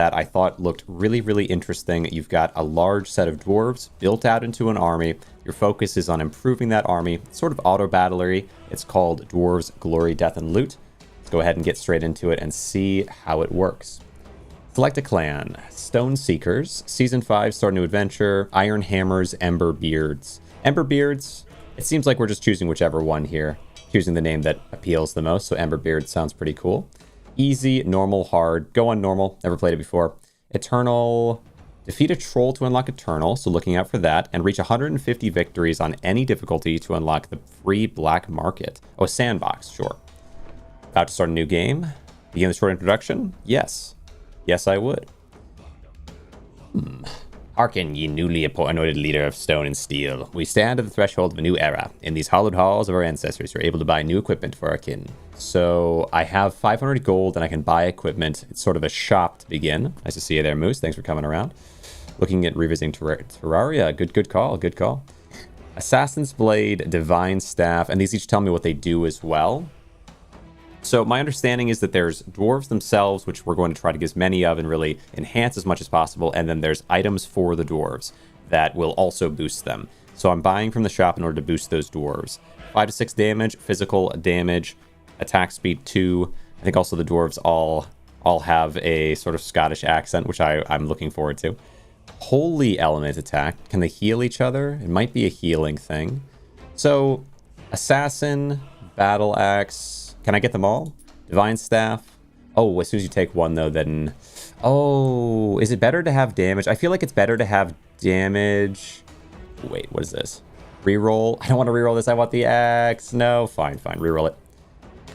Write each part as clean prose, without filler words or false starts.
that I thought looked really, really interesting. You've got a large set of dwarves built out into an army. Your focus is on improving that army. It's sort of auto-battlery. It's called Dwarves Glory, Death, and Loot. Let's go ahead and get straight into it and see how it works. Select a clan. Stone Seekers. Season 5, start a new adventure. Iron Hammers, Ember Beards. Ember Beards, it seems like we're just choosing whichever one here. Choosing the name that appeals the most, so Ember Beards sounds pretty cool. Easy, normal, hard. Go on normal. Never played it before. Eternal. Defeat a troll to unlock Eternal, so looking out for that. And reach 150 victories on any difficulty to unlock the free black market. Oh, a sandbox, sure. About to start a new game. Begin the short introduction? Yes. Yes, I would. Hearken, ye newly anointed leader of stone and steel. We stand at the threshold of a new era. In these hallowed halls of our ancestors, we're able to buy new equipment for our kin. So I have 500 gold and I can buy equipment. It's sort of a shop to begin. Nice to see you there, Moose. Thanks for coming around. Looking at revisiting Terraria. Good call. Good call. Assassin's Blade, Divine Staff, and these each tell me what they do as well. So my understanding is that there's dwarves themselves, which we're going to try to get as many of and really enhance as much as possible. And then there's items for the dwarves that will also boost them. So I'm buying from the shop in order to boost those dwarves. 5 to 6 damage, physical damage, attack speed 2. I think also the dwarves all have a sort of Scottish accent, which I'm looking forward to. Holy element attack. Can they heal each other? It might be a healing thing. So assassin, battle axe. Can I get them all? Divine Staff. Oh, as soon as you take one, though, then... Oh, is it better to have damage? I feel like it's better to have damage... Wait, what is this? Reroll? I don't want to reroll this. I want the axe. No, fine. Reroll it.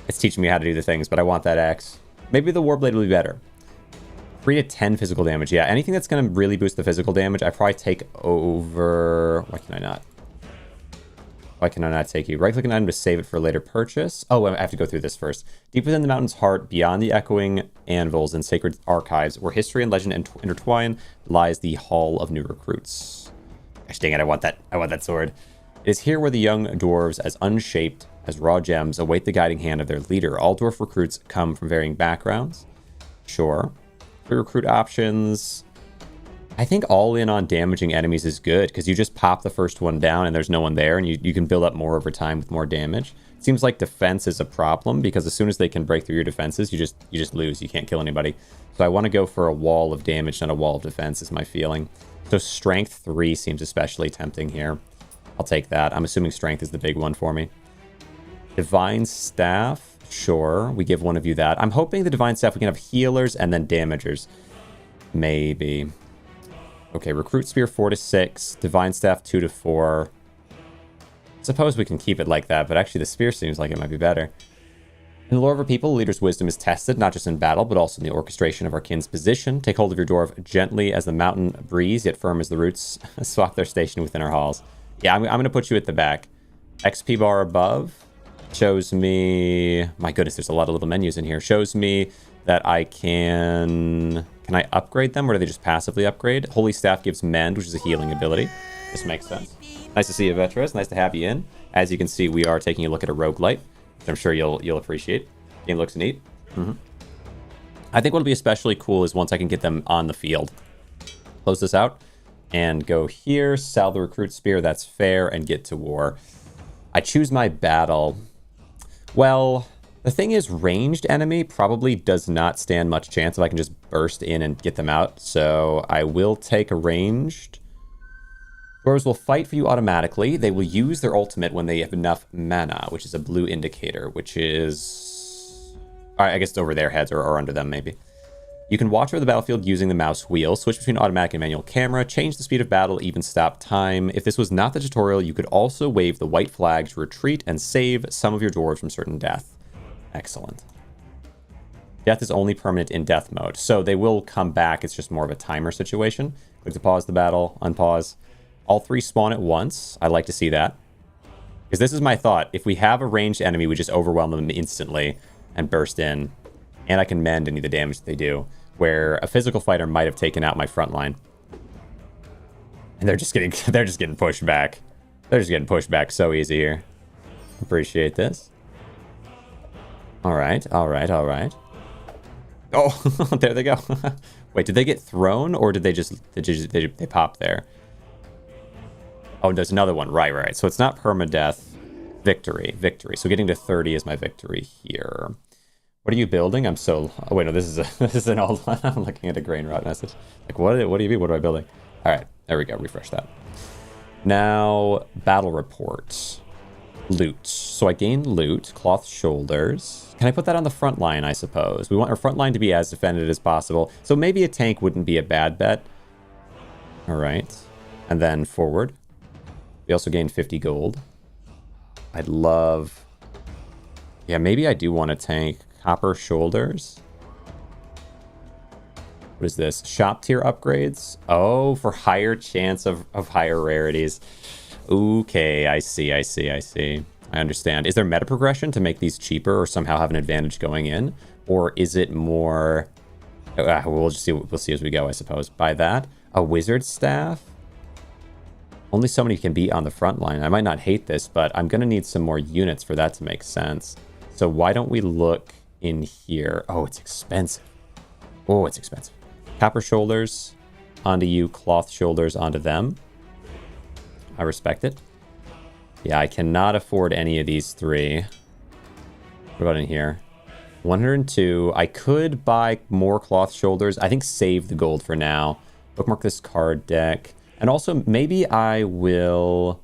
It's teaching me how to do the things, but I want that axe. Maybe the Warblade will be better. 3 to 10 physical damage. Yeah, anything that's going to really boost the physical damage, I probably take over... Why can I not? Why can I not take you? Right-click an item to save it for later purchase. Oh, I have to go through this first. Deep within the mountain's heart, beyond the echoing anvils and sacred archives, where history and legend intertwine, lies the Hall of New Recruits. Gosh dang it, I want that sword. It is here where the young dwarves, as unshaped as raw gems, await the guiding hand of their leader. All dwarf recruits come from varying backgrounds. Sure. Free recruit options... I think all in on damaging enemies is good because you just pop the first one down and there's no one there and you can build up more over time with more damage. It seems like defense is a problem because as soon as they can break through your defenses, you just lose. You can't kill anybody. So I want to go for a wall of damage, not a wall of defense is my feeling. So strength 3 seems especially tempting here. I'll take that. I'm assuming strength is the big one for me. Divine Staff, sure. We give one of you that. I'm hoping the Divine Staff we can have healers and then damagers. Maybe. Okay, Recruit Spear 4 to 6, Divine Staff 2 to 4. Suppose we can keep it like that, but actually the Spear seems like it might be better. In the lore of our people, the leader's wisdom is tested, not just in battle, but also in the orchestration of our kin's position. Take hold of your dwarf gently as the mountain breeze, yet firm as the roots swap their station within our halls. Yeah, I'm going to put you at the back. XP bar above shows me... My goodness, there's a lot of little menus in here. Shows me that I can... Can I upgrade them, or do they just passively upgrade? Holy Staff gives Mend, which is a healing ability. This makes sense. Nice to see you, Vetras. Nice to have you in. As you can see, we are taking a look at a roguelite, which I'm sure you'll appreciate. Game looks neat. I think what'll be especially cool is once I can get them on the field. Close this out and go here, sell the Recruit Spear. That's fair, and get to war. I choose my battle. Well... The thing is, ranged enemy probably does not stand much chance if I can just burst in and get them out. So I will take a ranged. Dwarves will fight for you automatically. They will use their ultimate when they have enough mana, which is a blue indicator, which is... I guess it's over their heads or under them, maybe. You can watch over the battlefield using the mouse wheel, switch between automatic and manual camera, change the speed of battle, even stop time. If this was not the tutorial, you could also wave the white flag to retreat and save some of your dwarves from certain death. Excellent. Death is only permanent in death mode, so they will come back. It's just more of a timer situation. Click to pause the battle, unpause. All 3 spawn at once. I like to see that. Because this is my thought. If we have a ranged enemy, we just overwhelm them instantly and burst in. And I can mend any of the damage that they do. Where a physical fighter might have taken out my front line. And they're just getting pushed back. They're just getting pushed back so easy here. Appreciate this. All right. Oh, there they go. Wait, did they get thrown or did they just they pop there? Oh, there's another one. Right. So it's not permadeath. Victory. So getting to 30 is my victory here. What are you building? I'm so... Oh, wait, no, this is an old one. I'm looking at a grain rot message. Like, what do you mean? What am I building? All right, there we go. Refresh that. Now, battle report. Loot. So I gained loot, cloth shoulders. Can I put that on the front line, I suppose? We want our front line to be as defended as possible. So maybe a tank wouldn't be a bad bet. All right. And then forward. We also gained 50 gold. I'd love... Yeah, maybe I do want a tank. Copper shoulders. What is this? Shop tier upgrades? Oh, for higher chance of higher rarities. Okay, I see. I understand. Is there meta progression to make these cheaper or somehow have an advantage going in? Or is it more... we'll just see. We'll see as we go, I suppose. By that, a wizard staff? Only so many can be on the front line. I might not hate this, but I'm going to need some more units for that to make sense. So why don't we look in here? Oh, it's expensive. Oh, it's expensive. Copper shoulders onto you, cloth shoulders onto them. I respect it. Yeah, I cannot afford any of these three. What about in here? 102. I could buy more cloth shoulders. I think save the gold for now. Bookmark this card deck. And also, maybe I will...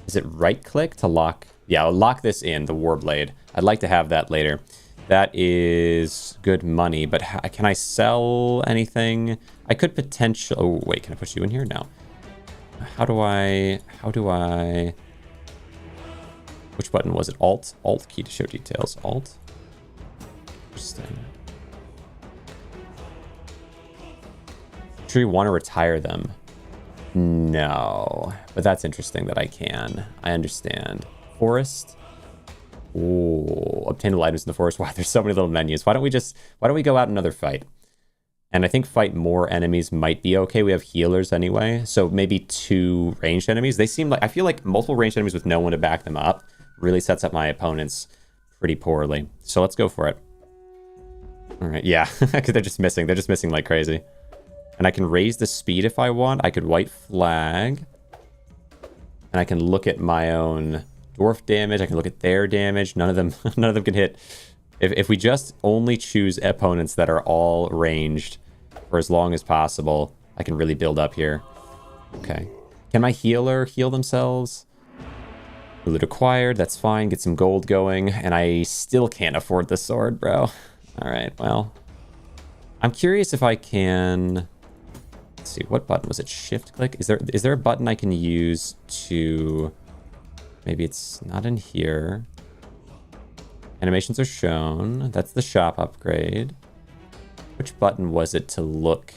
Is it right-click to lock? Yeah, I'll lock this in, the Warblade. I'd like to have that later. That is good money, but can I sell anything? I could potentially... Oh, wait, can I push you in here? No. How do I... Which button was it? Alt? Alt key to show details. Alt? Interesting. Sure you want to retire them? No. But that's interesting that I can. I understand. Forest? Ooh, obtainable items in the forest. Wow, there's so many little menus. Why don't we go out another fight? And I think fight more enemies might be okay. We have healers anyway. So maybe 2 ranged enemies. They seem like... I feel like multiple ranged enemies with no one to back them up really sets up my opponents pretty poorly. So let's go for it. All right, yeah. Because they're just missing. They're just missing like crazy. And I can raise the speed if I want. I could white flag. And I can look at my own dwarf damage. I can look at their damage. None of them can hit. If we just only choose opponents that are all ranged for as long as possible, I can really build up here. Okay. Can my healer heal themselves? Loot acquired. That's fine. Get some gold going. And I still can't afford the sword, bro. All right. Well, I'm curious if I can... Let's see. What button was it? Shift click? Is there a button I can use to... Maybe it's not in here. Animations are shown. That's the shop upgrade. Which button was it to look?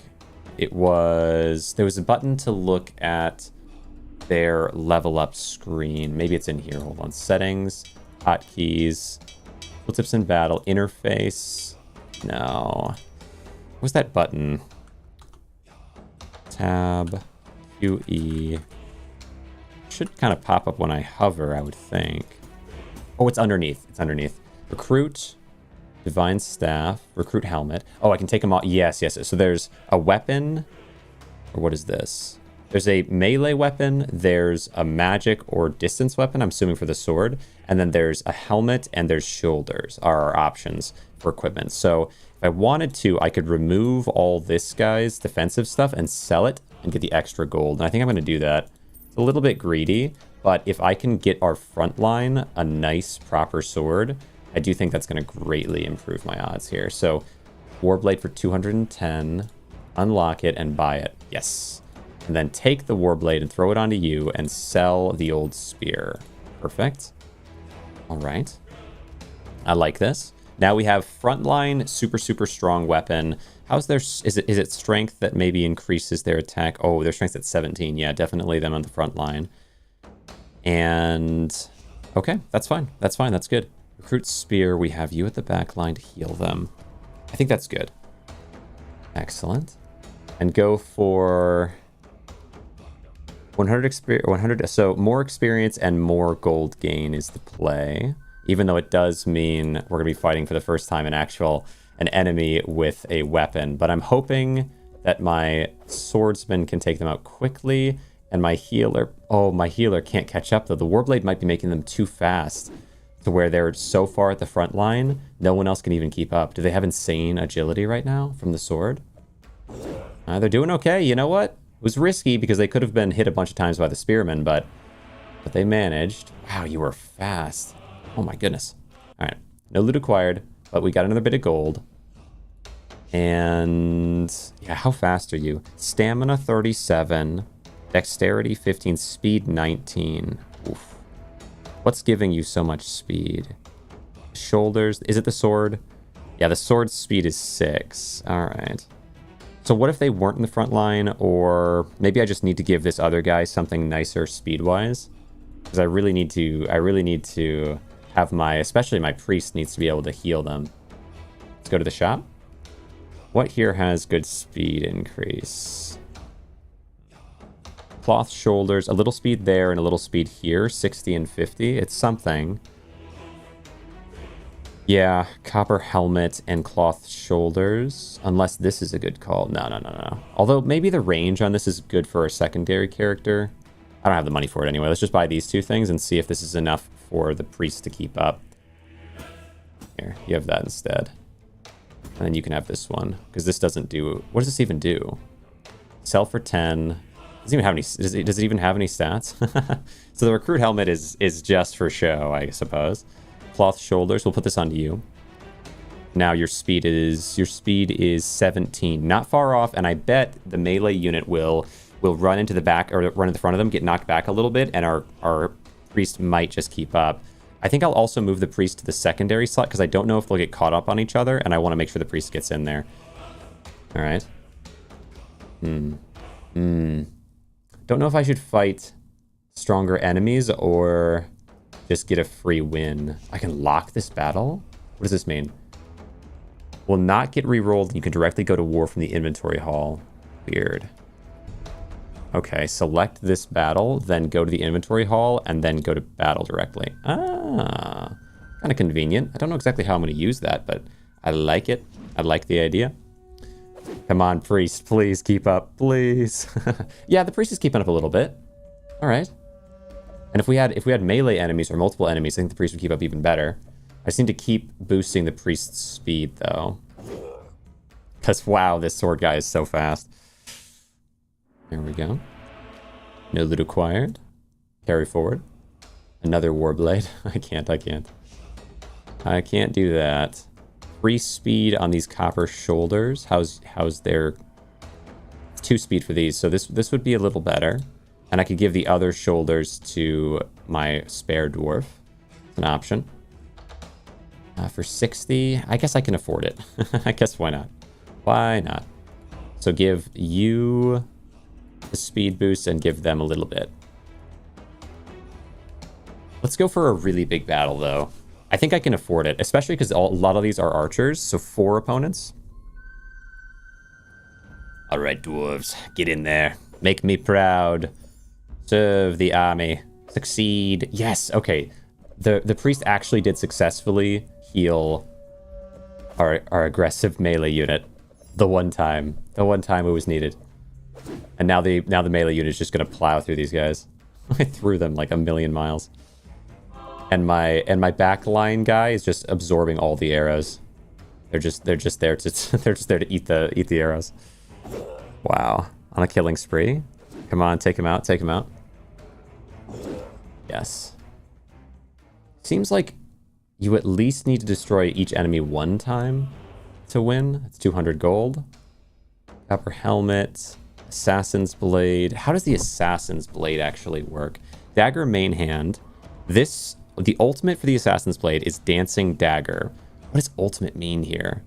There was a button to look at their level up screen. Maybe it's in here. Hold on. Settings, hotkeys, tooltips in battle, interface. No. What's that button? Tab, QE. Should kind of pop up when I hover, I would think. Oh, it's underneath. It's underneath. Recruit, divine staff, recruit helmet. Oh, I can take them all. Yes. So there's a weapon. Or what is this? There's a melee weapon. There's a magic or distance weapon, I'm assuming for the sword. And then there's a helmet and there's shoulders are our options for equipment. So if I wanted to, I could remove all this guy's defensive stuff and sell it and get the extra gold. And I think I'm going to do that. It's a little bit greedy, but if I can get our front line a nice proper sword, I do think that's going to greatly improve my odds here. So Warblade for 210, unlock it and buy it. Yes. And then take the Warblade and throw it onto you and sell the old spear. Perfect. All right. I like this. Now we have frontline, super strong weapon. How's their... Is it strength that maybe increases their attack? Oh, their strength's at 17. Yeah, definitely them on the front line. And... Okay, that's fine. That's fine. That's good. Recruit spear. We have you at the back line to heal them. I think that's good. Excellent. And go for... 100, so more experience and more gold gain is the play. Even though it does mean we're going to be fighting for the first time an enemy with a weapon. But I'm hoping that my swordsman can take them out quickly, and my healer... Oh, my healer can't catch up, though. The Warblade might be making them too fast to where they're so far at the front line, no one else can even keep up. Do they have insane agility right now from the sword? They're doing okay. You know what? It was risky because they could have been hit a bunch of times by the spearmen, but they managed. Wow, you were fast. Oh my goodness. All right. No loot acquired, but we got another bit of gold. And yeah, how fast are you? Stamina 37, dexterity 15, speed 19. Oof. What's giving you so much speed? Shoulders. Is it the sword? Yeah, the sword's speed is 6. All right. So what if they weren't in the front line, or maybe I just need to give this other guy something nicer speed-wise? Because I really need to have especially my priest needs to be able to heal them. Let's go to the shop. What here has good speed increase? Cloth shoulders, a little speed there and a little speed here, 60 and 50. It's something. Yeah, copper helmet and cloth shoulders. Unless this is a good call. No. Although maybe the range on this is good for a secondary character. I don't have the money for it anyway. Let's just buy these two things and see if this is enough for the priest to keep up. Here, you have that instead. And then you can have this one, because this doesn't do... What does this even do? Sell for 10. Doesn't even have any... Does it even have any stats? So the recruit helmet is just for show, I suppose. Cloth shoulders. We'll put this onto you. Now your speed is 17. Not far off, and I bet the melee unit will run into the back, or run in the front of them, get knocked back a little bit, and our priest might just keep up. I think I'll also move the priest to the secondary slot, because I don't know if they'll get caught up on each other, and I want to make sure the priest gets in there. All right. Don't know if I should fight stronger enemies or just get a free win. I can lock this battle? What does this mean? Will not get re-rolled, and you can directly go to war from the inventory hall. Weird. Okay, select this battle, then go to the inventory hall, and then go to battle directly. Ah, kind of convenient. I don't know exactly how I'm going to use that, but I like it. I like the idea. Come on, priest, please keep up, please. Yeah, the priest is keeping up a little bit. All right. And if we had melee enemies or multiple enemies, I think the priest would keep up even better. I just need to keep boosting the priest's speed, though. Because, wow, this sword guy is so fast. There we go. No loot acquired. Carry forward. Another warblade. I can't do that. Free speed on these copper shoulders. How's their... 2 speed for these, so this would be a little better. And I could give the other shoulders to my spare dwarf. It's an option. For 60, I guess I can afford it. I guess why not? Why not? So give you the speed boost and give them a little bit. Let's go for a really big battle, though. I think I can afford it, especially because a lot of these are archers, so 4 opponents. All right, dwarves, get in there. Make me proud. Serve the army. Succeed. Yes, okay. The priest actually did successfully heal our aggressive melee unit. The one time it was needed. And now the melee unit is just gonna plow through these guys. I threw them like a million miles. And my backline guy is just absorbing all the arrows. They're just there to eat the arrows. Wow. On a killing spree. Come on, take him out, take him out. Yes. Seems like you at least need to destroy each enemy 1 time to win. It's 200 gold. Copper helmet. Assassin's blade. How does the assassin's blade actually work? Dagger main hand. The ultimate for the assassin's blade is dancing dagger. What does ultimate mean here?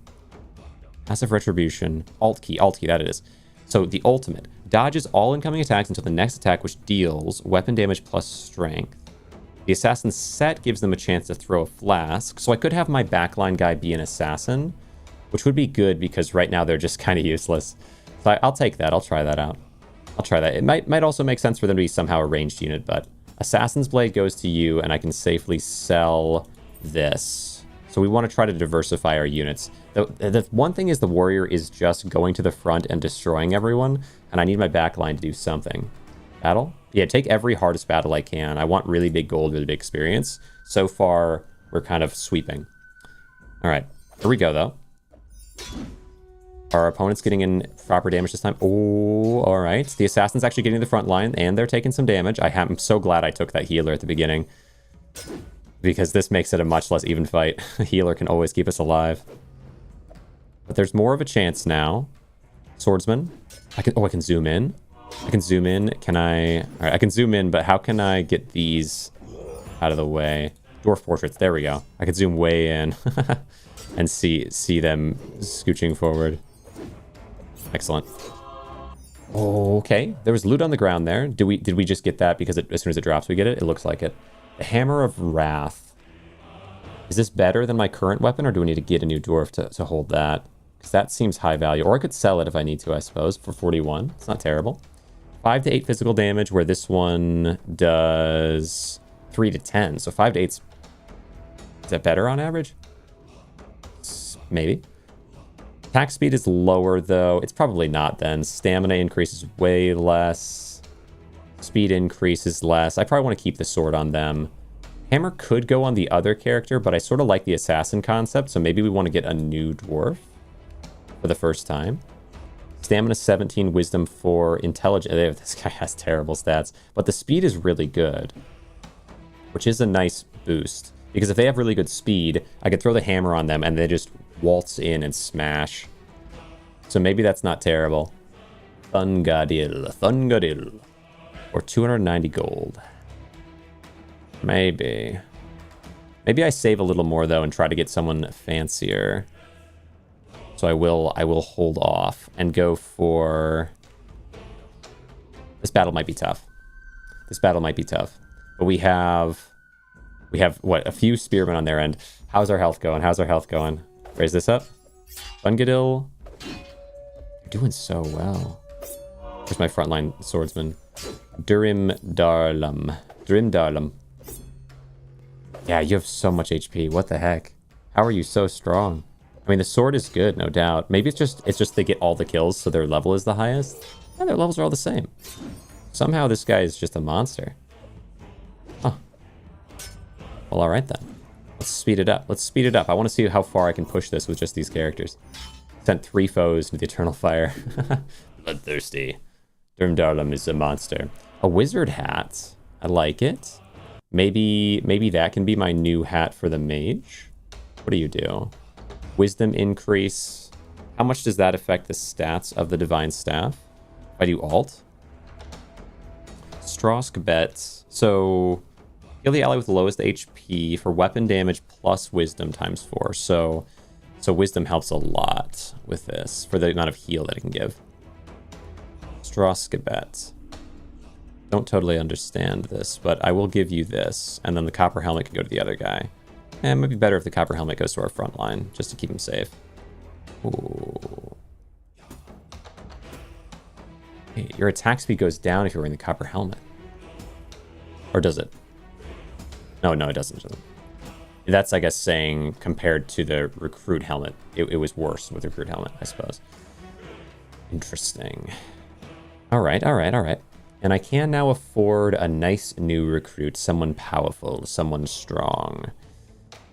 Passive retribution. Alt key, that it is. So the ultimate dodges all incoming attacks until the next attack, which deals weapon damage plus strength. The assassin's set gives them a chance to throw a flask. So I could have my backline guy be an assassin, which would be good because right now they're just kind of useless. So I'll take that. I'll try that out. I'll try that. It might also make sense for them to be somehow a ranged unit, but Assassin's Blade goes to you, and I can safely sell this. So we want to try to diversify our units. The one thing is the warrior is just going to the front and destroying everyone, and I need my back line to do something. Battle? Yeah, take every hardest battle I can. I want really big gold, really big experience. So far, we're kind of sweeping. All right, here we go, though. Our opponent's getting in proper damage this time. Oh, all right. The assassin's actually getting to the front line, and they're taking some damage. I'm so glad I took that healer at the beginning, because this makes it a much less even fight. A healer can always keep us alive. But there's more of a chance now. Swordsman. I can zoom in. I can zoom in. Can I... All right, I can zoom in, but how can I get these out of the way? Dwarf portraits. There we go. I can zoom way in and see them scooching forward. Excellent. Okay. There was loot on the ground there. Did we just get that because as soon as it drops we get it? It looks like it. The Hammer of Wrath. Is this better than my current weapon, or do we need to get a new dwarf to hold that? Because that seems high value. Or I could sell it if I need to, I suppose, for 41. It's not terrible. 5 to 8 physical damage, where this one does 3 to 10. So 5 to 8's... Is that better on average? Maybe. Attack speed is lower, though. It's probably not, then. Stamina increases way less. Speed increases less. I probably want to keep the sword on them. Hammer could go on the other character, but I sort of like the assassin concept, so maybe we want to get a new dwarf for the first time. Stamina 17, Wisdom 4, Intelligence... This guy has terrible stats, but the speed is really good, which is a nice boost. Because if they have really good speed, I could throw the hammer on them and they just waltz in and smash. So maybe that's not terrible. Thungadil. Or 290 gold. Maybe. Maybe I save a little more, though, and try to get someone fancier. So I will hold off and go for... This battle might be tough. But we have, what, a few spearmen on their end. How's our health going? Raise this up. Thungadil. You're doing so well. Here's my frontline swordsman. Durim Darlam. Yeah, you have so much HP. What the heck? How are you so strong? I mean, the sword is good, no doubt. Maybe it's just they get all the kills, so their level is the highest. Yeah, their levels are all the same. Somehow this guy is just a monster. Huh. Well, all right then. Let's speed it up. I want to see how far I can push this with just these characters. Sent 3 foes into the Eternal Fire. Bloodthirsty. Durmdarlam is a monster. A wizard hat. I like it. Maybe that can be my new hat for the mage. What do you do? Wisdom increase. How much does that affect the stats of the Divine Staff? If I do alt. Strosk bets. So heal the ally with the lowest HP for weapon damage plus wisdom times 4. So wisdom helps a lot with this for the amount of heal that it can give. Stroskebet. Don't totally understand this, but I will give you this, and then the copper helmet can go to the other guy. And it might be better if the copper helmet goes to our front line, just to keep him safe. Ooh. Hey, your attack speed goes down if you're wearing the copper helmet. Or does it? No, it doesn't. That's, I guess, saying compared to the recruit helmet, it was worse with the recruit helmet, I suppose. Interesting. All right. And I can now afford a nice new recruit, someone powerful, someone strong.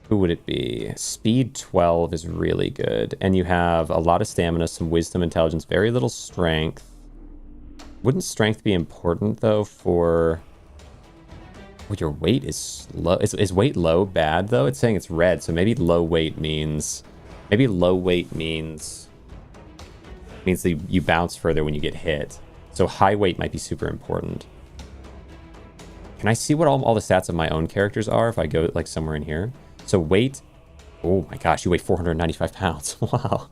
Who would it be? Speed 12 is really good. And you have a lot of stamina, some wisdom, intelligence, very little strength. Wouldn't strength be important, though, for... Well, your weight is low. Is weight low bad, though? It's saying it's red, so maybe low weight means... Maybe low weight means that you bounce further when you get hit. So high weight might be super important. Can I see what all the stats of my own characters are if I go like somewhere in here? So weight, oh my gosh, you weigh 495 pounds. Wow.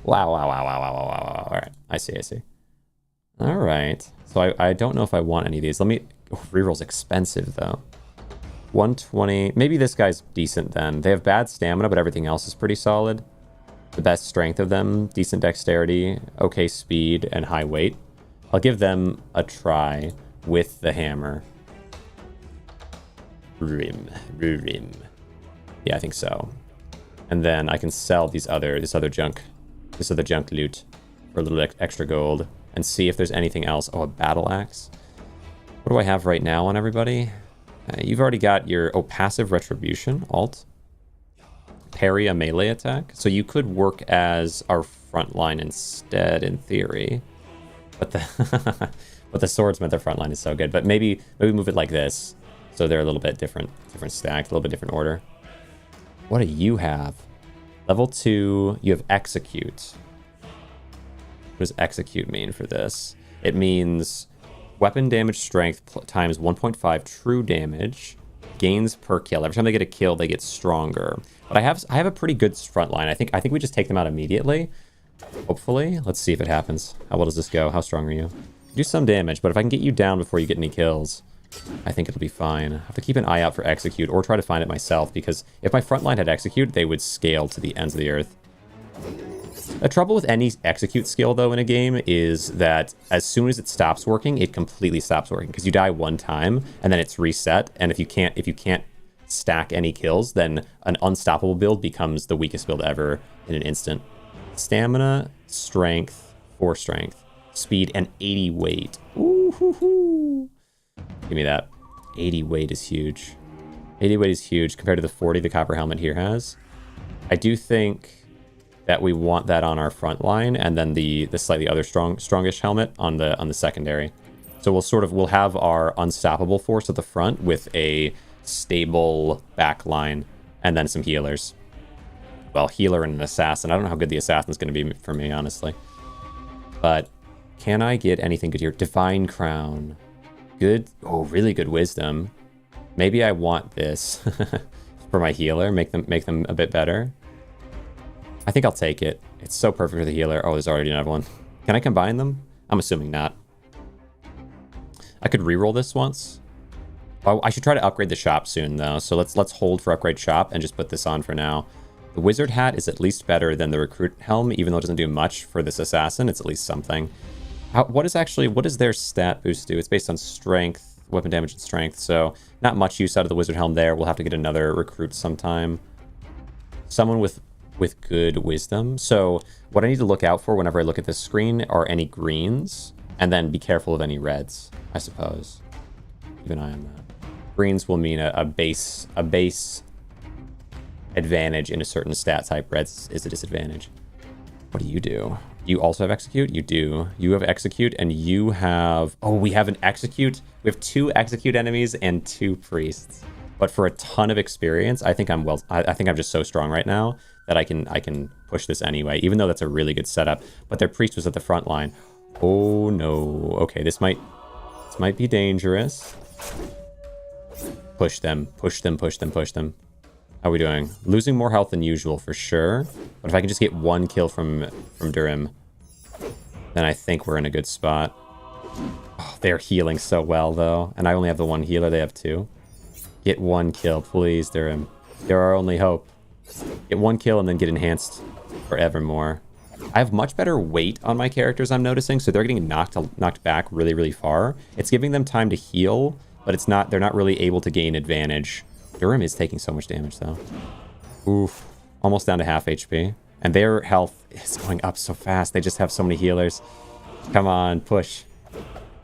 All right, I see. All right, so I don't know if I want any of these. Reroll's expensive though. 120, maybe this guy's decent then. They have bad stamina, but everything else is pretty solid. The best strength of them, decent dexterity, okay speed, and high weight. I'll give them a try with the hammer. Rim. Yeah, I think so. And then I can sell this other junk loot for a little extra gold and see if there's anything else. Oh, a battle axe. What do I have right now on everybody? You've already got your passive retribution, alt. Parry a melee attack. So you could work as our front line instead, in theory. But the but the swordsmith, their front line is so good. But maybe move it like this, so they're a little bit different stacked, a little bit different order. What do you have? Level 2, you have execute. What does execute mean for this? It means weapon damage strength times 1.5 true damage, gains per kill. Every time they get a kill, they get stronger. But I have a pretty good front line. I think we just take them out immediately. Hopefully. Let's see if it happens. How well does this go? How strong are you? Do some damage, but if I can get you down before you get any kills, I think it'll be fine. I have to keep an eye out for execute or try to find it myself, because if my front line had execute, they would scale to the ends of the earth. The trouble with any execute skill, though, in a game is that as soon as it stops working, it completely stops working, because you die one time and then it's reset. And if you can't stack any kills, then an unstoppable build becomes the weakest build ever in an instant. Stamina, strength, 4 strength, speed, and 80 weight. Ooh, hoo, hoo. Give me that. 80 weight is huge. 80 weight is huge compared to the 40 the copper helmet here has. I do think that we want that on our front line, and then the slightly other strongish helmet on the secondary. So we'll have our unstoppable force at the front with a stable back line, and then some healers. Well, healer and an assassin. I don't know how good the assassin's going to be for me, honestly. But can I get anything good here? Divine Crown. Good. Oh, really good wisdom. Maybe I want this for my healer. Make them a bit better. I think I'll take it. It's so perfect for the healer. Oh, there's already another one. Can I combine them? I'm assuming not. I could reroll this once. Oh, I should try to upgrade the shop soon, though. So let's hold for upgrade shop and just put this on for now. The wizard hat is at least better than the recruit helm, even though it doesn't do much for this assassin. It's at least something. What does their stat boost do? It's based on strength, weapon damage, and strength. So not much use out of the wizard helm there. We'll have to get another recruit sometime. Someone with good wisdom. So what I need to look out for whenever I look at this screen are any greens, and then be careful of any reds, I suppose. Keep an eye on that. Greens will mean a base advantage in a certain stat type. Reds is a disadvantage. What do? You also have execute? You do. You have execute, and you have... Oh, we have an execute. We have 2 execute enemies and 2 priests. But for a ton of experience, I think I'm just so strong right now that I can push this anyway, even though that's a really good setup. But their priest was at the front line. Oh no. Okay, this might be dangerous. Push them. How are we doing? Losing more health than usual for sure. But if I can just get 1 kill from Durim, then I think we're in a good spot. Oh, they're healing so well though, and I only have the 1 healer. They have 2. Get 1 kill, please, Durim. You're our only hope. Get 1 kill and then get enhanced forevermore. I have much better weight on my characters, I'm noticing, so they're getting knocked back really, really far. It's giving them time to heal, but they're not really able to gain advantage. Durim is taking so much damage, though. Oof. Almost down to half HP. And their health is going up so fast. They just have so many healers. Come on, push.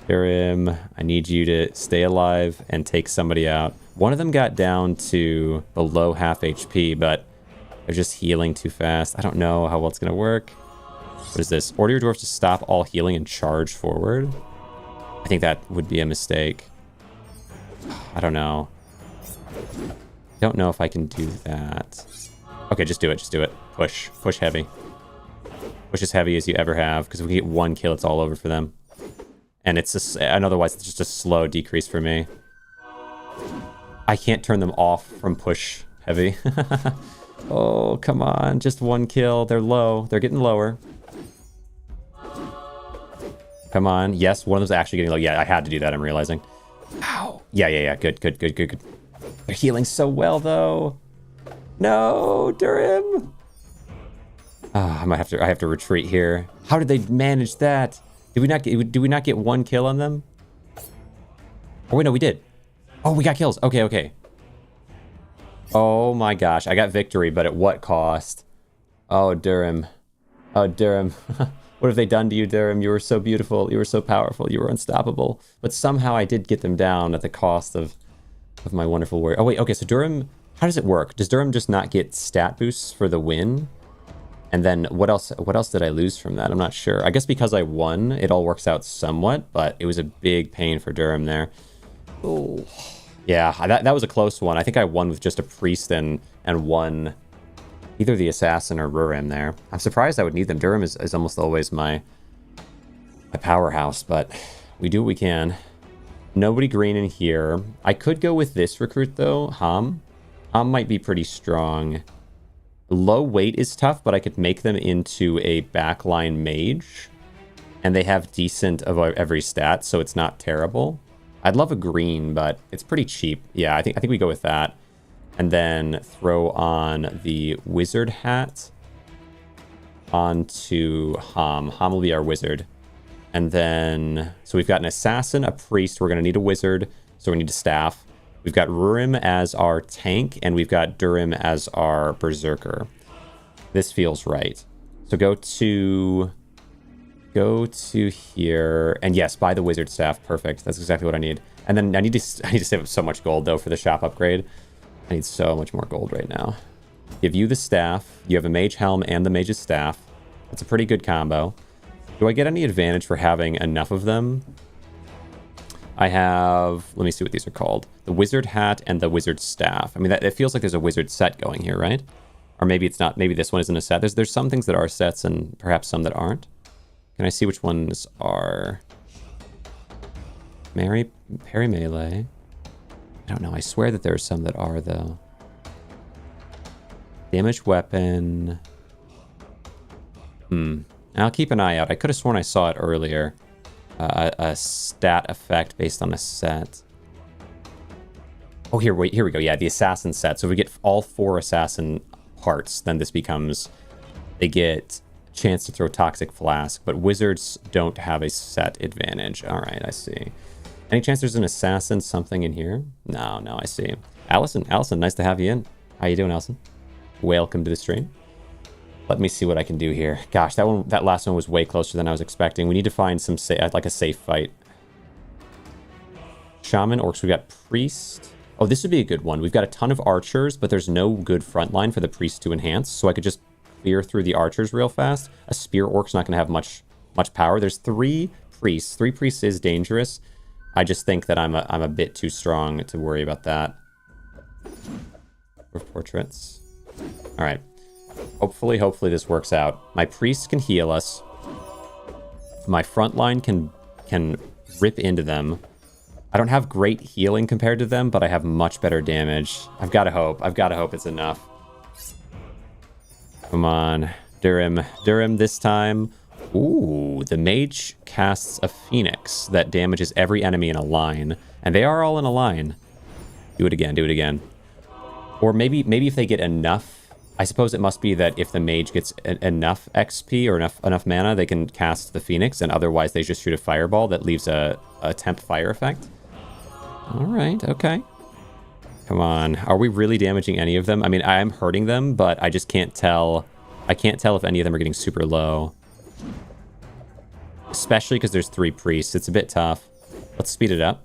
Durim, I need you to stay alive and take somebody out. One of them got down to below half HP, but they're just healing too fast. I don't know how well it's going to work. What is this? Order your dwarves to stop all healing and charge forward. I think that would be a mistake. I don't know. Don't know if I can do that. Okay, just do it. Just do it. Push. Push heavy. Push as heavy as you ever have, because if we get 1 kill, it's all over for them. And and otherwise, it's just a slow decrease for me. I can't turn them off from push heavy. Oh, come on. Just 1 kill. They're low. They're getting lower. Come on. Yes, one of them's actually getting low. Yeah, I had to do that, I'm realizing. Ow. Yeah. Good. They're healing so well, though. No, Durim. I have to retreat here. How did they manage that? Did we not get 1 kill on them? Oh wait, no, we did. Oh, we got kills. Okay. Oh my gosh, I got victory, but at what cost? Oh, Durham. Oh, Durham. What have they done to you, Durham? You were so beautiful. You were so powerful. You were unstoppable. But somehow I did get them down at the cost of my wonderful warrior. Oh, wait. Okay, so Durham... How does it work? Does Durham just not get stat boosts for the win? And then what else did I lose from that? I'm not sure. I guess because I won, it all works out somewhat, but it was a big pain for Durham there. Oh, yeah, that was a close one. I think I won with just a priest and won either the assassin or Rurim there. I'm surprised I would need them. Durham is almost always my powerhouse, but we do what we can. Nobody green in here. I could go with this recruit though, Ham. Ham might be pretty strong. Low weight is tough, but I could make them into a backline mage. And they have decent of every stat, so it's not terrible. I'd love a green, but it's pretty cheap. Yeah, I think we go with that. And then throw on the wizard hat onto Ham. Ham will be our wizard. And then, so we've got an assassin, a priest. We're going to need a wizard, so we need a staff. We've got Rurim as our tank, and we've got Durham as our berserker. This feels right. So go to here, and yes, buy the wizard staff. Perfect. That's exactly what I need. And then I need to save up so much gold though for the shop upgrade. I need so much more gold right now. Give you the staff. You have a mage helm and the mage's staff. That's a pretty good combo. Do I get any advantage for having enough of them? I have, let me see what these are called. The wizard hat and the wizard staff. I mean, it feels like there's a wizard set going here, right? Or maybe it's not. Maybe this one isn't a set. There's some things that are sets and perhaps some that aren't. Can I see which ones are parry melee? I don't know. I swear that there are some that are, though. Damage weapon. I'll keep an eye out. I could have sworn I saw it earlier. A stat effect based on a set. Oh, here we go. Yeah, the assassin set. So if we get all 4 assassin parts, then this becomes... They get a chance to throw Toxic Flask, but wizards don't have a set advantage. All right, I see. Any chance there's an assassin something in here? No, I see. Allison, nice to have you in. How you doing, Allison? Welcome to the stream. Let me see what I can do here. Gosh, that last one was way closer than I was expecting. We need to find some like a safe fight. Shaman, orcs, we got priest. Oh, this would be a good one. We've got a ton of archers, but there's no good front line for the priest to enhance, so I could just clear through the archers real fast. A spear orc's not going to have much power. There's 3 priests. 3 priests is dangerous. I just think that I'm a bit too strong to worry about that. Portraits. All right. Hopefully this works out. My priests can heal us. My front line can rip into them. I don't have great healing compared to them, but I have much better damage. I've got to hope it's enough. Come on. Durham this time. Ooh, the mage casts a phoenix that damages every enemy in a line. And they are all in a line. Do it again. Or maybe if they get enough... I suppose it must be that if the mage gets enough XP or enough mana, they can cast the Phoenix, and otherwise they just shoot a fireball that leaves a temp fire effect. All right, okay. Come on. Are we really damaging any of them? I mean, I am hurting them, but I just can't tell. I can't tell if any of them are getting super low. Especially because there's 3 priests. It's a bit tough. Let's speed it up.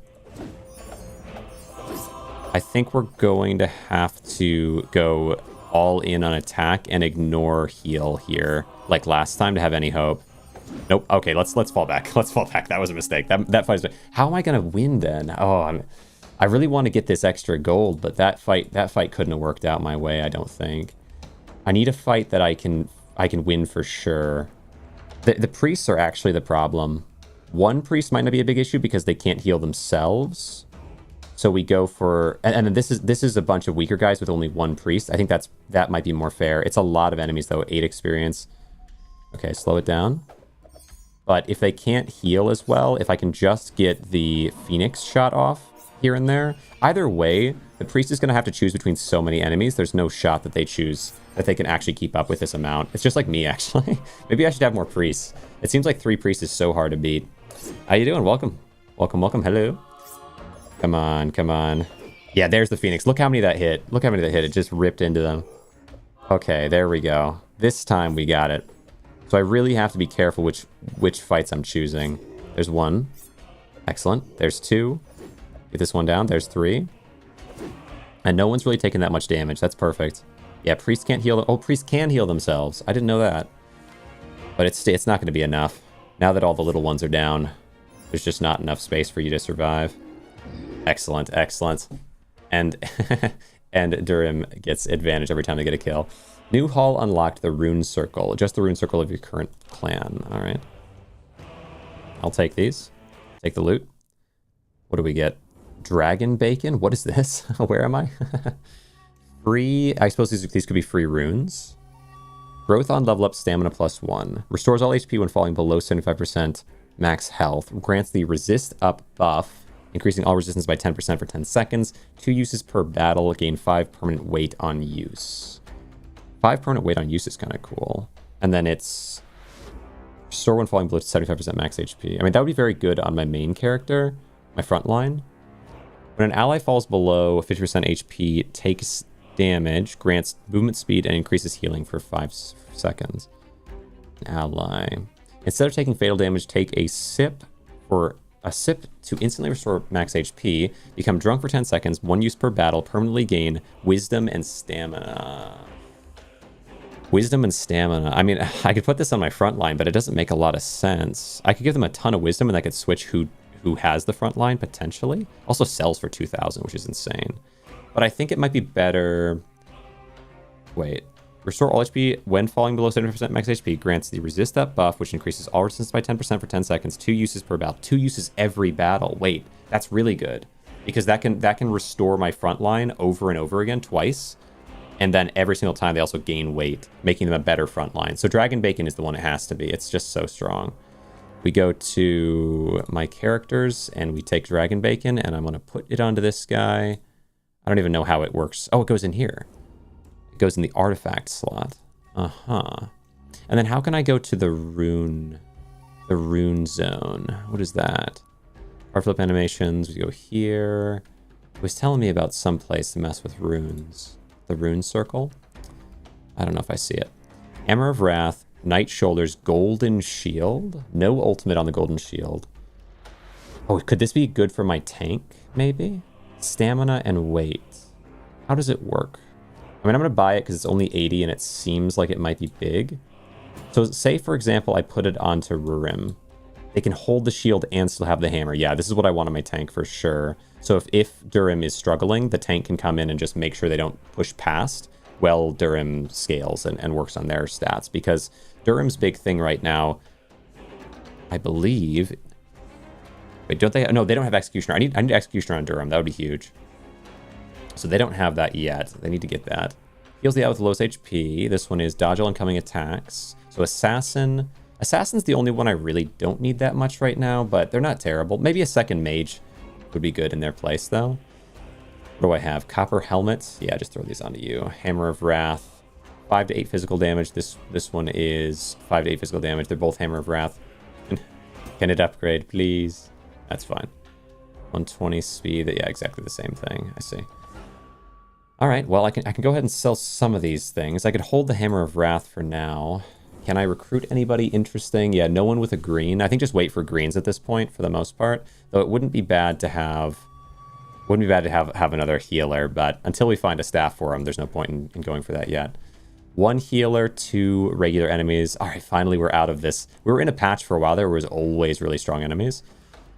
I think we're going to have to go... all in on attack and ignore heal here like last time to have any hope. Nope. Okay, let's fall back. Let's fall back. That was a mistake. That fight. How am I gonna win then? Oh, I really want to get this extra gold, but that fight couldn't have worked out my way. I don't think. I need a fight that I can win for sure. The priests are actually the problem. One priest might not be a big issue because they can't heal themselves. So we go for, and then this is a bunch of weaker guys with only 1 priest. I think that might be more fair. It's a lot of enemies though, 8 experience. Okay, slow it down. But if they can't heal as well, if I can just get the Phoenix shot off here and there, either way, the priest is going to have to choose between so many enemies. There's no shot that they choose that they can actually keep up with this amount. It's just like me, actually. Maybe I should have more priests. It seems like 3 priests is so hard to beat. How you doing? Welcome. Hello. Come on. Yeah, there's the Phoenix. Look how many that hit. Look how many that hit. It just ripped into them. Okay, there we go. This time we got it. So I really have to be careful which fights I'm choosing. There's 1. Excellent. There's 2. Get this one down. There's 3. And no one's really taking that much damage. That's perfect. Yeah, priests can't heal. Oh, priests can heal themselves. I didn't know that. But it's not going to be enough. Now that all the little ones are down, there's just not enough space for you to survive. Excellent, excellent. And and Durham gets advantage every time they get a kill. New hall unlocked, the rune circle. Just the rune circle of your current clan. All right. I'll take these. Take the loot. What do we get? Dragon bacon? What is this? Where am I? Free. I suppose these could be free runes. Growth on level up, stamina +1. Restores all HP when falling below 75% max health. Grants the resist up buff, increasing all resistance by 10% for 10 seconds. 2 uses per battle. Gain 5 permanent weight on use. 5 permanent weight on use is kind of cool. And then it's restore when falling below 75% max HP. I mean, that would be very good on my main character, my front line. When an ally falls below 50% HP, takes damage, grants movement speed, and increases healing for 5 seconds. Ally. Instead of taking fatal damage, take a sip to instantly restore max HP. Become drunk for 10 seconds. 1 use per battle. Permanently gain wisdom and stamina. Wisdom and stamina. I mean, I could put this on my front line, but it doesn't make a lot of sense. I could give them a ton of wisdom, and I could switch who has the front line, potentially. Also sells for 2,000, which is insane. But I think it might be better... Wait. Restore all HP when falling below 70% max HP. Grants the resist up buff, which increases all resistance by 10% for 10 seconds. 2 uses per battle. 2 uses every battle. Wait, that's really good. Because that can restore my front line over and over again twice. And then every single time they also gain weight, making them a better front line. So Dragon Bacon is the one it has to be. It's just so strong. We go to my characters and we take Dragon Bacon, and I'm going to put it onto this guy. I don't even know how it works. Oh, it goes in here. It goes in the artifact slot. Uh-huh. And then how can I go to the rune zone? What is that? Art flip animations. We go here. It was telling me about some place to mess with runes. The rune circle. I don't know if I see it. Hammer of Wrath. Knight Shoulders, Golden Shield. No ultimate on the Golden Shield. Oh, could this be good for my tank, maybe? Stamina and weight. How does it work? I mean, I'm going to buy it because it's only 80 and it seems like it might be big. So say, for example, I put it onto Rurim. They can hold the shield and still have the hammer. Yeah, this is what I want on my tank for sure. So if Durham is struggling, the tank can come in and just make sure they don't push past while Durham scales and works on their stats. Because Durham's big thing right now, I believe... Wait, don't they... No, they don't have Executioner. I need Executioner on Durham. That would be huge. So they don't have that yet. They need to get that. Heals the ally with lowest HP. This one is dodge all incoming attacks. So Assassin... Assassin's the only one I really don't need that much right now, but they're not terrible. Maybe a second mage would be good in their place, though. What do I have? Copper Helmet. Yeah, just throw these onto you. Hammer of Wrath. 5 to 8 physical damage. This one is 5 to 8 physical damage. They're both Hammer of Wrath. Can it upgrade, please? That's fine. 120 speed. Yeah, exactly the same thing. I see. All right, well, I can go ahead and sell some of these things. I could hold the Hammer of Wrath for now. Can I recruit anybody interesting? Yeah, no one with a green. I think just wait for greens at this point for the most part. Though it wouldn't be bad to have... have another healer, but until we find a staff for him, there's no point in going for that yet. 1 healer, 2 regular enemies. All right, finally we're out of this. We were in a patch for a while. There was always really strong enemies.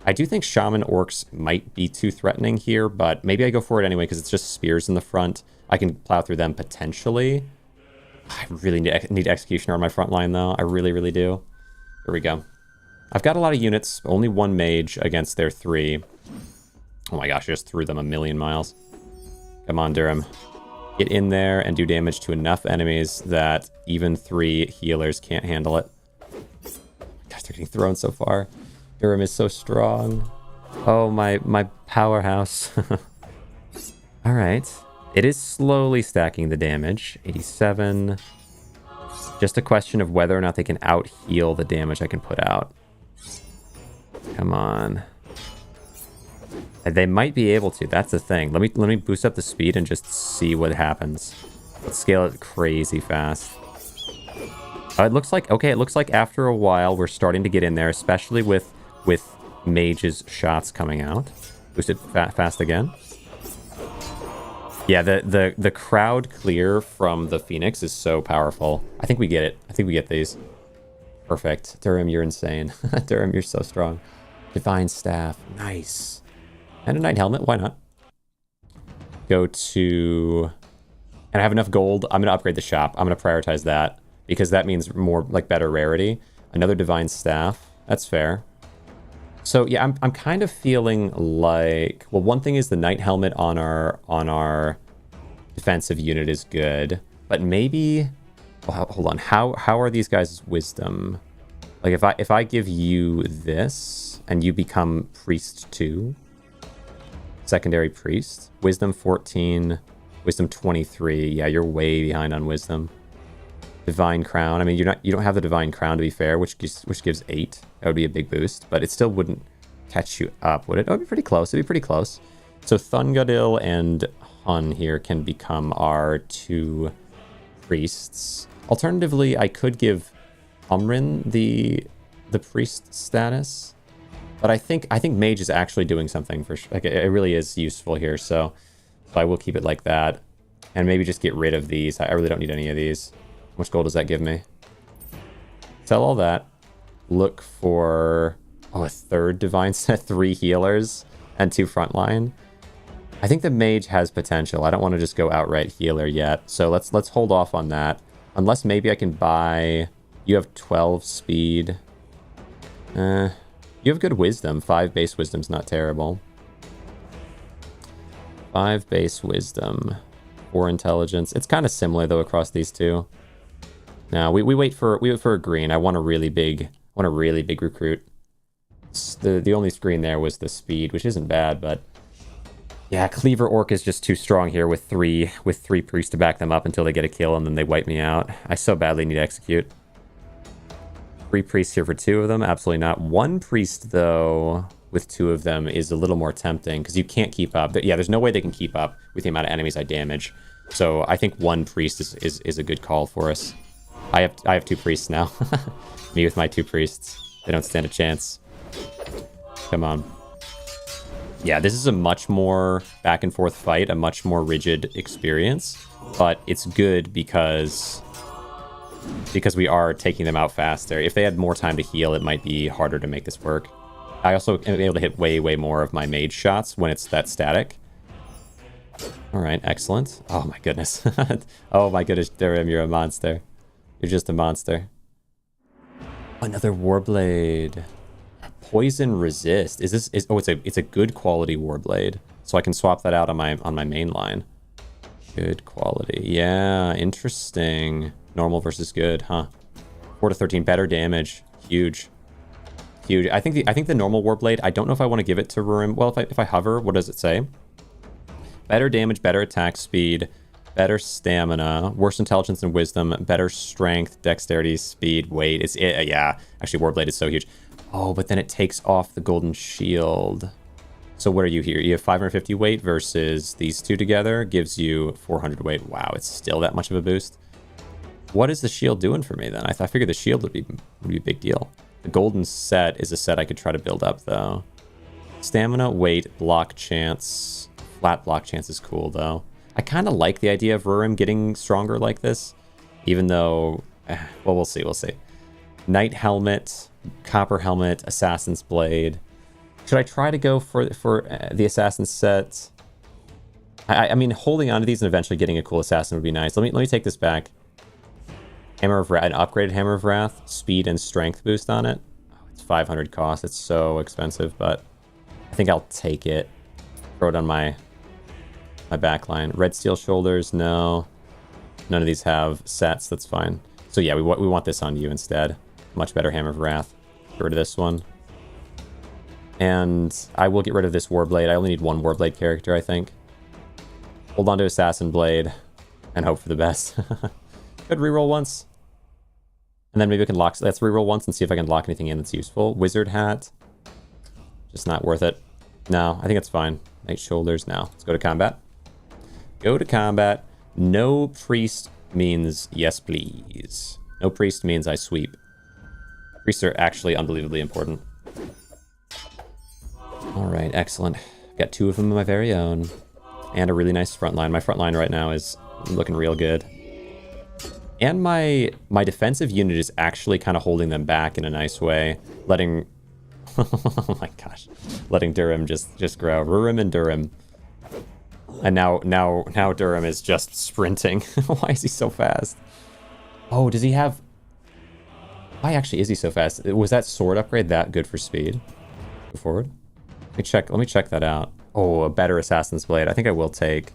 I do think Shaman Orcs might be too threatening here, but maybe I go for it anyway because it's just spears in the front. I can plow through them potentially. I really need Executioner on my front line, though. I really, really do. Here we go. I've got a lot of units. Only 1 mage against their 3. Oh my gosh, I just threw them a million miles. Come on, Durham. Get in there and do damage to enough enemies that even 3 healers can't handle it. Gosh, they're getting thrown so far. Durham is so strong. Oh, my powerhouse. All right. It is slowly stacking the damage. 87. Just a question of whether or not they can out-heal the damage I can put out. Come on. They might be able to. That's the thing. Let me boost up the speed and just see what happens. Let's scale it crazy fast. It looks like, okay, it looks like after a while we're starting to get in there, especially with Mage's shots coming out. Boost it fast again. Yeah, the crowd clear from the Phoenix is so powerful. I think we get it. I think we get these. Perfect. Durham, you're insane. Durham, you're so strong. Divine Staff. Nice. And a Knight Helmet. Why not? Go to... And I have enough gold. I'm going to upgrade the shop. I'm going to prioritize that. Because that means more, like, better rarity. Another Divine Staff. That's fair. So, yeah, I'm kind of feeling like... Well, one thing is the Knight Helmet on our defensive unit is good. But maybe... Well, hold on. How are these guys' wisdom? Like, if I give you this, and you become Priest 2... Secondary Priest. Wisdom 14... Wisdom 23. Yeah, you're way behind on Wisdom. Divine Crown. I mean, you don't have the Divine Crown, to be fair, which gives 8. That would be a big boost, but it still wouldn't catch you up, would it? Oh, it'd be pretty close. It'd be pretty close. So Thungadil and Hun here can become our 2 priests. Alternatively, I could give Umrin the priest status, but I think Mage is actually doing something for sure. Like, it really is useful here, so I will keep it like that, and maybe just get rid of these. I really don't need any of these. How much gold does that give me? Sell all that. Look for... Oh, a 3rd Divine Set, 3 healers, and 2 frontline. I think the Mage has potential. I don't want to just go outright healer yet, so let's hold off on that. Unless maybe I can buy... You have 12 speed. You have good wisdom. 5 base wisdom's not terrible. 5 base wisdom. 4 intelligence. It's kind of similar, though, across these two. Now, we wait for a green. I want a really big recruit. The only screen there was the speed, which isn't bad, but yeah, Cleaver Orc is just too strong here with three priests to back them up until they get a kill and then they wipe me out. I so badly need to execute. 3 priests here for 2 of them? Absolutely not. 1 priest, though, with 2 of them is a little more tempting because you can't keep up. Yeah, there's no way they can keep up with the amount of enemies I damage. So I think 1 priest is a good call for us. I have 2 priests now. Me with my 2 priests. They don't stand a chance. Come on. Yeah, this is a much more back and forth fight, a much more rigid experience, but it's good because we are taking them out faster. If they had more time to heal, it might be harder to make this work. I also am able to hit way more of my mage shots when it's that static. All right, excellent. Oh my goodness. Oh my goodness, Durham, you're a monster. You're just a monster. Another Warblade. Poison resist. It's a good quality Warblade. So I can swap that out on my main line. Good quality. Yeah, interesting. Normal versus good, huh? 4 to 13, better damage. Huge. Huge. I think the normal Warblade, I don't know if I want to give it to Rurim. Well, if I hover, what does it say? Better damage, better attack speed, better stamina, worse intelligence and wisdom, better strength, dexterity, speed, weight. Yeah, actually Warblade is so huge. Oh, but then it takes off the golden shield. So what are you here? You have 550 weight versus these two together gives you 400 weight. Wow, it's still that much of a boost. What is the shield doing for me then? I figured the shield would be a big deal. The golden set is a set I could try to build up though. Stamina, weight, block chance. Flat block chance is cool though. I kind of like the idea of Rurim getting stronger like this, even though, well, we'll see. Knight helmet, copper helmet, assassin's blade. Should I try to go for the assassin set? I mean, holding on to these and eventually getting a cool assassin would be nice. Let me take this back. Hammer of Wrath, an upgraded Hammer of Wrath, speed and strength boost on it. Oh, it's 500 cost. It's so expensive, but I think I'll take it. Throw it on my backline. Red steel shoulders, no. None of these have sets. That's fine. So yeah, we want this on you instead. Much better Hammer of Wrath. Get rid of this one. And I will get rid of this Warblade. I only need 1 Warblade character, I think. Hold on to Assassin Blade and hope for the best. Good, reroll once. And then maybe I can lock... Let's reroll once and see if I can lock anything in that's useful. Wizard Hat. Just not worth it. No, I think it's fine. Knight shoulders now. Let's go to combat. Go to combat. No priest means yes, please. No priest means I sweep. Priests are actually unbelievably important. All right, excellent. Got 2 of them of my very own. And a really nice front line. My front line right now is looking real good. And my defensive unit is actually kind of holding them back in a nice way. Letting... oh my gosh. Letting Durham just grow. Rurim and Durham. And now Durham is just sprinting. Why is he so fast? Oh, does he have... Why actually is he so fast? Was that sword upgrade that good for speed? Go forward. Let me check that out. Oh, a better Assassin's Blade. I think I will take...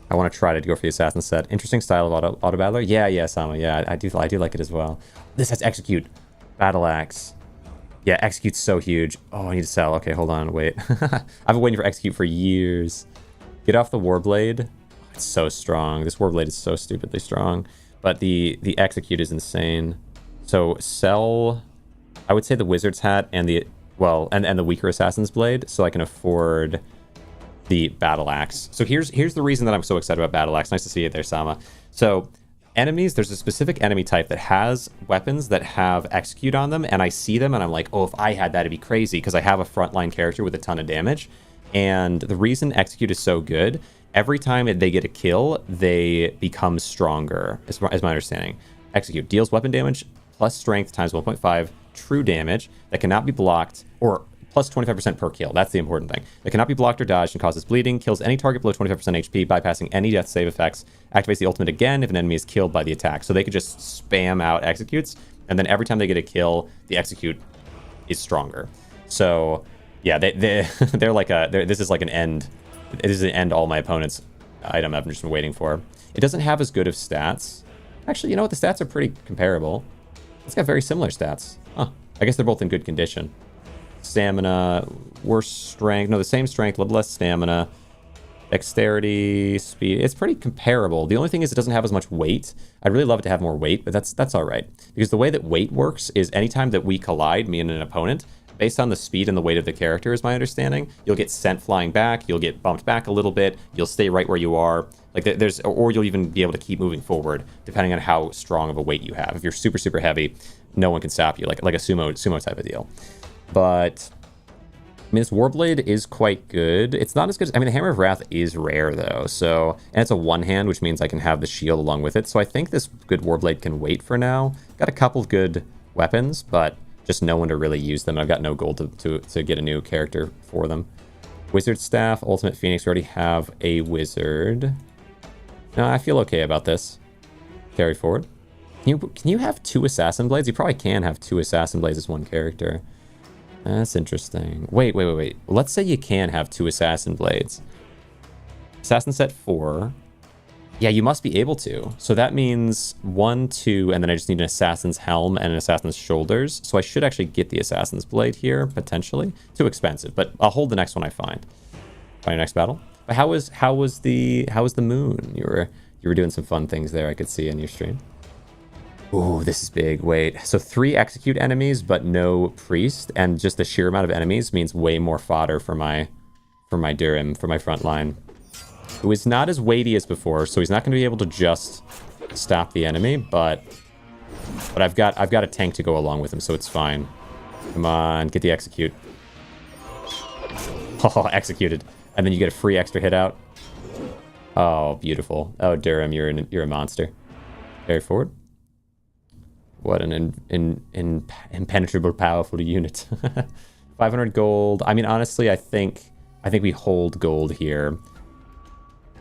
I want to try to go for the Assassin set. Interesting style of Autobattler. Yeah, Sama. Yeah, I do like it as well. This has Execute. Battle Axe. Yeah, Execute's so huge. Oh, I need to sell. Okay, hold on. Wait. I've been waiting for Execute for years. Get off the Warblade. It's so strong. This Warblade is so stupidly strong. But the Execute is insane. So sell... I would say the Wizard's Hat and the... Well, and the weaker Assassin's Blade, so I can afford... the Battle Axe. So here's the reason that I'm so excited about Battle Axe. Nice to see you there, Sama. So enemies, there's a specific enemy type that has weapons that have Execute on them, and I see them and I'm like, oh, if I had that, it'd be crazy, because I have a frontline character with a ton of damage. And the reason Execute is so good, every time they get a kill, they become stronger, is my understanding. Execute deals weapon damage plus strength times 1.5 true damage that cannot be blocked, or plus 25% per kill. That's the important thing. It cannot be blocked or dodged and causes bleeding, kills any target below 25% HP, bypassing any death save effects, activates the ultimate again if an enemy is killed by the attack. So they could just spam out Executes, and then every time they get a kill, the Execute is stronger. So yeah, they're like this is like an end. This is an end all my opponents item I've just been waiting for. It doesn't have as good of stats. Actually, you know what? The stats are pretty comparable. It's got very similar stats. Huh. I guess they're both in good condition. Stamina, worse strength. No, the same strength, a little less stamina. Dexterity, speed. It's pretty comparable. The only thing is it doesn't have as much weight. I'd really love it to have more weight, but that's all right. Because the way that weight works is anytime that we collide, me and an opponent, based on the speed and the weight of the character, is my understanding, you'll get sent flying back, you'll get bumped back a little bit, you'll stay right where you are. Like or you'll even be able to keep moving forward, depending on how strong of a weight you have. If you're super, super heavy, no one can stop you, like a sumo type of deal. But I mean, this Warblade is quite good. It's not as good as... I mean, the Hammer of Wrath is rare, though. So, and it's a one-hand, which means I can have the shield along with it. So I think this good Warblade can wait for now. Got a couple good weapons, but just no one to really use them. I've got no gold to get a new character for them. Wizard Staff, Ultimate Phoenix. We already have a Wizard. No, I feel okay about this. Carry forward. Can you have 2 Assassin Blades? You probably can have 2 Assassin Blades as one character. That's interesting. Wait. Let's say you can have 2 Assassin Blades. Assassin set 4. Yeah, you must be able to. So that means 1, 2, and then I just need an Assassin's Helm and an Assassin's Shoulders. So I should actually get the Assassin's Blade here, potentially. Too expensive, but I'll hold the next one I find. Find your next battle. But how was the moon? You were doing some fun things there, I could see in your stream. Ooh, this is big. Wait, so 3 Execute enemies, but no priest, and just the sheer amount of enemies means way more fodder for my Durham, for my front line, who is not as weighty as before, so he's not going to be able to just stop the enemy, but I've got a tank to go along with him, so it's fine. Come on, get the Execute. Oh, executed, and then you get a free extra hit out. Oh, beautiful. Oh, Durham, you're a monster. Carry forward. What an impenetrable, powerful unit. 500 gold. I mean, honestly, I think we hold gold here.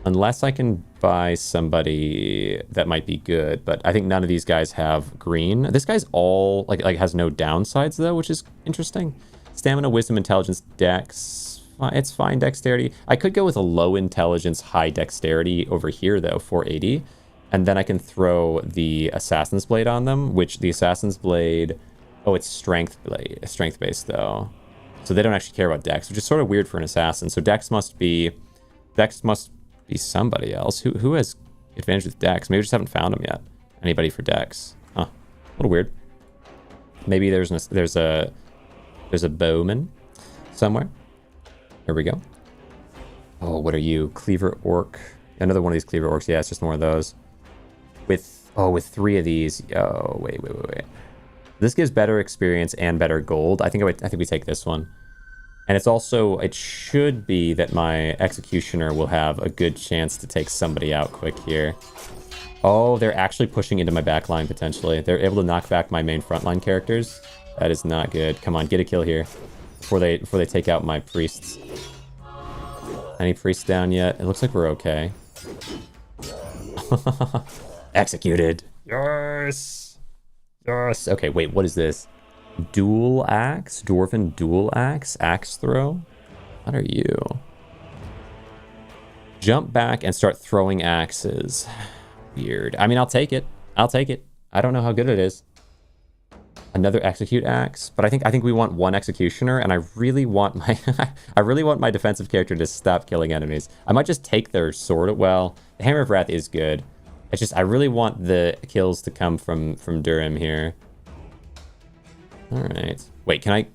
Unless I can buy somebody that might be good. But I think none of these guys have green. This guy's all, like has no downsides, though, which is interesting. Stamina, wisdom, intelligence, dex. It's fine, dexterity. I could go with a low intelligence, high dexterity over here, though, 480. And then I can throw the Assassin's Blade on them, which the Assassin's Blade... Oh, it's strength based, though. So they don't actually care about dex, which is sort of weird for an assassin. So dex must be somebody else. Who has advantage with dex? Maybe we just haven't found them yet. Anybody for dex? Huh. A little weird. Maybe there's a bowman somewhere. Here we go. Oh, what are you? Cleaver Orc. Another one of these Cleaver Orcs. Yeah, it's just more of those. With 3 of these. Oh, wait. This gives better experience and better gold. I think we take this one. And it's also, it should be that my Executioner will have a good chance to take somebody out quick here. Oh, they're actually pushing into my back line, potentially. They're able to knock back my main frontline characters. That is not good. Come on, get a kill here before they take out my priests. Any priests down yet? It looks like we're okay. Executed. Yes. Yes. Okay, wait, what is this? Dual axe? Dwarven dual axe? Axe throw? What are you? Jump back and start throwing axes. Weird. I mean, I'll take it. I'll take it. I don't know how good it is. Another execute axe, but I think we want one executioner, and I really want my my defensive character to stop killing enemies. I might just take their sword. Well, the Hammer of Wrath is good. It's just I really want the kills to come from Durham here. All right. Wait, can I?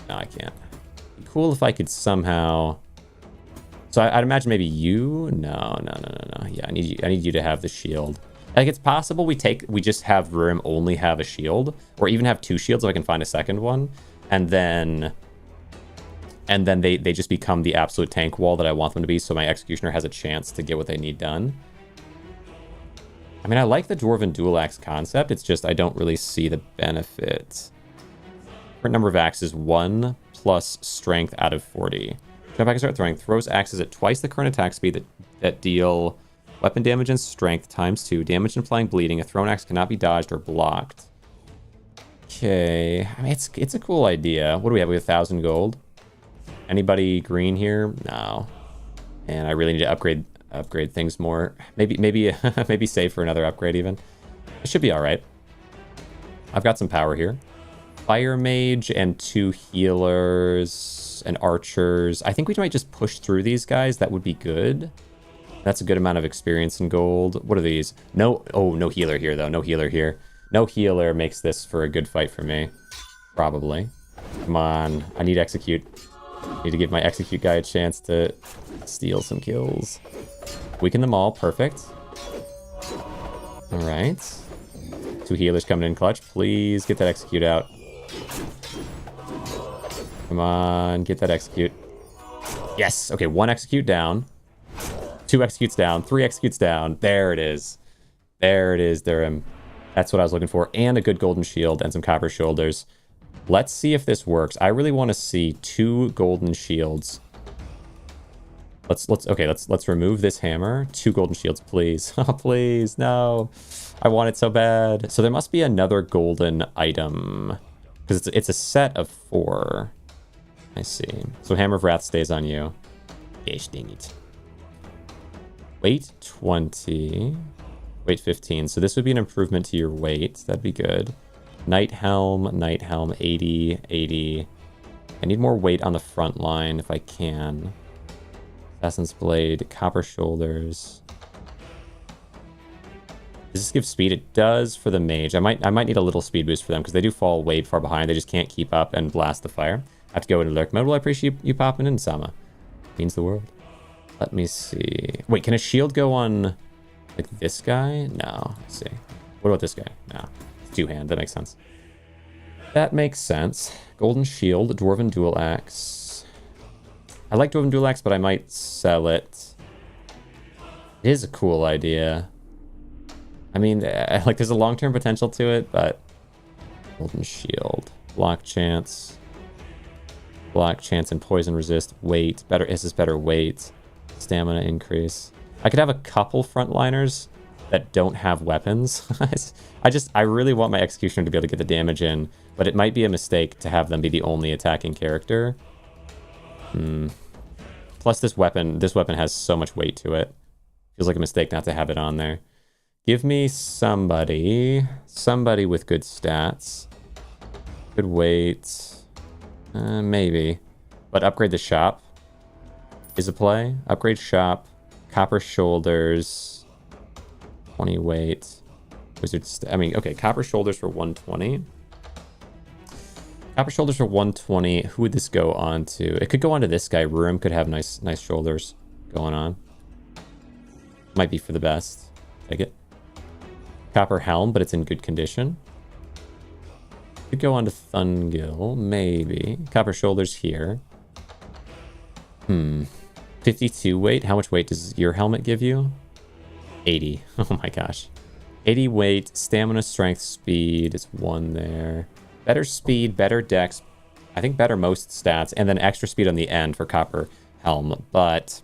No, I can't. It'd be cool if I could somehow. So I'd imagine maybe you. No. Yeah, I need you to have the shield. Like, it's possible we just have Rurim only have a shield, or even have 2 shields if I can find a second one, and then they just become the absolute tank wall that I want them to be, so my Executioner has a chance to get what they need done. I mean, I like the Dwarven dual axe concept, it's just I don't really see the benefit. Current number of axes, 1 plus strength out of 40. Jump back and start throwing. Throws axes at twice the current attack speed that deal weapon damage and strength times 2. Damage implying bleeding. A thrown axe cannot be dodged or blocked. Okay. I mean, it's a cool idea. What do we have? We have 1,000 gold. Anybody green here? No. And I really need to upgrade things more. Maybe save for another upgrade even. It should be all right. I've got some power here. Fire mage and 2 healers and archers. I think we might just push through these guys. That would be good. That's a good amount of experience in gold. What are these? No healer here, though. No healer here. No healer makes this for a good fight for me. Probably. Come on. I need execute. I need to give my execute guy a chance to steal some kills. Weaken them all. Perfect. All right. 2 healers coming in clutch. Please get that execute out. Come on. Get that execute. Yes. Okay, 1 execute down. 2 executes down, 3 executes down. There it is. There it is, Durham. That's what I was looking for. And a good golden shield and some copper shoulders. Let's see if this works. I really want to see 2 golden shields. Let's remove this hammer. 2 golden shields, please. Oh, please, no. I want it so bad. So there must be another golden item. Because it's a set of 4. I see. So Hammer of Wrath stays on you. Gosh dang it. Weight 20. Weight 15. So this would be an improvement to your weight. That'd be good. Night Helm, 80, 80. I need more weight on the front line if I can. Assassin's Blade, Copper Shoulders. Does this give speed? It does for the mage. I might need a little speed boost for them because they do fall way far behind. They just can't keep up and blast the fire. I have to go into lurk mode. Well, I appreciate you popping in, Sama. Means the world. Let me see. Wait, can a shield go on, like, this guy? No. Let's see. What about this guy? No. It's 2-hand. That makes sense. That makes sense. Golden shield, Dwarven dual axe. I like Dwarven dual axe, but I might sell it. It is a cool idea. I mean, like, there's a long-term potential to it, but... Golden shield. Block chance. Block chance and poison resist. Weight. Better. This is better weight. Stamina increase. I could have a couple frontliners that don't have weapons. I really want my Executioner to be able to get the damage in, but it might be a mistake to have them be the only attacking character. Plus this weapon has so much weight to it. Feels like a mistake not to have it on there. Give me somebody with good stats. Good weight. Maybe. But upgrade the shop is a play. Upgrade shop. Copper shoulders. 20 weight. Wizard I mean, okay, copper shoulders for 120. Copper shoulders are 120. Who would this go on to? It could go on to this guy. Rurim could have nice shoulders going on. Might be for the best. Take it. Copper helm, but it's in good condition. Could go on to Thungil, maybe. Copper shoulders here. 52 weight. How much weight does your helmet give you? 80. Oh my gosh. 80 weight, stamina, strength, speed. It's 1 there. Better speed, better dex. I think better most stats. And then extra speed on the end for copper helm. But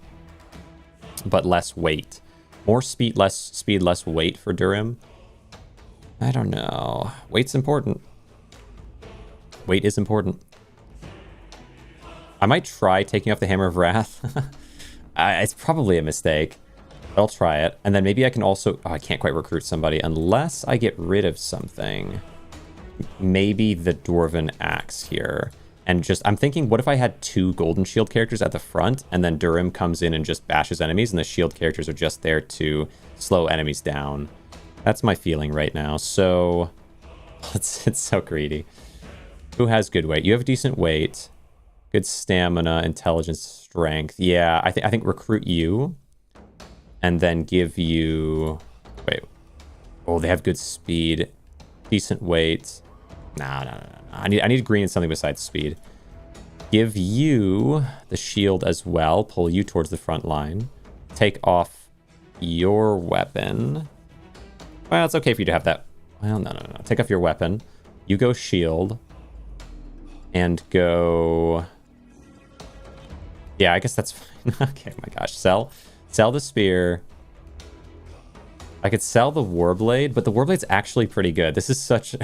less weight. More speed, less weight for Durim. I don't know. Weight's important. Weight is important. I might try taking off the Hammer of Wrath. It's probably a mistake. But I'll try it. And then maybe I can also... Oh, I can't quite recruit somebody unless I get rid of something. Maybe the Dwarven Axe here. And just... I'm thinking, what if I had 2 Golden Shield characters at the front, and then Durim comes in and just bashes enemies, and the shield characters are just there to slow enemies down. That's my feeling right now. So... It's so greedy. Who has good weight? You have decent weight. Good stamina, intelligence, strength. Yeah, I think recruit you. And then give you... Wait. Oh, they have good speed. Decent weight. No. I need green and something besides speed. Give you the shield as well. Pull you towards the front line. Take off your weapon. Well, it's okay for you to have that. Well, no. Take off your weapon. You go shield. And go... Yeah, I guess that's fine. Okay, my gosh. Sell the spear. I could sell the Warblade, but the Warblade's actually pretty good. This is such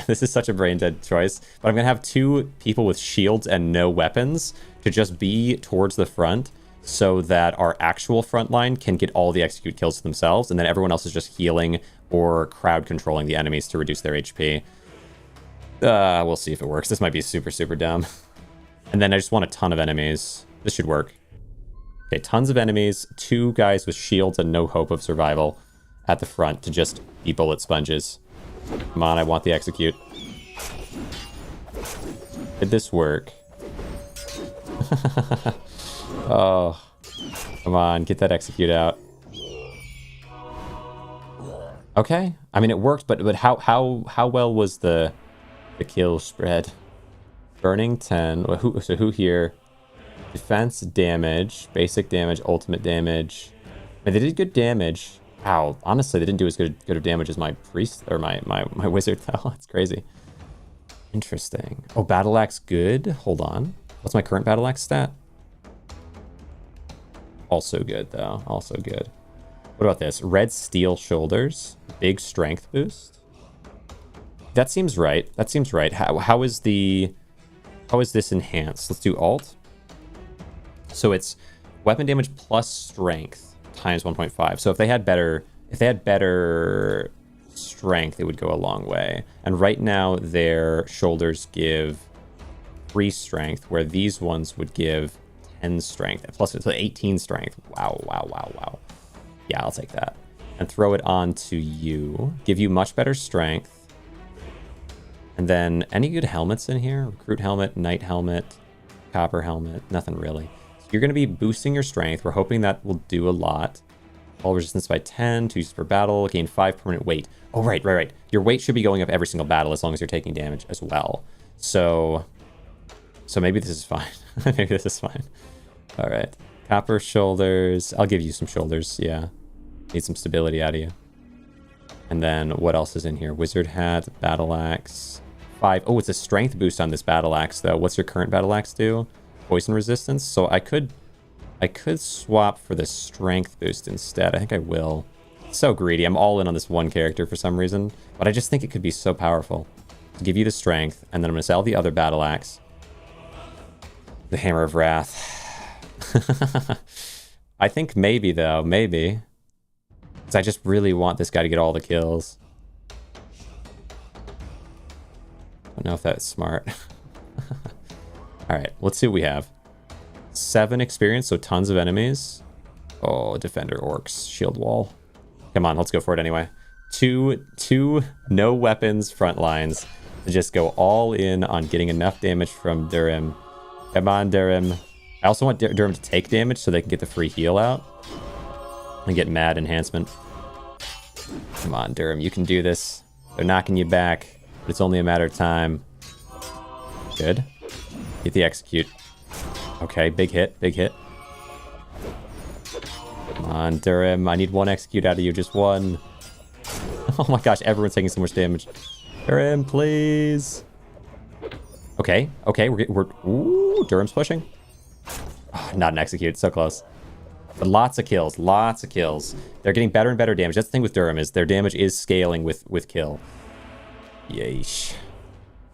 a brain dead choice. But I'm gonna have 2 people with shields and no weapons to just be towards the front, so that our actual front line can get all the execute kills to themselves, and then everyone else is just healing or crowd controlling the enemies to reduce their HP. We'll see if it works. This might be super dumb. And then I just want a ton of enemies. This should work. Okay, tons of enemies. 2 guys with shields and no hope of survival at the front to just be bullet sponges. Come on, I want the execute. Did this work? Oh, come on, get that execute out. Okay, I mean it worked, but how well was the kill spread? Burning 10. So who here? Defense damage, basic damage, ultimate damage. I mean, they did good damage. Wow, honestly, they didn't do as good of damage as my priest or my wizard though. That's crazy. Interesting. Oh, battle axe good. Hold on. What's my current battle axe stat? Also good though. Also good. What about this? Red steel shoulders, big strength boost. That seems right. That seems right. How is this enhanced? Let's do alt. So it's weapon damage plus strength times 1.5. So if they had better strength, it would go a long way. And right now their shoulders give 3 strength, where these ones would give 10 strength. Plus it's 18 strength. Wow. Yeah, I'll take that. And throw it on to you. Give you much better strength. And then any good helmets in here? Recruit helmet, knight helmet, copper helmet, nothing really. So you're going to be boosting your strength. We're hoping that will do a lot. Fall resistance by 10, 2 uses per battle, gain 5 permanent weight. Oh, right. Your weight should be going up every single battle as long as you're taking damage as well. So maybe this is fine. Maybe this is fine. All right. Copper shoulders. I'll give you some shoulders. Yeah. Need some stability out of you. And then what else is in here? Wizard hat, battle axe. 5. Oh, it's a strength boost on this battle axe though. What's your current battle axe do? Poison resistance. So I could swap for the strength boost instead. I think I will. So greedy. I'm all in on this one character for some reason, but I just think it could be so powerful. To give you the strength, and then I'm gonna sell the other battle axe. The Hammer of Wrath. I think maybe though, maybe. Because I just really want this guy to get all the kills. I don't know if that's smart. Alright, let's see what we have. 7 experience, so tons of enemies. Oh, defender orcs, shield wall. Come on, let's go for it anyway. Two no weapons front lines. to just go all in on getting enough damage from Durham. Come on, Durham. I also want Durham to take damage so they can get the free heal out and get mad enhancement. Come on, Durham, you can do this. They're knocking you back, but it's only a matter of time. Good. Get the execute. Okay, big hit, big hit. Come on, Durham, I need one execute out of you, just one. Oh my gosh, everyone's taking so much damage. Durham, please. Okay, okay, we're ooh, Durham's pushing. Oh, not an execute, so close. But lots of kills, lots of kills. They're getting better and better damage. That's the thing with Durham, is their damage is scaling with kill. Yeesh.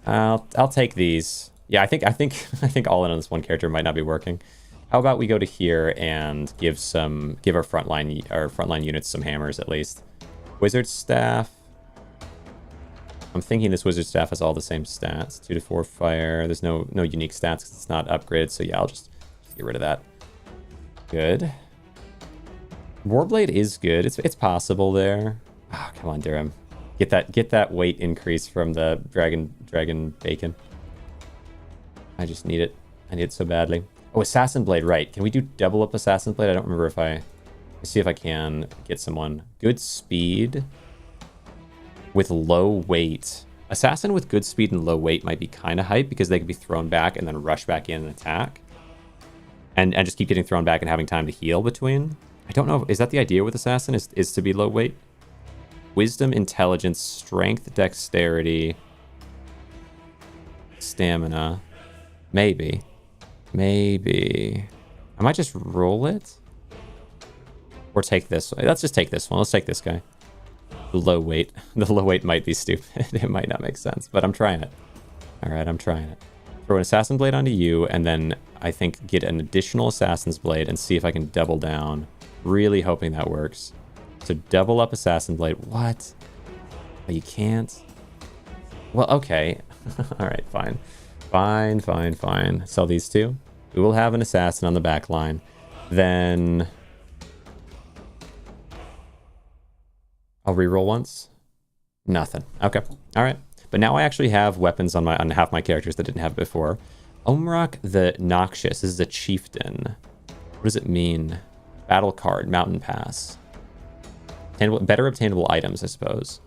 I'll take these. Yeah, I think all in on this one character might not be working. How about we go to here and give our frontline units some hammers at least. Wizard staff. I'm thinking this wizard staff has all the same stats. 2 to 4 fire. There's no unique stats because it's not upgraded. So yeah, I'll just get rid of that. Good. Warblade is good. It's possible there. Oh, come on, Durham. Get that weight increase from the dragon bacon. I just need it. I need it so badly. Oh, Assassin Blade, right. Can we do double up Assassin Blade? I don't remember if let's see if I can get someone. Good speed with low weight. Assassin with good speed and low weight might be kind of hype because they could be thrown back and then rush back in and attack. And just keep getting thrown back and having time to heal between. I don't know. Is that the idea with Assassin? Is to be low weight? Wisdom, intelligence, strength, dexterity, stamina. Maybe. Maybe. I might just roll it. Or take this one. Let's just take this one. Let's take this guy. The low weight. The low weight might be stupid. It might not make sense, but I'm trying it. All right, I'm trying it. Throw an Assassin Blade onto you, and then I think get an additional Assassin's Blade and see if I can double down. Really hoping that works. So double up Assassin Blade. What? Oh, you can't? Well, okay. All right, fine. Fine. Sell these two. We will have an assassin on the back line. Then I'll reroll once. Nothing. Okay. All right. But now I actually have weapons on half my characters that didn't have before. Omrak the Noxious. This is a chieftain. What does it mean? Battle card. Mountain Pass. Better obtainable items, I suppose.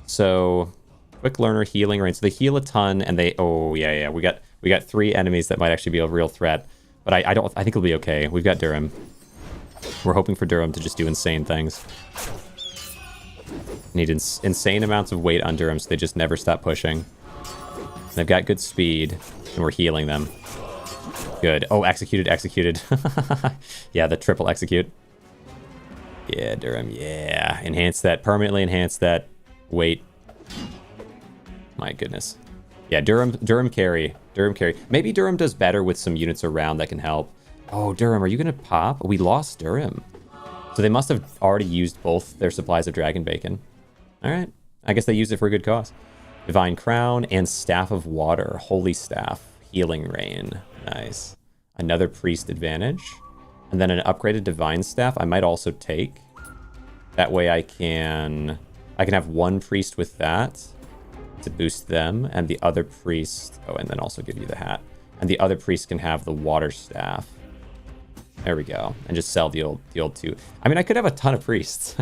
So quick learner, healing range. So they heal a ton, and they. Oh yeah. We got 3 enemies that might actually be a real threat. But I think it'll be okay. We've got Durham. We're hoping for Durham to just do insane things. Need insane amounts of weight on Durham, so they just never stop pushing. They've got good speed, and we're healing them. Good. Oh, executed. Yeah, the triple execute. Yeah, Durham, yeah. Permanently enhance that weight. My goodness. Yeah, Durham carry. Maybe Durham does better with some units around that can help. Oh, Durham, are you going to pop? We lost Durham. So they must have already used both their supplies of dragon bacon. All right. I guess they used it for a good cause. Divine Crown and Staff of Water. Holy Staff. Healing Rain. Nice. Another Priest advantage. And then an upgraded Divine Staff I might also take. That way I can have one Priest with that to boost them, and the other Priest... Oh, and then also give you the hat. And the other Priest can have the Water Staff. There we go. And just sell the old 2. I mean, I could have a ton of Priests.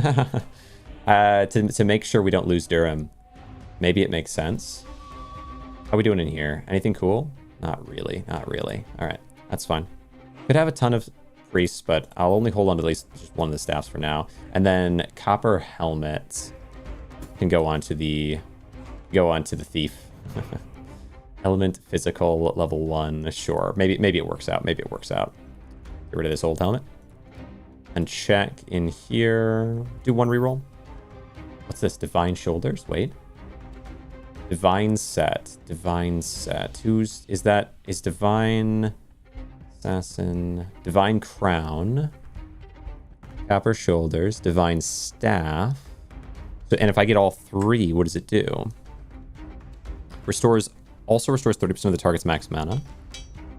To make sure we don't lose Durham. Maybe it makes sense. How are we doing in here? Anything cool? Not really. All right, that's fine. Could have a ton of Priests, but I'll only hold on to at least just one of the staffs for now. And then Copper Helmet can go on to the Thief. Element Physical level 1. Sure. Maybe it works out. Get rid of this old helmet. And check in here. Do one reroll. What's this? Divine Shoulders? Wait. Divine Set. Is Divine Assassin. Divine Crown. Copper Shoulders. Divine Staff. So, and if I get all 3, what does it do? Also restores 30% of the target's max mana.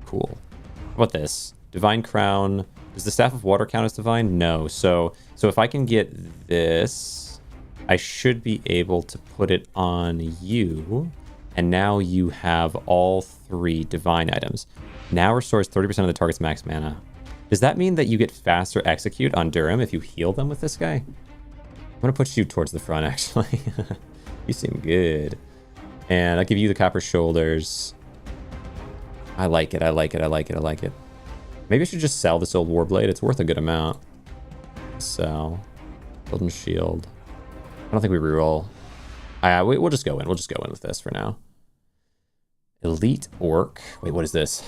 Cool. How about this? Divine Crown. Does the Staff of Water count as divine? No. So if I can get this, I should be able to put it on you And now you have all 3 divine items. Now restores 30% of the target's max mana. Does that mean that you get faster execute on Durham if you heal them with this guy? I'm going to put you towards the front, actually. You seem good. And I'll give you the copper shoulders. I like it, I like it, I like it, I like it. Maybe I should just sell this old Warblade. It's worth a good amount. Sell. Golden Shield. I don't think we reroll. We'll just go in. We'll just go in with this for now. Elite Orc. Wait, what is this?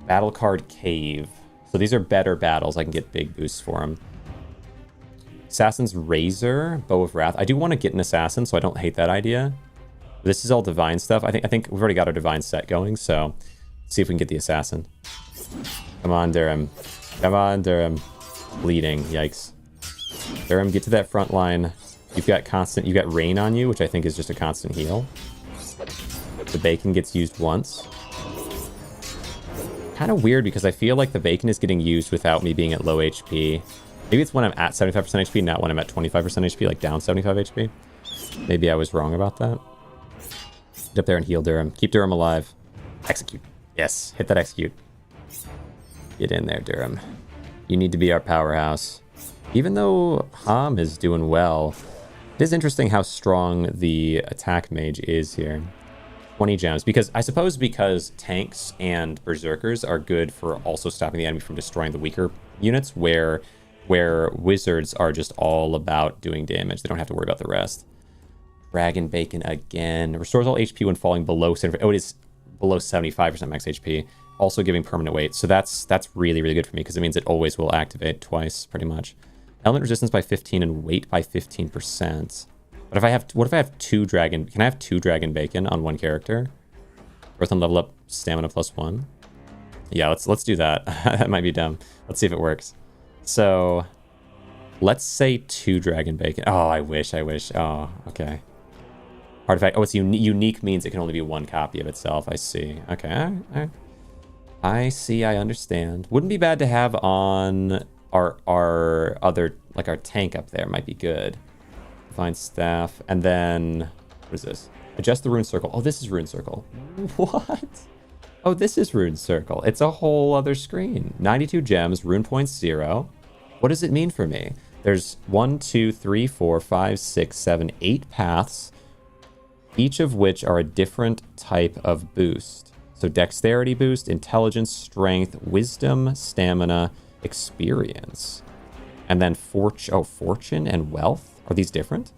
Battle card Cave. So these are better battles. I can get big boosts for them. Assassin's Razor. Bow of Wrath. I do want to get an Assassin, so I don't hate that idea. This is all divine stuff. I think we've already got our divine set going, so let's see if we can get the Assassin. Come on, Durham. Come on, Durham. Bleeding. Yikes. Durham, get to that front line. You've got rain on you, which I think is just a constant heal. The bacon gets used once. Kind of weird because I feel like the bacon is getting used without me being at low HP. Maybe it's when I'm at 75% HP, not when I'm at 25% HP, like down 75 HP. Maybe I was wrong about that. Get up there and heal Durham. Keep Durham alive. Execute. Yes, hit that execute. Get in there, Durham. You need to be our powerhouse. Even though Ham is doing well, it is interesting how strong the attack mage is here. 20 gems. I suppose because tanks and berserkers are good for also stopping the enemy from destroying the weaker units, where wizards are just all about doing damage. They don't have to worry about the rest. Dragon Bacon again. Restores all HP when falling below 75. Oh, it is below 75% max HP. Also giving permanent weight. So that's really, really good for me because it means it always will activate twice, pretty much. Element resistance by 15 and weight by 15%. But what if I have 2 dragon? Can I have 2 dragon bacon on one character? Growth and level up stamina +1. Yeah, let's do that. That might be dumb. Let's see if it works. So let's say 2 dragon bacon. Oh, I wish. Oh, okay. Artifact. Oh, it's unique means it can only be 1 copy of itself. I see. Okay. All right. I see. I understand. Wouldn't be bad to have on our other, like our tank up there. Might be good. Divine Staff. And then, what is this? Adjust the Rune Circle. Oh, this is Rune Circle. What? Oh, this is Rune Circle. It's a whole other screen. 92 gems, rune points 0. What does it mean for me? There's 1, 2, 3, 4, 5, 6, 7, 8 paths, each of which are a different type of boost. So dexterity boost, intelligence, strength, wisdom, stamina, experience. And then fortune and wealth. Are these different?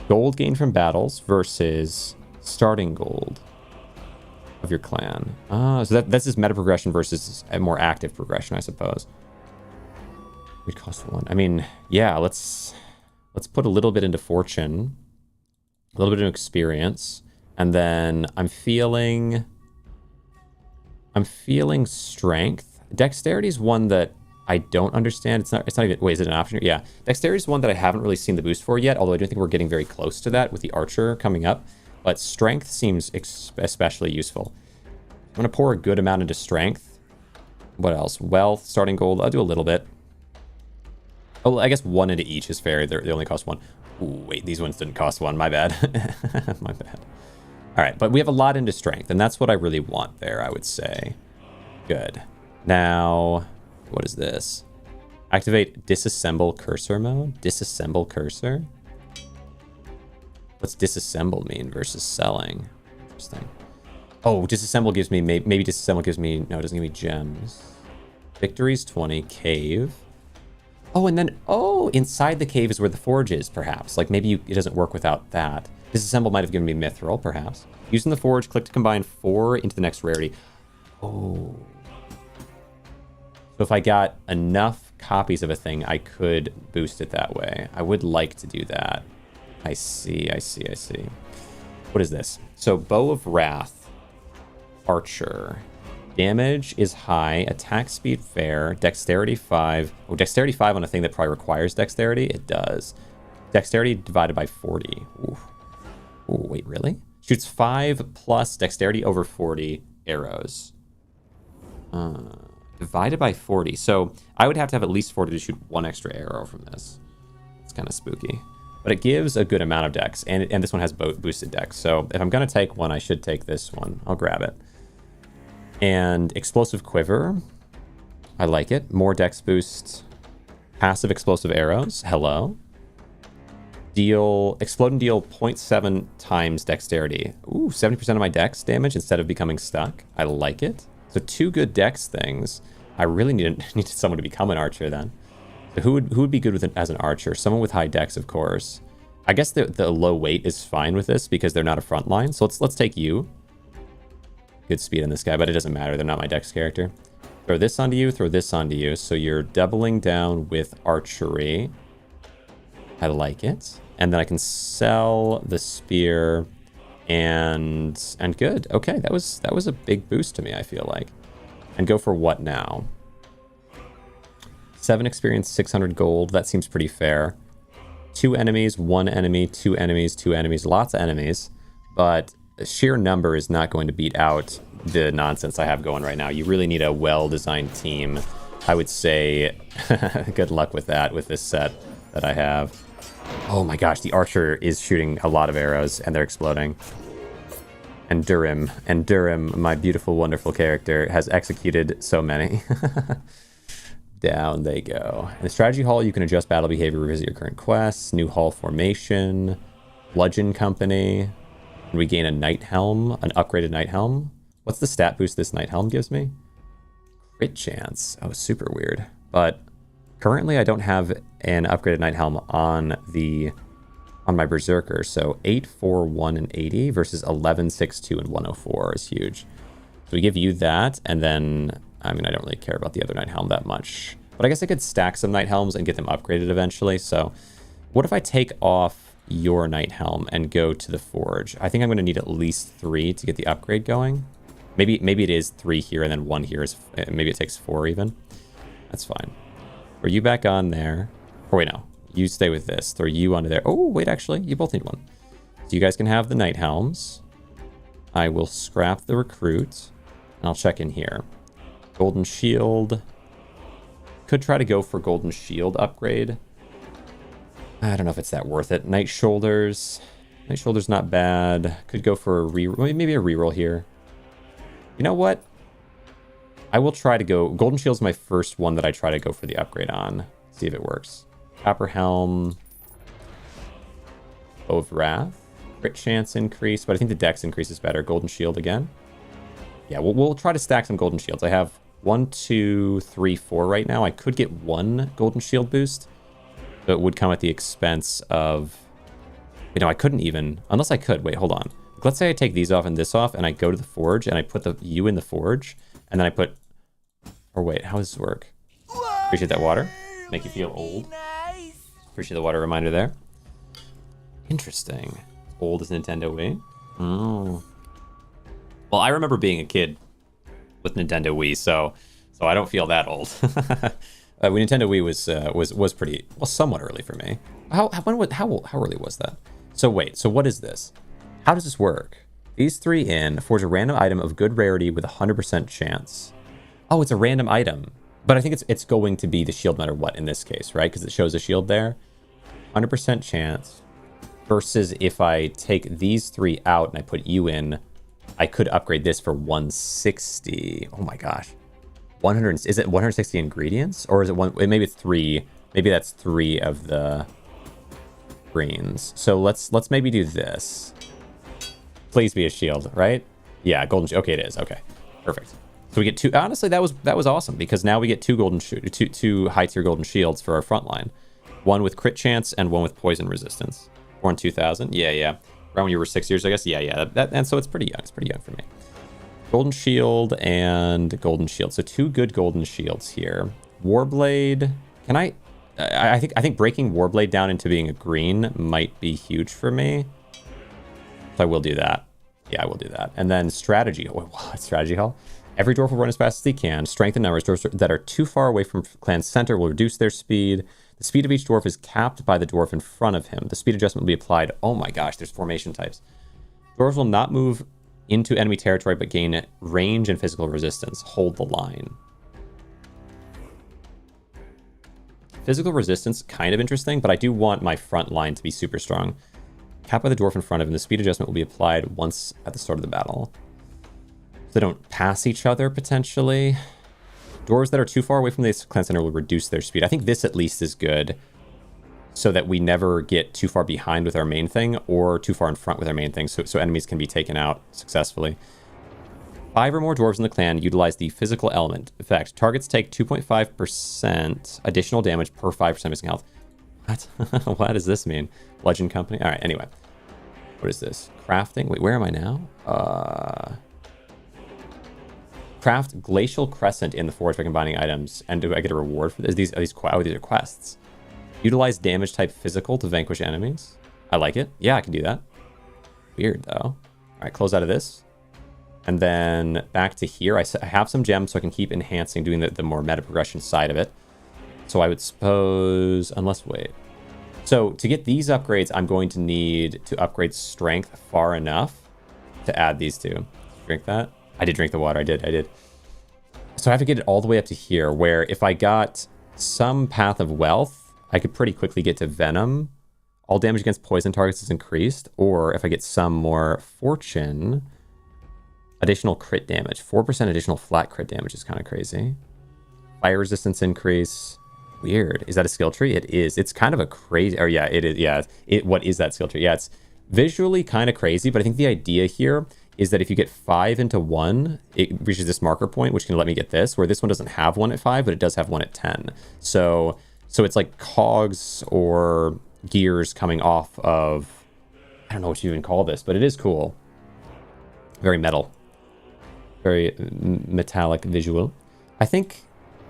Gold gained from battles versus starting gold of your clan. So that's just meta progression versus a more active progression, I suppose. Would cost 1. I mean, yeah, let's put a little bit into fortune, a little bit of experience, and then I'm feeling strength. Dexterity is one that I don't understand. It's not even, wait, is it an option? Yeah. Dexterity is one that I haven't really seen the boost for yet, although I do think we're getting very close to that with the archer coming up. But strength seems especially useful. I'm going to pour a good amount into strength. What else? Wealth, starting gold. I'll do a little bit. Oh, I guess 1 into each is fair. They only cost 1. Ooh, wait, these ones didn't cost 1. My bad. My bad. All right, but we have a lot into strength, and that's what I really want there, I would say. Good. Now, what is this? Activate disassemble cursor mode. Disassemble cursor. What's disassemble mean versus selling? Interesting. Oh, disassemble gives me, maybe disassemble gives me, no, it doesn't give me gems. Victories 20, cave. Oh, and then, inside the cave is where the forge is, perhaps. Like maybe it doesn't work without that. Disassemble might have given me mithril, perhaps. Using the forge, click to combine 4 into the next rarity. Oh. So if I got enough copies of a thing, I could boost it that way. I would like to do that. I see. What is this? So Bow of Wrath, Archer. Damage is high, attack speed fair, dexterity 5. Oh, dexterity 5 on a thing that probably requires dexterity? It does. Dexterity divided by 40. Ooh. Oh, wait, really? Shoots 5 plus dexterity over 40 arrows. Divided by 40. So I would have to have at least 40 to shoot 1 extra arrow from this. It's kind of spooky. but it gives a good amount of dex, and this one has boosted dex. So if I'm going to take one, I should take this one. I'll grab it. And Explosive Quiver. I like it. More dex boost. Passive Explosive Arrows. Hello. Explode and deal 0.7 times dexterity. Ooh, 70% of my dex damage instead of becoming stuck. I like it. So 2 good dex things. I really need someone to become an archer then. So who would be good with it as an archer? Someone with high dex, of course. I guess the low weight is fine with this because they're not a front line. So let's take you. Good speed in this guy, but it doesn't matter. They're not my dex character. Throw this onto you, throw this onto you. So you're doubling down with archery. I like it. And then I can sell the spear and good. Okay, that was a big boost to me, I feel like. And go for what now? 7 experience, 600 gold. That seems pretty fair. 2 enemies, 1 enemy, 2 enemies, 2 enemies. Lots of enemies. But sheer number is not going to beat out the nonsense I have going right now. You really need a well-designed team. I would say good luck with that, with this set that I have. Oh my gosh, the archer is shooting a lot of arrows and they're exploding. And Durham, my beautiful, wonderful character, has executed so many. Down they go. In the strategy hall, you can adjust battle behavior, revisit your current quests, new hall formation, bludgeon company, and we gain a night helm, an upgraded night helm. What's the stat boost this night helm gives me? Crit chance. Oh, super weird. But currently, I don't have an upgraded night helm on my berserker. So 8, 4, 1, and 80 versus 11, 6, 2, and 104 is huge. So we give you that, and then I mean I don't really care about the other night helm that much. But I guess I could stack some night helms and get them upgraded eventually. So what if I take off your night helm and go to the forge? I think I'm going to need at least 3 to get the upgrade going. Maybe it is 3 here and then 1 here is maybe it takes 4 even. That's fine. Throw you back on there. Or wait, no. You stay with this. Throw you onto there. Oh, wait, actually, you both need one. So you guys can have the night helms. I will scrap the recruit. And I'll check in here. Golden shield. Could try to go for golden shield upgrade. I don't know if it's that worth it. Night shoulders. Night shoulders not bad. Could go for a reroll. Maybe a reroll here. You know what? I will try to go... Golden Shield's my first one that I try to go for the upgrade on. See if it works. Copper Helm. Bow of Wrath. Crit chance increase, but I think the dex increase is better. Golden Shield again. Yeah, we'll try to stack some Golden Shields. I have 1, 2, 3, 4 right now. I could get 1 Golden Shield boost, but it would come at the expense of... You know, I couldn't even... Unless I could. Wait, hold on. Let's say I take these off and this off, and I go to the forge, and I put you in the forge, and then I put... Or wait, how does this work? Appreciate that water. Make you feel old. Appreciate the water reminder there. Interesting. Old as Nintendo Wii. Oh. Well, I remember being a kid with Nintendo Wii, so I don't feel that old. When Nintendo Wii was pretty, well, somewhat early for me. How early was that? So wait, so what is this? How does this work? These 3 in, forge a random item of good rarity with a 100% chance. Oh, it's a random item. But I think it's going to be the shield no matter what in this case, right? Because it shows a shield there. 100% chance. Versus if I take these 3 out and I put you in, I could upgrade this for 160. Oh my gosh. 100, is it 160 ingredients? Or is it one? Maybe it's 3. Maybe that's 3 of the greens. So let's maybe do this. Please be a shield, right? Yeah, golden shield. Okay, it is. Okay, perfect. So we get 2. Honestly, that was awesome because now we get 2 high tier golden shields for our front line. 1 with crit chance and 1 with poison resistance. Born 2000. Yeah. Around when you were 6 years, I guess. Yeah. And so it's pretty young. It's pretty young for me. Golden shield and golden shield. So 2 good golden shields here. Warblade. Can I think breaking Warblade down into being a green might be huge for me. So I will do that. Yeah, I will do that. And then strategy. What? Strategy hall? Every dwarf will run as fast as they can. Strength in numbers. Dwarves that are too far away from clan center will reduce their speed. The speed of each dwarf is capped by the dwarf in front of him. The speed adjustment will be applied. Oh my gosh, there's formation types. Dwarves will not move into enemy territory, but gain range and physical resistance. Hold the line. Physical resistance, kind of interesting, but I do want my front line to be super strong. Capped by the dwarf in front of him, the speed adjustment will be applied once at the start of the battle. So they don't pass each other, potentially. Dwarves that are too far away from the clan center will reduce their speed. I think this at least is good, so that we never get too far behind with our main thing or too far in front with our main thing, so enemies can be taken out successfully. 5 or more dwarves in the clan utilize the physical element effect. Targets take 2.5% additional damage per 5% missing health. What? What does this mean? Legend company? All right, anyway. What is this? Crafting? Wait, where am I now? Craft Glacial Crescent in the forest by combining items. And do I get a reward for this? These are quests. Utilize damage type physical to vanquish enemies. I like it. Yeah, I can do that. Weird, though. All right, close out of this. And then back to here. I have some gems, so I can keep enhancing, doing the more meta progression side of it. So I would suppose... Unless, wait. So to get these upgrades, I'm going to need to upgrade strength far enough to add these two. Drink that? I did drink the water. I did. So I have to get it all the way up to here, where if I got some Path of Wealth, I could pretty quickly get to Venom. All damage against poison targets is increased. Or if I get some more Fortune, additional crit damage. 4% additional flat crit damage is kind of crazy. Fire resistance increase. Weird. Is that a skill tree? It is. It's kind of a crazy... Or yeah, it is. Yeah. What is that skill tree? Yeah, it's visually kind of crazy, but I think the idea here is that if you get 5 into 1, it reaches this marker point, which can let me get this, where this one doesn't have 1 at 5, but it does have 1 at 10. So it's like cogs or gears coming off of... I don't know what you even call this, but it is cool. Very metal. Very metallic visual. I think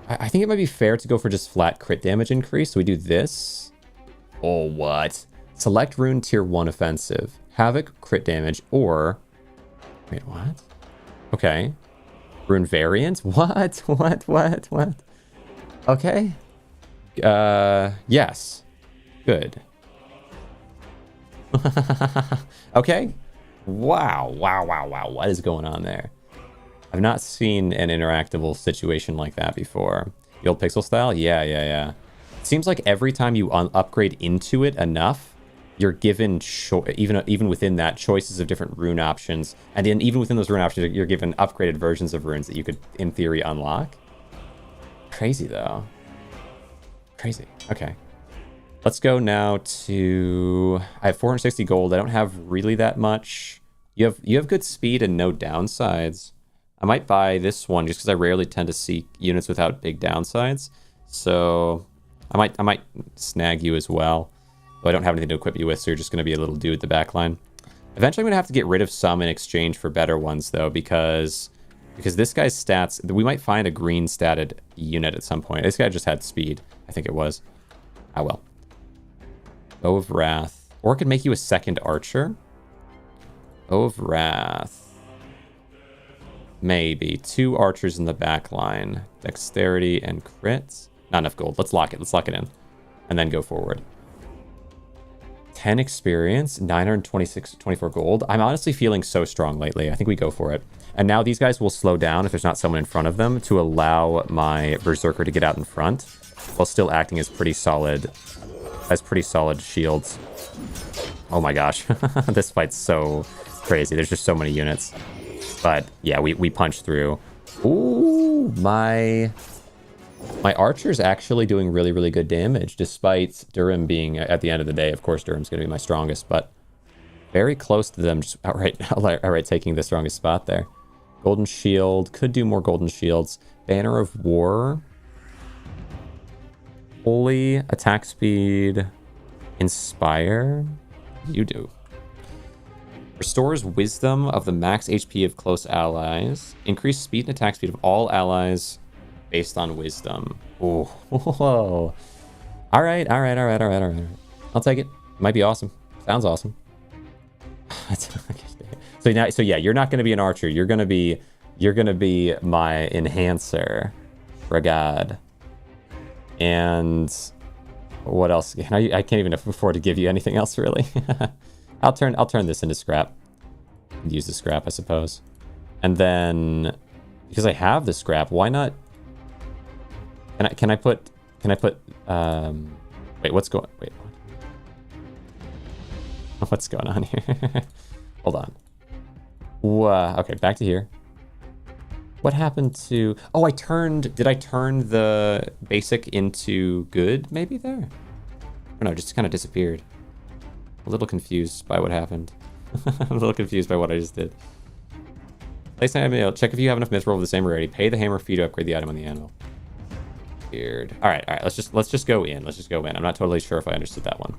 it might be fair to go for just flat crit damage increase. So we do this. Oh, what? Select rune tier 1 offensive. Havoc crit damage or... Wait, what? Okay. Rune variant? What? What? Okay. Yes. Good. Okay. Wow. What is going on there? I've not seen an interactable situation like that before. The old pixel style? Yeah. It seems like every time you upgrade into it enough, you're given, even within that, choices of different rune options. And then even within those rune options, you're given upgraded versions of runes that you could, in theory, unlock. Crazy, though. Crazy. Okay. Let's go now to... I have 460 gold. I don't have really that much. You have good speed and no downsides. I might buy this one just because I rarely tend to see units without big downsides. So I might snag you as well. Though I don't have anything to equip you with, so you're just going to be a little dude at the back line. Eventually I'm going to have to get rid of some in exchange for better ones, though, because this guy's stats... We might find a green statted unit at some point. This guy just had speed, I think it was. Ah, well. Bow of Wrath. Or it could make you a second archer. Bow of Wrath. Maybe. 2 archers in the back line. Dexterity and crits. Not enough gold. Let's lock it. Let's lock it in. And then go forward. 10 experience. 924 gold. I'm honestly feeling so strong lately. I think we go for it. And now these guys will slow down if there's not someone in front of them to allow my Berserker to get out in front while still acting as pretty solid shields. Oh my gosh. This fight's so crazy. There's just so many units. But yeah, we punch through. Ooh, my archer's actually doing really, really good damage, despite Durham being, at the end of the day, of course, Durham's going to be my strongest, but very close to them, just outright taking the strongest spot there. Golden Shield, could do more Golden Shields. Banner of War. Holy, attack speed, Inspire. You do. Restores wisdom of the max HP of close allies. Increase speed and attack speed of all allies based on wisdom. Oh, whoa. All right. I'll take it. Might be awesome. Sounds awesome. So yeah, you're not going to be an archer. You're going to be my enhancer, Regard. And what else? I can't even afford to give you anything else, really. I'll turn this into scrap. Use the scrap, I suppose. And then, because I have the scrap, why not? Can I put Can I put... Wait, what's going... Wait, what? What's going on here? Hold on. Okay, back to here. What happened to... Oh, I turned... Did I turn the basic into good, maybe, there? Or no, just kind of disappeared. A little confused by what happened. I'm a little confused by what I just did. Place an item. Check if you have enough mithril of the same rarity. Pay the hammer fee to upgrade the item on the anvil. Weird. All right. Let's just go in. Let's just go in. I'm not totally sure if I understood that one.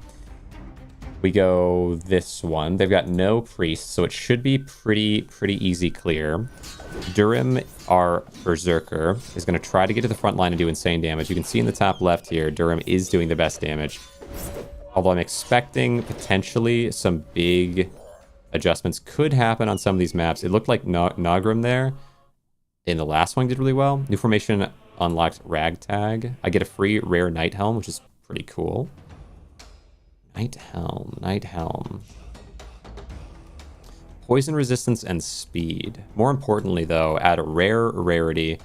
We go this one. They've got no priests, so it should be pretty easy clear. Durham, our berserker, is going to try to get to the front line and do insane damage. You can see in the top left here, Durham is doing the best damage. Although I'm expecting potentially some big adjustments could happen on some of these maps. It looked like Nagram there in the last one did really well. New formation unlocked Ragtag. I get a free rare Night Helm, which is pretty cool. Night Helm. Poison resistance and speed. More importantly, though, add a rare rarity.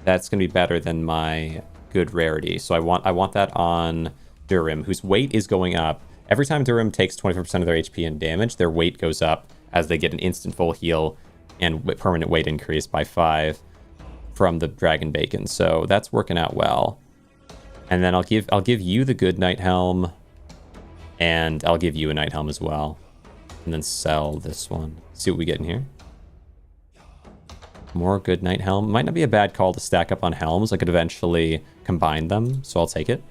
That's going to be better than my good rarity. So I want that on Durham, whose weight is going up. Every time Durham takes 24% of their HP and damage, their weight goes up as they get an instant full heal and permanent weight increase by 5 from the Dragon Bacon. So that's working out well. And then I'll give you the good Night Helm, and I'll give you a Night Helm as well. And then sell this one. See what we get in here. More good Night Helm. Might not be a bad call to stack up on helms. I could eventually combine them, so I'll take it.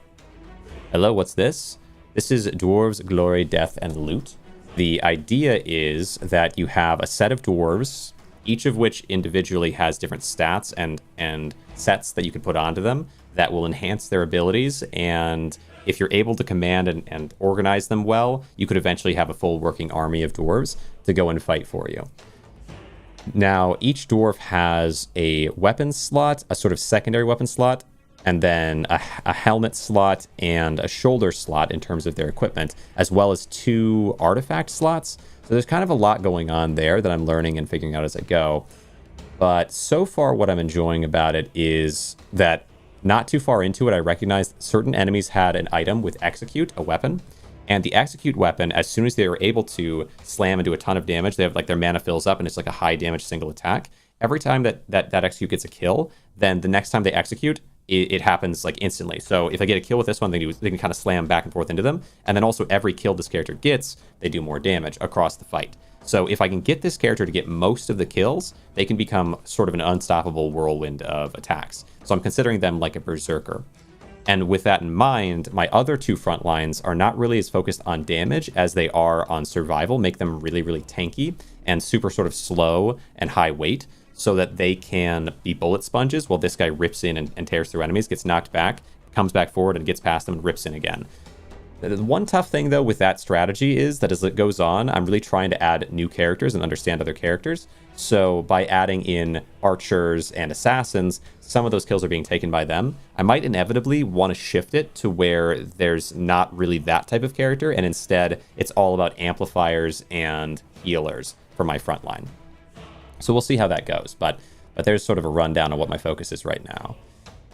Hello, what's this? This is Dwarves, Glory, Death, and Loot. The idea is that you have a set of dwarves, each of which individually has different stats and sets that you can put onto them that will enhance their abilities, and if you're able to command and organize them well, you could eventually have a full working army of dwarves to go and fight for you. Now, each dwarf has a weapon slot, a sort of secondary weapon slot, and then a helmet slot and a shoulder slot in terms of their equipment, as well as 2 artifact slots. So there's kind of a lot going on there that I'm learning and figuring out as I go. But so far, what I'm enjoying about it is that not too far into it, I recognized certain enemies had an item with Execute, a weapon. And the Execute weapon, as soon as they were able to slam and do a ton of damage, they have like their mana fills up and it's like a high damage single attack. Every time that Execute gets a kill, then the next time they execute, it happens like instantly. So if I get a kill with this one, they can kind of slam back and forth into them. And then also every kill this character gets, they do more damage across the fight. So if I can get this character to get most of the kills, they can become sort of an unstoppable whirlwind of attacks. So I'm considering them like a berserker. And with that in mind, my other 2 front lines are not really as focused on damage as they are on survival, make them really tanky and super sort of slow and high weight, so that they can be bullet sponges while this guy rips in and tears through enemies, gets knocked back, comes back forward and gets past them and rips in again. The one tough thing, though, with that strategy is that as it goes on, I'm really trying to add new characters and understand other characters. So by adding in archers and assassins, some of those kills are being taken by them. I might inevitably want to shift it to where there's not really that type of character, and instead it's all about amplifiers and healers for my front line. So we'll see how that goes, but there's sort of a rundown of what my focus is right now.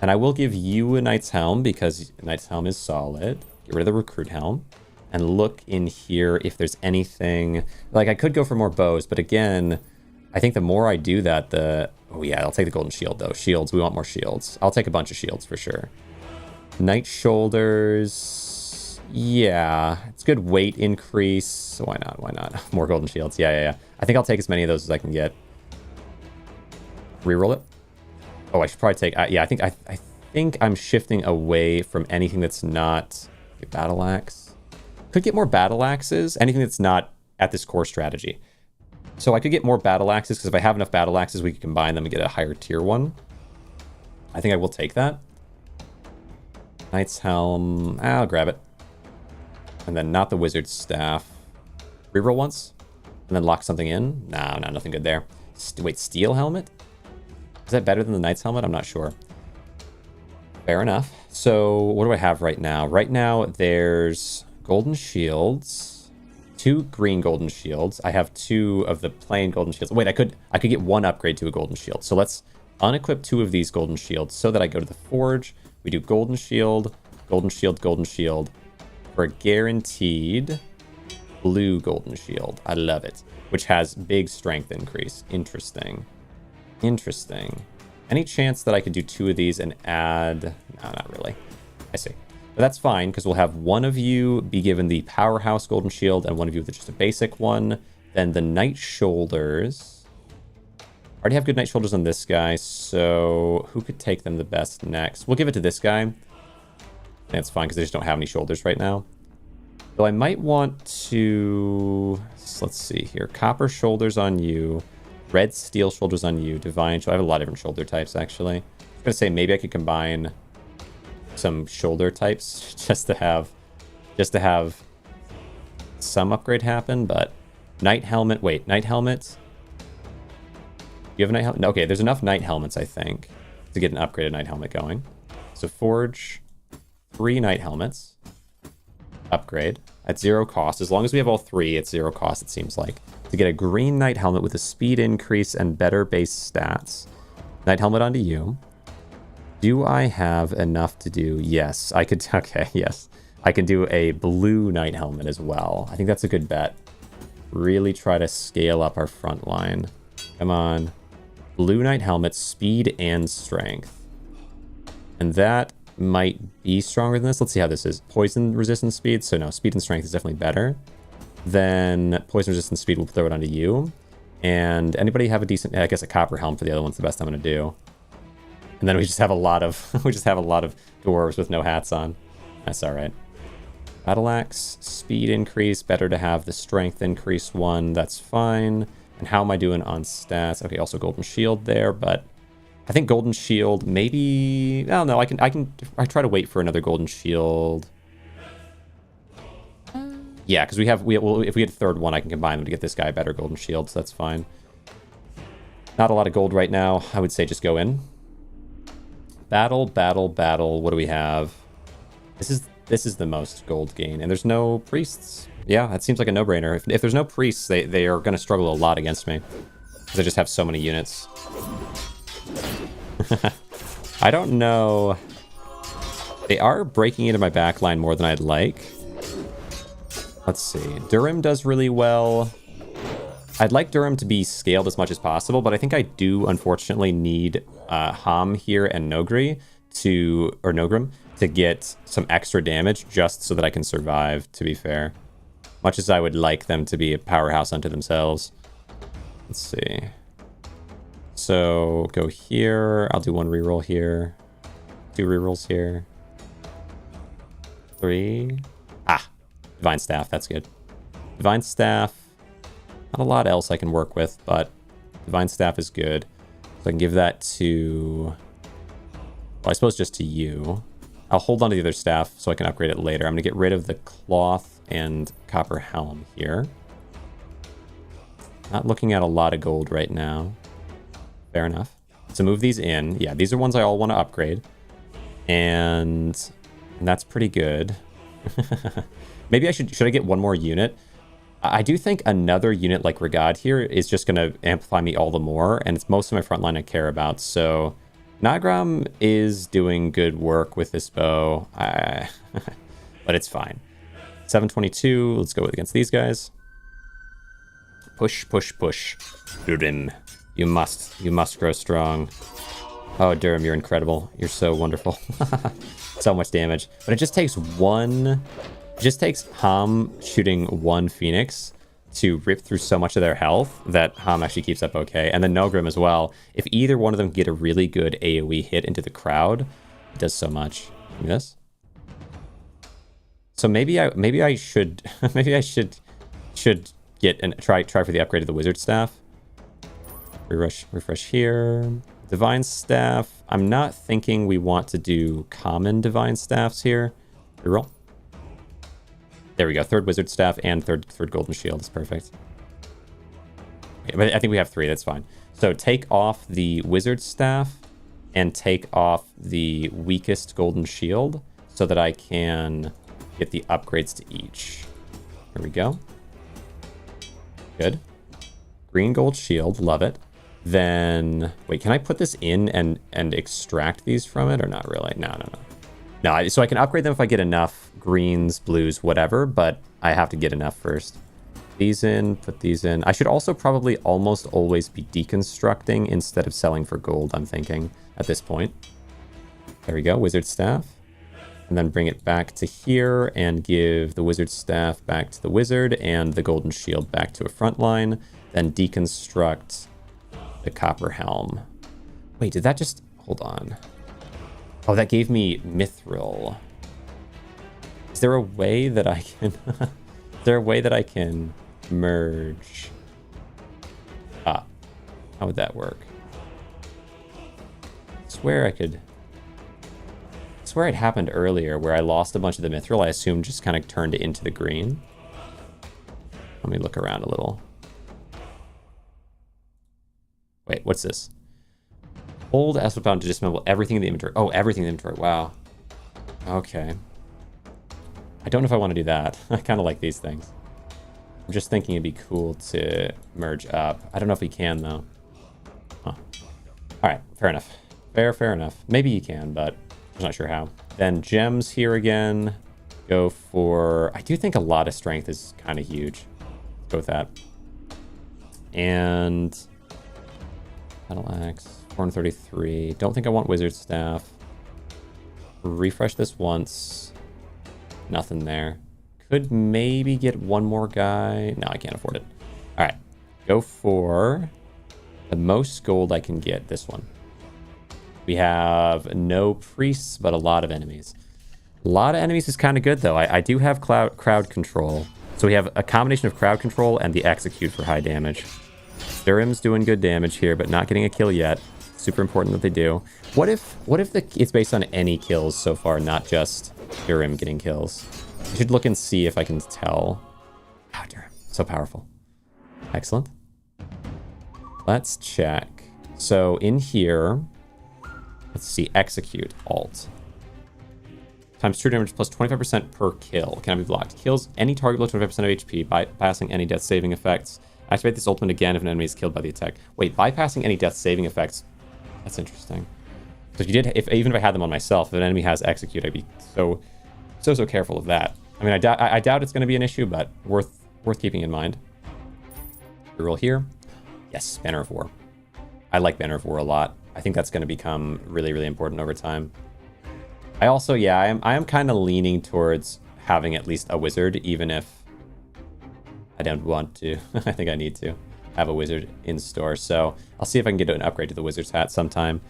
And I will give you a Knight's Helm because Knight's Helm is solid. Get rid of the Recruit Helm and look in here if there's anything. Like, I could go for more bows, but again, I think the more I do that, oh yeah, I'll take the Golden Shield though. Shields, we want more shields. I'll take a bunch of shields for sure. Knight Shoulders, yeah, it's good weight increase. So why not? More Golden Shields, yeah. I think I'll take as many of those as I can get. Reroll it. Oh, I should probably take, yeah, I think I'm shifting away from anything that's not Battle Axe. Could get more Battle Axes, anything that's not at this core strategy. So I could get more Battle Axes, because if I have enough Battle Axes, we can combine them and get a higher tier one. I think I will take that. Knight's Helm, I'll grab it. And then not the Wizard's Staff. Reroll once, and then lock something in. No, nothing good there. Wait, Steel Helmet? Is that better than the Knight's Helmet? I'm not sure. Fair enough. So what do I have right now? Right now there's Golden Shields, 2 green Golden Shields. I have 2 of the plain Golden Shields. Wait, I could get 1 upgrade to a Golden Shield. So unequip 2 of these golden shields so that I go to the forge. We do golden shield, golden shield, golden shield for a guaranteed blue golden shield. I love it. Which has big strength increase. Interesting. Interesting. Any chance that I could do 2 of these and add... No, not really. I see. But that's fine, because we'll have one of you be given the powerhouse golden shield and one of you with just a basic one. Then the knight shoulders. I already have good knight shoulders on this guy, so who could take them the best next? We'll give it to this guy. That's fine, because I just don't have any shoulders right now. So I might want to... Let's see here. Copper shoulders on you. Red steel shoulders on you. Divine... I have a lot of different shoulder types, actually. I was going to say, maybe I could combine some shoulder types just to have some upgrade happen, but knight helmet. Wait, knight helmet. You have a knight helmet? No, okay, there's enough knight helmets, I think, to get an upgraded knight helmet going. So forge 3 knight helmets. Upgrade at 0 cost. As long as we have all 3, it's 0 cost, it seems like. To get a green knight helmet with a speed increase and better base stats. Knight helmet onto you. Do I have enough to do? Yes, I could. Okay, yes. I can do a blue knight helmet as well. I think that's a good bet. Really try to scale up our front line. Come on. Blue knight helmet, speed and strength. And that might be stronger than this. Let's see how this is. Poison resistance speed. So no, speed and strength is definitely better. Then poison resistance speed, we'll throw it onto you. And anybody have a decent... I guess a copper helm for the other one's the best I'm going to do. And then we just have a lot of dwarves with no hats on. That's all right. Battle axe, speed increase. Better to have the strength increase one. That's fine. And how am I doing on stats? Okay, also golden shield there, but I think golden shield maybe... I don't know. I try to wait for another golden shield. Yeah, because if we had a third one, I can combine them to get this guy a better golden shield, so that's fine. Not a lot of gold right now. I would say just go in. Battle, battle, battle. What do we have? This is the most gold gain, and there's no priests. Yeah, that seems like a no-brainer. If there's no priests, they are going to struggle a lot against me, because I just have so many units. I don't know. They are breaking into my backline more than I'd like. Let's see. Durham does really well. I'd like Durham to be scaled as much as possible, but I think I do unfortunately need Ham here and Nogrim to get some extra damage just so that I can survive, to be fair. Much as I would like them to be a powerhouse unto themselves. Let's see. So go here. I'll do 1 reroll here. 2 rerolls here. 3. Ah, Divine Staff. That's good. Divine Staff. Not a lot else I can work with, but Divine Staff is good. So I can give that to... Well, I suppose just to you. I'll hold on to the other staff so I can upgrade it later. I'm going to get rid of the cloth and copper helm here. Not looking at a lot of gold right now. Fair enough. So move these in. Yeah, these are ones I all want to upgrade. And that's pretty good. Maybe should I get one more unit? I do think another unit like Regad here is just going to amplify me all the more, and it's most of my front line I care about. So Nagram is doing good work with this bow, but it's fine. 722, let's go against these guys. Push, push, push. Durham, you must grow strong. Oh, Durham, you're incredible. You're so wonderful. So much damage. But it just takes one... It just takes Ham shooting 1 Phoenix to rip through so much of their health that Ham actually keeps up okay. And then Nogrim as well. If either one of them get a really good AoE hit into the crowd, it does so much. Like this. So maybe I should get and try for the upgrade of the wizard staff. Refresh here. Divine staff. I'm not thinking we want to do common divine staffs here. Reroll. There we go. 3rd wizard staff and third golden shield is perfect. Okay, but I think we have 3. That's fine. So take off the wizard staff and take off the weakest golden shield so that I can get the upgrades to each. Here we go. Good. Green gold shield. Love it. Then, wait, can I put this in and extract these from it or not really? No, no, no. No, so I can upgrade them if I get enough greens, blues, whatever, but I have to get enough first. These in, put these in. I should also probably almost always be deconstructing instead of selling for gold, I'm thinking, at this point. There we go, wizard staff. And then bring it back to here and give the wizard staff back to the wizard and the golden shield back to a front line. Then deconstruct the copper helm. Wait, did that just... Hold on. Oh, that gave me mithril. Is there a way that I can... Is there a way that I can merge? Ah, how would that work? I swear I could... I swear it happened earlier where I lost a bunch of the mithril. I assume just kind of turned it into the green. Let me look around a little. Wait, what's this? Hold S-bound to dismantle everything in the inventory. Oh, everything in the inventory. Wow. Okay. I don't know if I want to do that. I kind of like these things. I'm just thinking it'd be cool to merge up. I don't know if we can, though. Huh. All right, fair enough. Fair enough. Maybe you can, but I'm not sure how. Then gems here again. Go for... I do think a lot of strength is kind of huge. Let's go with that. And... Battle Axe, 433. Don't think I want Wizard Staff. Refresh this once. Nothing there. Could maybe get one more guy. No, I can't afford it. All right. Go for the most gold I can get. This one. We have no priests, but a lot of enemies. A lot of enemies is kind of good, though. I do have crowd control. So we have a combination of crowd control and the execute for high damage. Durham's doing good damage here, but not getting a kill yet. Super important that they do. What if it's based on any kills so far, not just Durham getting kills? I should look and see if I can tell. Wow, Durham, so powerful. Excellent. Let's check. So in here, let's see, execute, alt. Times true damage plus 25% per kill. Cannot be blocked. Kills any target below 25% of HP, bypassing any death saving effects. Activate this ultimate again if an enemy is killed by the attack. Wait, bypassing any death saving effects. That's interesting. So if you did, even if I had them on myself, if an enemy has execute, I'd be so careful of that. I mean, I doubt it's going to be an issue, but worth keeping in mind. Reroll here. Yes, Banner of War. I like Banner of War a lot. I think that's going to become really, really important over time. I also, yeah, I am kind of leaning towards having at least a wizard, even if I don't want to. I think I need to have a wizard in store. So I'll see if I can get an upgrade to the wizard's hat sometime.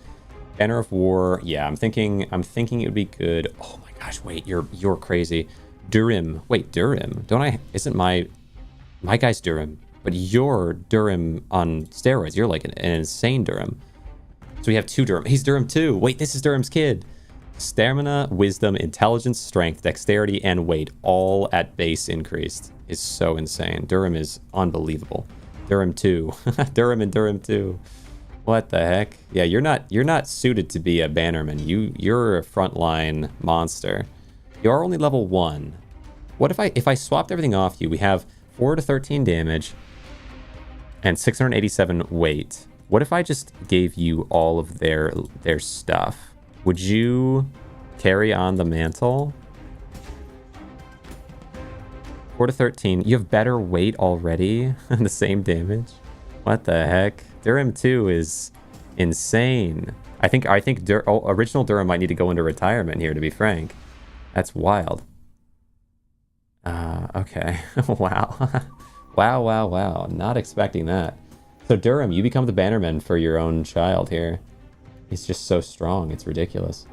Banner of War, yeah, I'm thinking it would be good. Oh my gosh, wait, you're crazy. Durham, wait, Durham? Don't I? Isn't my guy's Durham? But you're Durham on steroids. You're like an insane Durham. So we have two Durham. He's Durham too. Wait, this is Durham's kid. Stamina, wisdom, intelligence, strength, dexterity, and weight, all at base increased, is so insane. Durham is unbelievable. Durham 2. Durham and Durham 2. What the heck? Yeah, you're not suited to be a bannerman. You're a frontline monster. You're only level 1. What if I swapped everything off you? We have 4 to 13 damage and 687 weight. What if I just gave you all of their stuff? Would you carry on the mantle? 4 to 13. You have better weight already? The same damage? What the heck? Durham 2 is insane. I think original Durham might need to go into retirement here, to be frank. That's wild. Okay. Wow. Wow. Not expecting that. So Durham, you become the bannerman for your own child here. He's just so strong. It's ridiculous.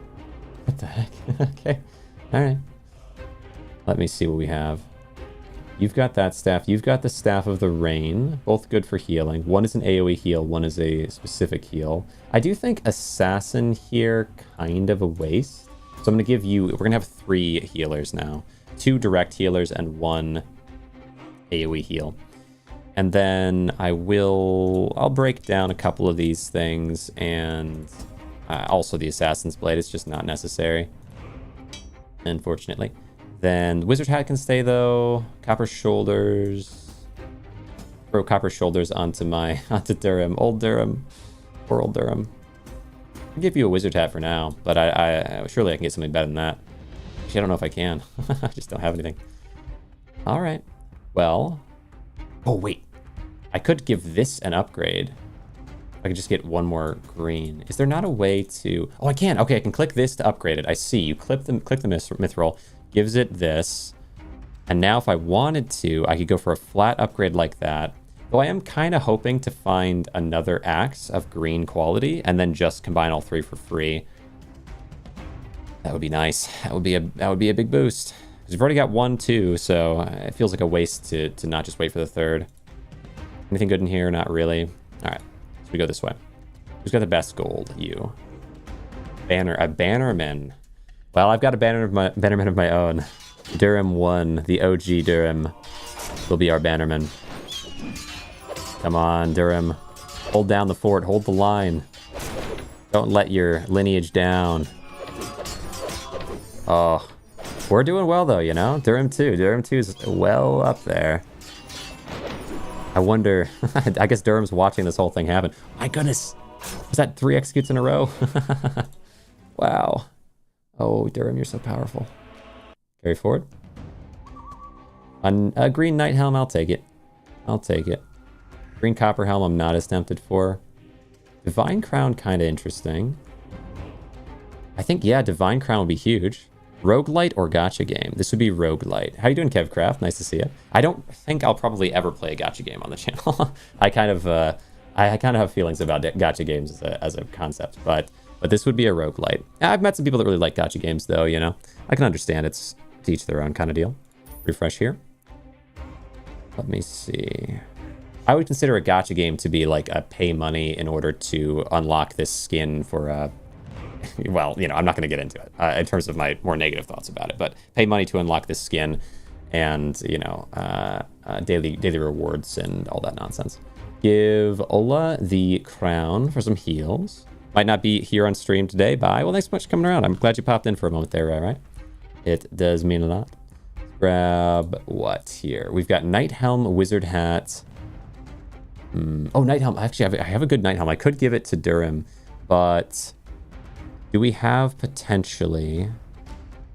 What the heck? Okay. All right. Let me see what we have. You've got that staff. You've got the Staff of the Rain. Both good for healing. One is an AoE heal. One is a specific heal. I do think Assassin here kind of a waste. So I'm going to give you... We're going to have 3 healers now. 2 direct healers and 1 AoE heal. And then I'll break down a couple of these things, and also the Assassin's Blade is just not necessary, unfortunately. Then Wizard Hat can stay though. Copper Shoulders. throw copper shoulders onto onto Durham. Old Durham. Poor old Durham. I'll give you a wizard hat for now, but I surely I can get something better than that. Actually, I don't know if I can. I just don't have anything. All right. Well. Oh, wait. I could give this an upgrade. I could just get one more green. Is there not a way to... Oh, I can. Okay, I can click this to upgrade it. I see. You click the mithril, gives it this. And now if I wanted to, I could go for a flat upgrade like that. Though I am kind of hoping to find another axe of green quality and then just combine all three for free. That would be nice. That would be a big boost. Because we've already got 1, 2, so it feels like a waste to not just wait for the third. Anything good in here? Not really. All right, so we go this way. Who's got the best gold? You. A bannerman. Well, I've got a bannerman of my own. Durham 1, the OG Durham, will be our bannerman. Come on, Durham. Hold down the fort. Hold the line. Don't let your lineage down. Oh, we're doing well, though, you know? Durham 2. Durham 2 is well up there. I wonder... I guess Durham's watching this whole thing happen. My goodness. Was that 3 executes in a row? Wow. Oh, Durham, you're so powerful. Carry forward. On a green knight helm, I'll take it. I'll take it. Green copper helm, I'm not as tempted for. Divine crown, kind of interesting. I think, yeah, divine crown would be huge. Roguelite or gacha game? This would be roguelite. How you doing, Kevcraft? Nice to see you. I don't think I'll probably ever play a gacha game on the channel. I kind of have feelings about gacha games as a concept, but this would be a roguelite. I've met some people that really like gacha games, though. You know, I can understand it's to each their own kind of deal. Refresh here. Let me see. I would consider a gacha game to be like a pay money in order to unlock this skin for a. Well, you know, I'm not going to get into it in terms of my more negative thoughts about it, but pay money to unlock this skin and, you know, daily rewards and all that nonsense. Give Ola the crown for some heals. Might not be here on stream today. Bye. Well, thanks so much for coming around. I'm glad you popped in for a moment there, right? It does mean a lot. Grab what here? We've got Night Helm, Wizard Hat. Oh, Night Helm. Actually, I have a good Night Helm. I could give it to Durham, but... do we have potentially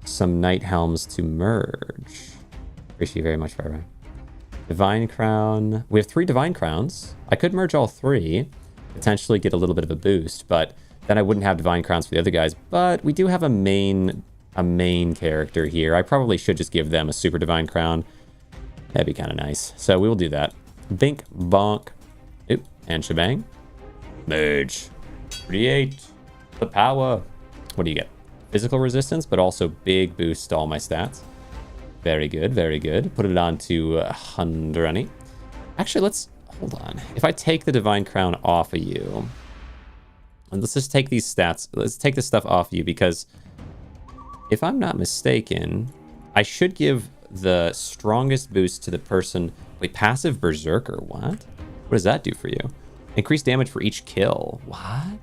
some Night Helms to merge? Appreciate you very much, Farah. Divine Crown. We have 3 Divine Crowns. I could merge all 3, potentially get a little bit of a boost, but then I wouldn't have Divine Crowns for the other guys. But we do have a main character here. I probably should just give them a Super Divine Crown. That'd be kind of nice. So we will do that. Bink, bonk, oop, and shebang. Merge. Create. The power. What do you get? Physical resistance, but also big boost to all my stats. Very good, very good. Put it on to 100. Actually, let's... hold on. If I take the Divine Crown off of you... and let's just take these stats. Let's take this stuff off you, because... if I'm not mistaken, I should give the strongest boost to the person... wait, passive Berserker, what? What does that do for you? Increase damage for each kill. What?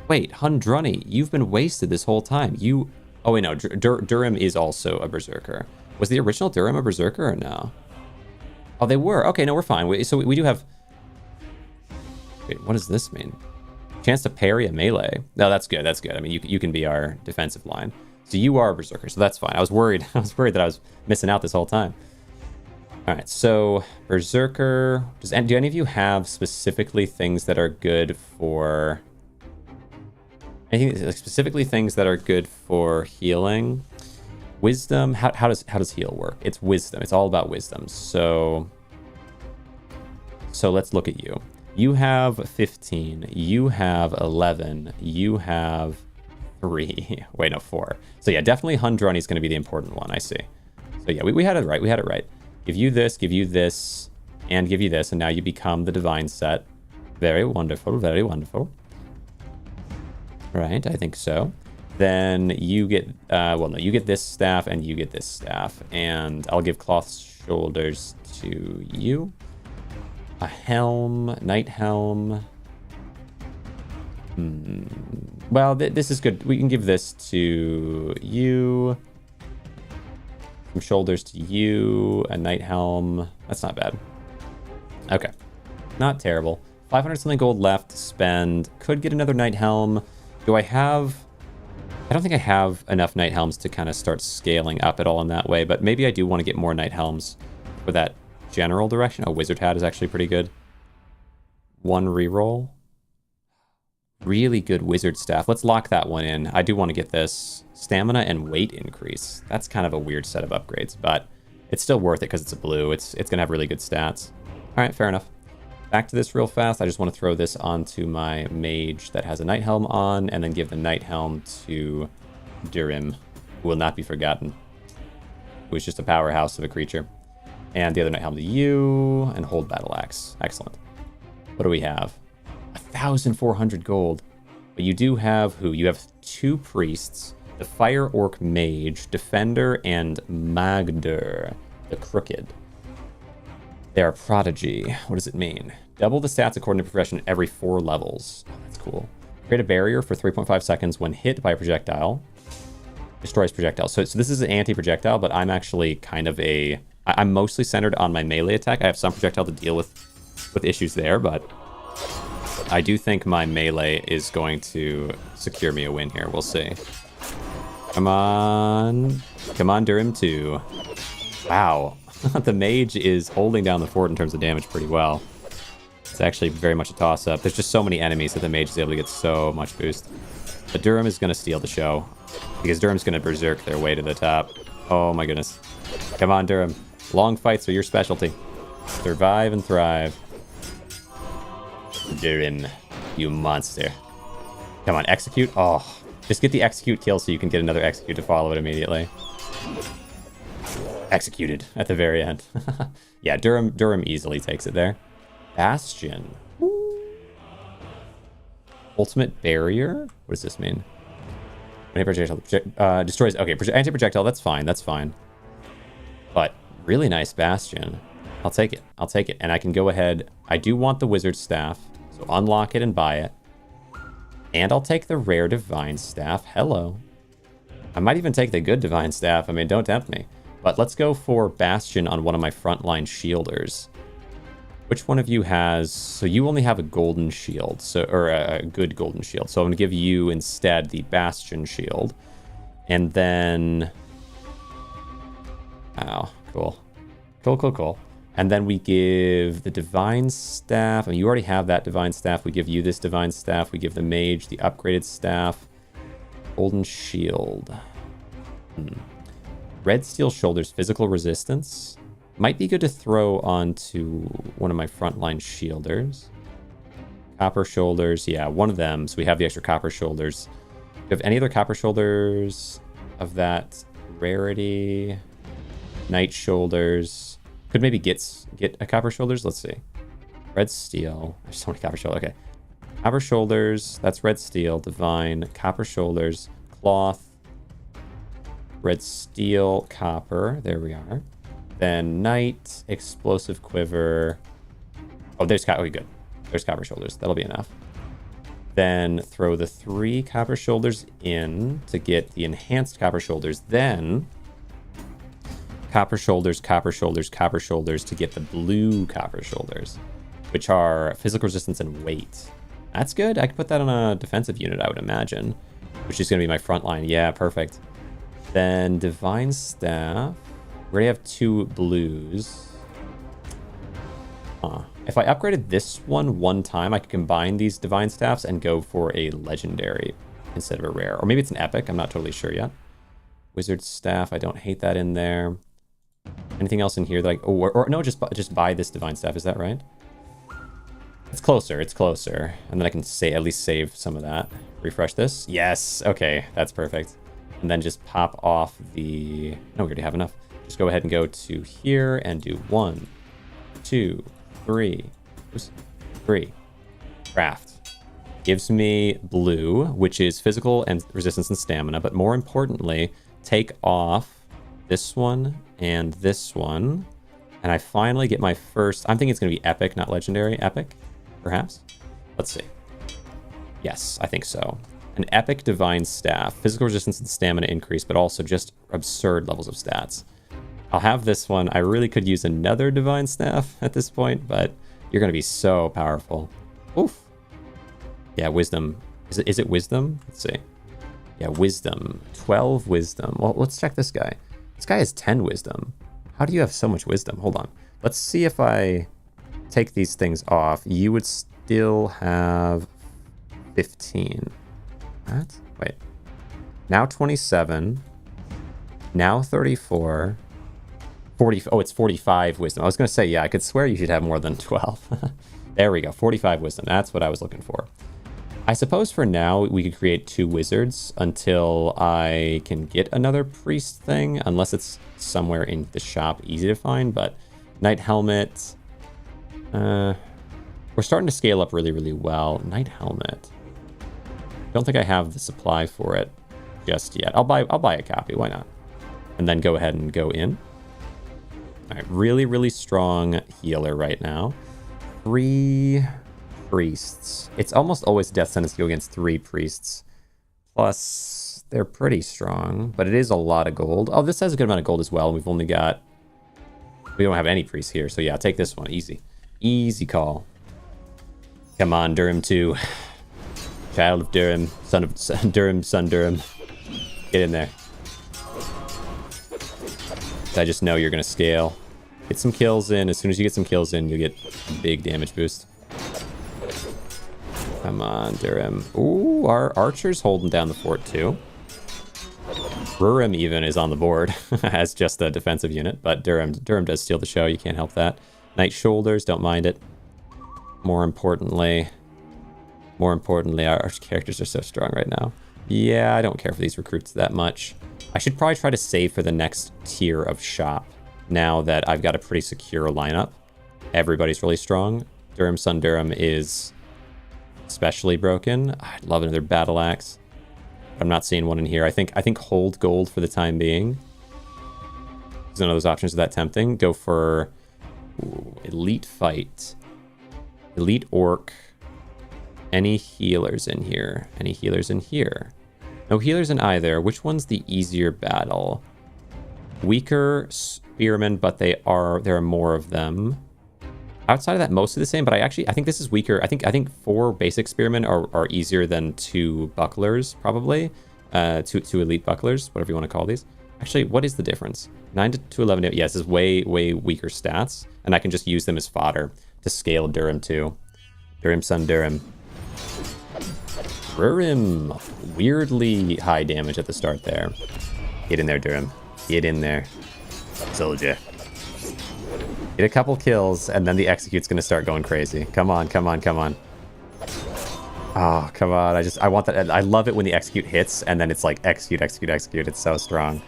Wait, Hundrunny, you've been wasted this whole time. You... oh, wait, no. Durham is also a Berserker. Was the original Durham a Berserker or no? Oh, they were. Okay, no, we're fine. So we do have... wait, what does this mean? Chance to parry a melee. No, that's good. That's good. I mean, you can be our defensive line. So you are a Berserker, so that's fine. I was worried. I was worried that I was missing out this whole time. All right, so Berserker... do any of you have specifically things that are good for... anything, like specifically things that are good for healing? Wisdom, how does heal work? It's wisdom. It's all about wisdom. So let's look at you. You have 15. You have 11. You have 3. Wait, no, 4. So yeah, definitely Hundrunny is going to be the important one. I see. So yeah, we had it right. We had it right. Give you this, and give you this, and now you become the divine set. Very wonderful. Very wonderful. Right, I think so. Then you get, well, no, you get this staff and you get this staff. And I'll give cloth shoulders to you. A helm, night helm. Well, this is good. We can give this to you. Some shoulders to you. A night helm. That's not bad. Okay. Not terrible. 500 something gold left to spend. Could get another Knight Helm. Do I have... I don't think I have enough Knight Helms to kind of start scaling up at all in that way, but maybe I do want to get more Knight Helms for that general direction. Oh, Wizard Hat is actually pretty good. 1 reroll. Really good Wizard Staff. Let's lock that one in. I do want to get this. Stamina and weight increase. That's kind of a weird set of upgrades, but it's still worth it because it's a blue. It's going to have really good stats. All right, fair enough. Back to this real fast. I just want to throw this onto my mage that has a Knight Helm on, and then give the Knight Helm to Durim, who will not be forgotten, who is just a powerhouse of a creature. And the other Knight Helm to you, and hold Battle Axe. Excellent. What do we have? 1,400 gold. But you do have who? You have 2 priests, the Fire Orc Mage, Defender, and Magdur, the Crooked. They are Prodigy. What does it mean? Double the stats according to profession every 4 levels. Oh, that's cool. Create a barrier for 3.5 seconds when hit by a projectile. Destroys projectiles. So this is an anti-projectile, but I'm actually kind of a... I'm mostly centered on my melee attack. I have some projectile to deal with issues there, but I do think my melee is going to secure me a win here. We'll see. Come on. Come on, Durim 2. Wow. The mage is holding down the fort in terms of damage pretty well. It's actually very much a toss-up. There's just so many enemies that the mage is able to get so much boost. But Durim is going to steal the show, because Durham's going to berserk their way to the top. Oh my goodness. Come on, Durim. Long fights are your specialty. Survive and thrive. Durim, you monster. Come on, execute. Oh, just get the execute kill so you can get another execute to follow it immediately. Executed at the very end. Yeah, Durim easily takes it there. Bastion. Ultimate barrier? What does this mean? Anti-projectile destroys. Okay, anti-projectile. That's fine. That's fine. But really nice bastion. I'll take it. I'll take it. And I can go ahead. I do want the wizard staff, so unlock it and buy it. And I'll take the rare divine staff. Hello. I might even take the good divine staff. I mean, don't tempt me. But let's go for bastion on one of my frontline shielders. Which one of you has... So you only have a golden shield, so or a good golden shield. So I'm going to give you instead the bastion shield. And then... Wow, cool. Cool. And then we give the divine staff. I mean, you already have that divine staff. We give you this divine staff. We give the mage the upgraded staff. Golden shield. Red steel shoulders, physical resistance. Might be good to throw onto one of my frontline shielders. Copper shoulders, yeah, one of them. So we have the extra copper shoulders. Do you have any other copper shoulders of that rarity? Knight shoulders. Could maybe get a copper shoulders. Let's see. Red steel. There's so many copper shoulders. Okay. Copper shoulders. That's red steel. Divine. Copper shoulders. Cloth. Red steel. Copper. There we are. Then knight. Explosive quiver. Oh, there's copper. Okay, good. There's copper shoulders. That'll be enough. Then throw the 3 copper shoulders in to get the enhanced copper shoulders. Then copper shoulders, copper shoulders, copper shoulders to get the blue copper shoulders, which are physical resistance and weight. That's good. I could put that on a defensive unit, I would imagine, which is going to be my front line. Yeah, perfect. Then divine staff. We already have 2 blues. If I upgraded this one time, I could combine these divine staffs and go for a legendary instead of a rare. Or maybe it's an epic. I'm not totally sure yet. Wizard staff. I don't hate that in there. Anything else in here that I... Oh, or no, just buy this divine staff. Is that right? It's closer. It's closer. And then I can at least save some of that. Refresh this. Yes. Okay. That's perfect. And then just pop off the... No, we already have enough. Just go ahead and go to here and do 1, 2, 3. Oops, 3. Craft. Gives me blue, which is physical and resistance and stamina. But more importantly, take off this one and this one. And I finally get my first... I'm thinking it's going to be epic, not legendary. Epic, perhaps? Let's see. Yes, I think so. An epic divine staff. Physical resistance and stamina increase, but also just absurd levels of stats. I'll have this one. I really could use another divine staff at this point, but You're going to be so powerful. Oof. Yeah, wisdom. Is it wisdom? Let's see. Yeah, wisdom. 12 wisdom. Well, let's check this guy. This guy has 10 wisdom. How do you have so much wisdom? Hold on. Let's see if I take these things off. You would still have 15. What? Wait. Now 27. Now 34. 40. Oh, it's 45 wisdom. I was going to say, yeah, I could swear you should have more than 12. There we go. 45 wisdom. That's what I was looking for. I suppose for now we could create 2 wizards until I can get another priest thing, unless it's somewhere in the shop easy to find. But Knight Helmet. We're starting to scale up really, really well. Knight Helmet. Don't think I have the supply for it just yet. I'll buy a copy. Why not? And then go ahead and go in. All right, really, really strong healer right now. 3 priests. It's almost always death sentence to go against 3 priests. Plus, they're pretty strong, but it is a lot of gold. Oh, this has a good amount of gold as well. We've only got... We don't have any priests here, so yeah, take this one. Easy. Easy call. Come on, Durham 2. Child of Durham. Son of Durham, son Durham. Get in there. I just know you're going to scale. Get some kills in. As soon as you get some kills in, you'll get a big damage boost. Come on, Durham. Ooh, our archer's holding down the fort too. Rurim even is on the board as just a defensive unit, but Durham does steal the show. You can't help that. Knight shoulders, don't mind it. More importantly, our characters are so strong right now. Yeah, I don't care for these recruits that much. I should probably try to save for the next tier of shop now that I've got a pretty secure lineup. Everybody's really strong. Durham Son Durham is especially broken. I'd love another battle axe. I'm not seeing one in here. I think hold gold for the time being. Because none of those options are that tempting. Go for elite fight. Elite orc. Any healers in here? Any healers in here? No healers in either. Which one's the easier battle? Weaker spearmen, but there are more of them. Outside of that, mostly the same, but I think this is weaker. I think 4 basic spearmen are easier than 2 bucklers, probably. 2 elite bucklers, whatever you want to call these. Actually, what is the difference? 9 to 11. Yes, this is way weaker stats, and I can just use them as fodder to scale Durham too. Durham Son Durham. Rurim. Weirdly high damage at the start there. Get in there, Durham. Get in there. Soldier. Get a couple kills, and then the execute's going to start going crazy. Come on, come on, come on. Oh, come on. I want that. I love it when the execute hits, and then it's like execute, execute, execute. It's so strong.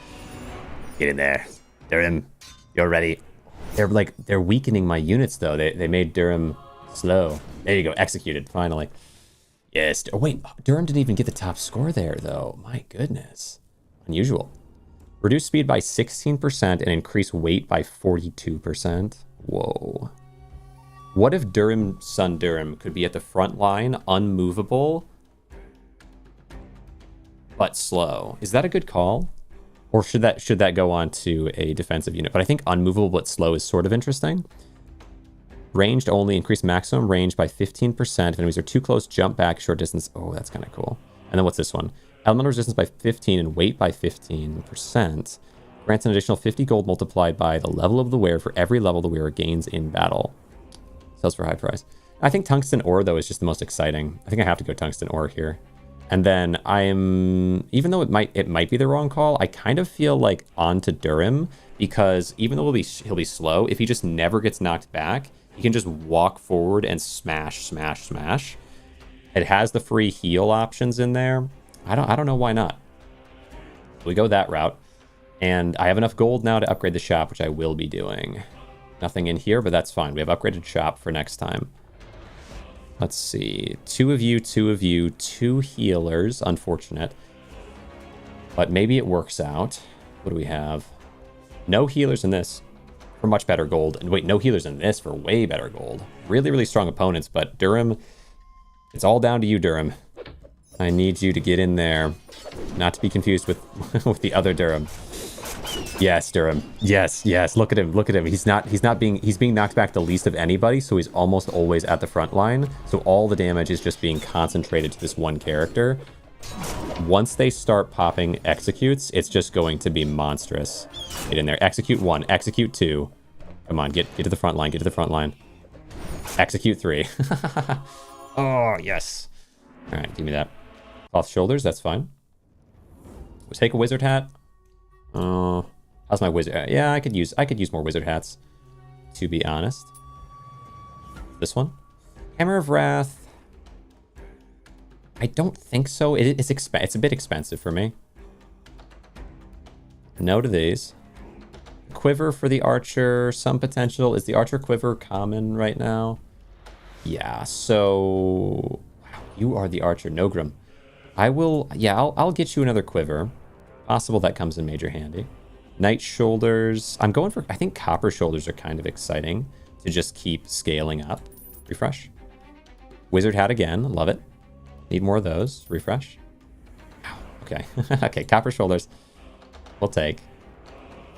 Get in there. Durham, you're ready. They're weakening my units, though. They made Durham slow. There you go. Executed, finally. Yes. Oh, wait. Durham didn't even get the top score there, though. My goodness. Unusual. Reduce speed by 16% and increase weight by 42%. Whoa. What if Durham Son Durham could be at the front line, unmovable, but slow? Is that a good call? Or should that go on to a defensive unit? But I think unmovable but slow is sort of interesting. Ranged only, increase maximum range by 15%. If enemies are too close, jump back, short distance. Oh, that's kind of cool. And then what's this one? Elemental resistance by 15 and weight by 15%. Grants an additional 50 gold multiplied by the level of the wearer for every level the wearer gains in battle. Sells for a high price. I think tungsten ore, though, is just the most exciting. I think I have to go tungsten ore here. And then even though it might be the wrong call, I kind of feel like on to Durham, because even though he'll be slow, if he just never gets knocked back, he can just walk forward and smash, smash, smash. It has the free heal options in there. I don't know why not. We go that route. And I have enough gold now to upgrade the shop, which I will be doing. Nothing in here, but that's fine. We have upgraded shop for next time. Let's see. 2 of you, 2 healers. Unfortunate. But maybe it works out. What do we have? No healers in this for much better gold. And wait, no healers in this for way better gold. Really, really strong opponents, but Durham, it's all down to you, Durham. I need you to get in there. Not to be confused with, with the other Durham. Yes, Durham. Yes, yes. Look at him. Look at him. He's being knocked back the least of anybody, so he's almost always at the front line. So all the damage is just being concentrated to this one character. Once they start popping executes, it's just going to be monstrous. Get in there. Execute 1, execute 2. Come on, get to the front line, get to the front line. Execute 3. Oh, yes. All right, give me that. Cloth shoulders, that's fine. We'll take a wizard hat. How's my wizard? Yeah, I could use more wizard hats, to be honest. This one, Hammer of Wrath. I don't think so. It's a bit expensive for me. No to these. Quiver for the archer, some potential. Is the archer quiver common right now? Yeah. So, wow, you are the archer, Nogrim. I'll get you another quiver. Possible that comes in major handy. Knight shoulders. I'm going for, I think copper shoulders are kind of exciting to just keep scaling up. Refresh. Wizard hat again. Love it. Need more of those. Refresh. Okay. Okay, copper shoulders. We'll take.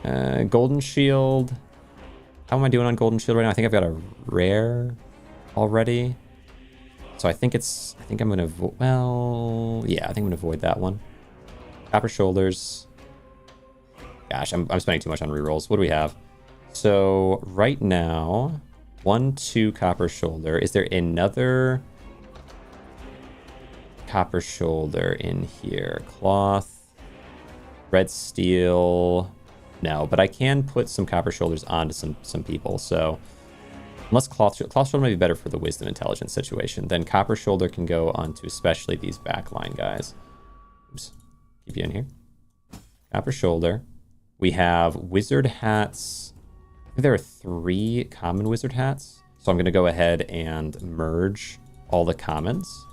Golden shield. How am I doing on golden shield right now? I think I've got a rare already. So I think I'm going to, well, yeah, I think I'm going to avoid that one. Copper shoulders. Gosh, I'm spending too much on rerolls. What do we have? So right now, 1, 2 copper shoulder. Is there another copper shoulder in here? Cloth, red steel. No, but I can put some copper shoulders onto some people. So unless cloth shoulder might be better for the wisdom intelligence situation, then copper shoulder can go onto especially these backline guys. Oops. Keep you in here. Copper shoulder. We have wizard hats. I think there are 3 common wizard hats. So I'm going to go ahead and merge all the commons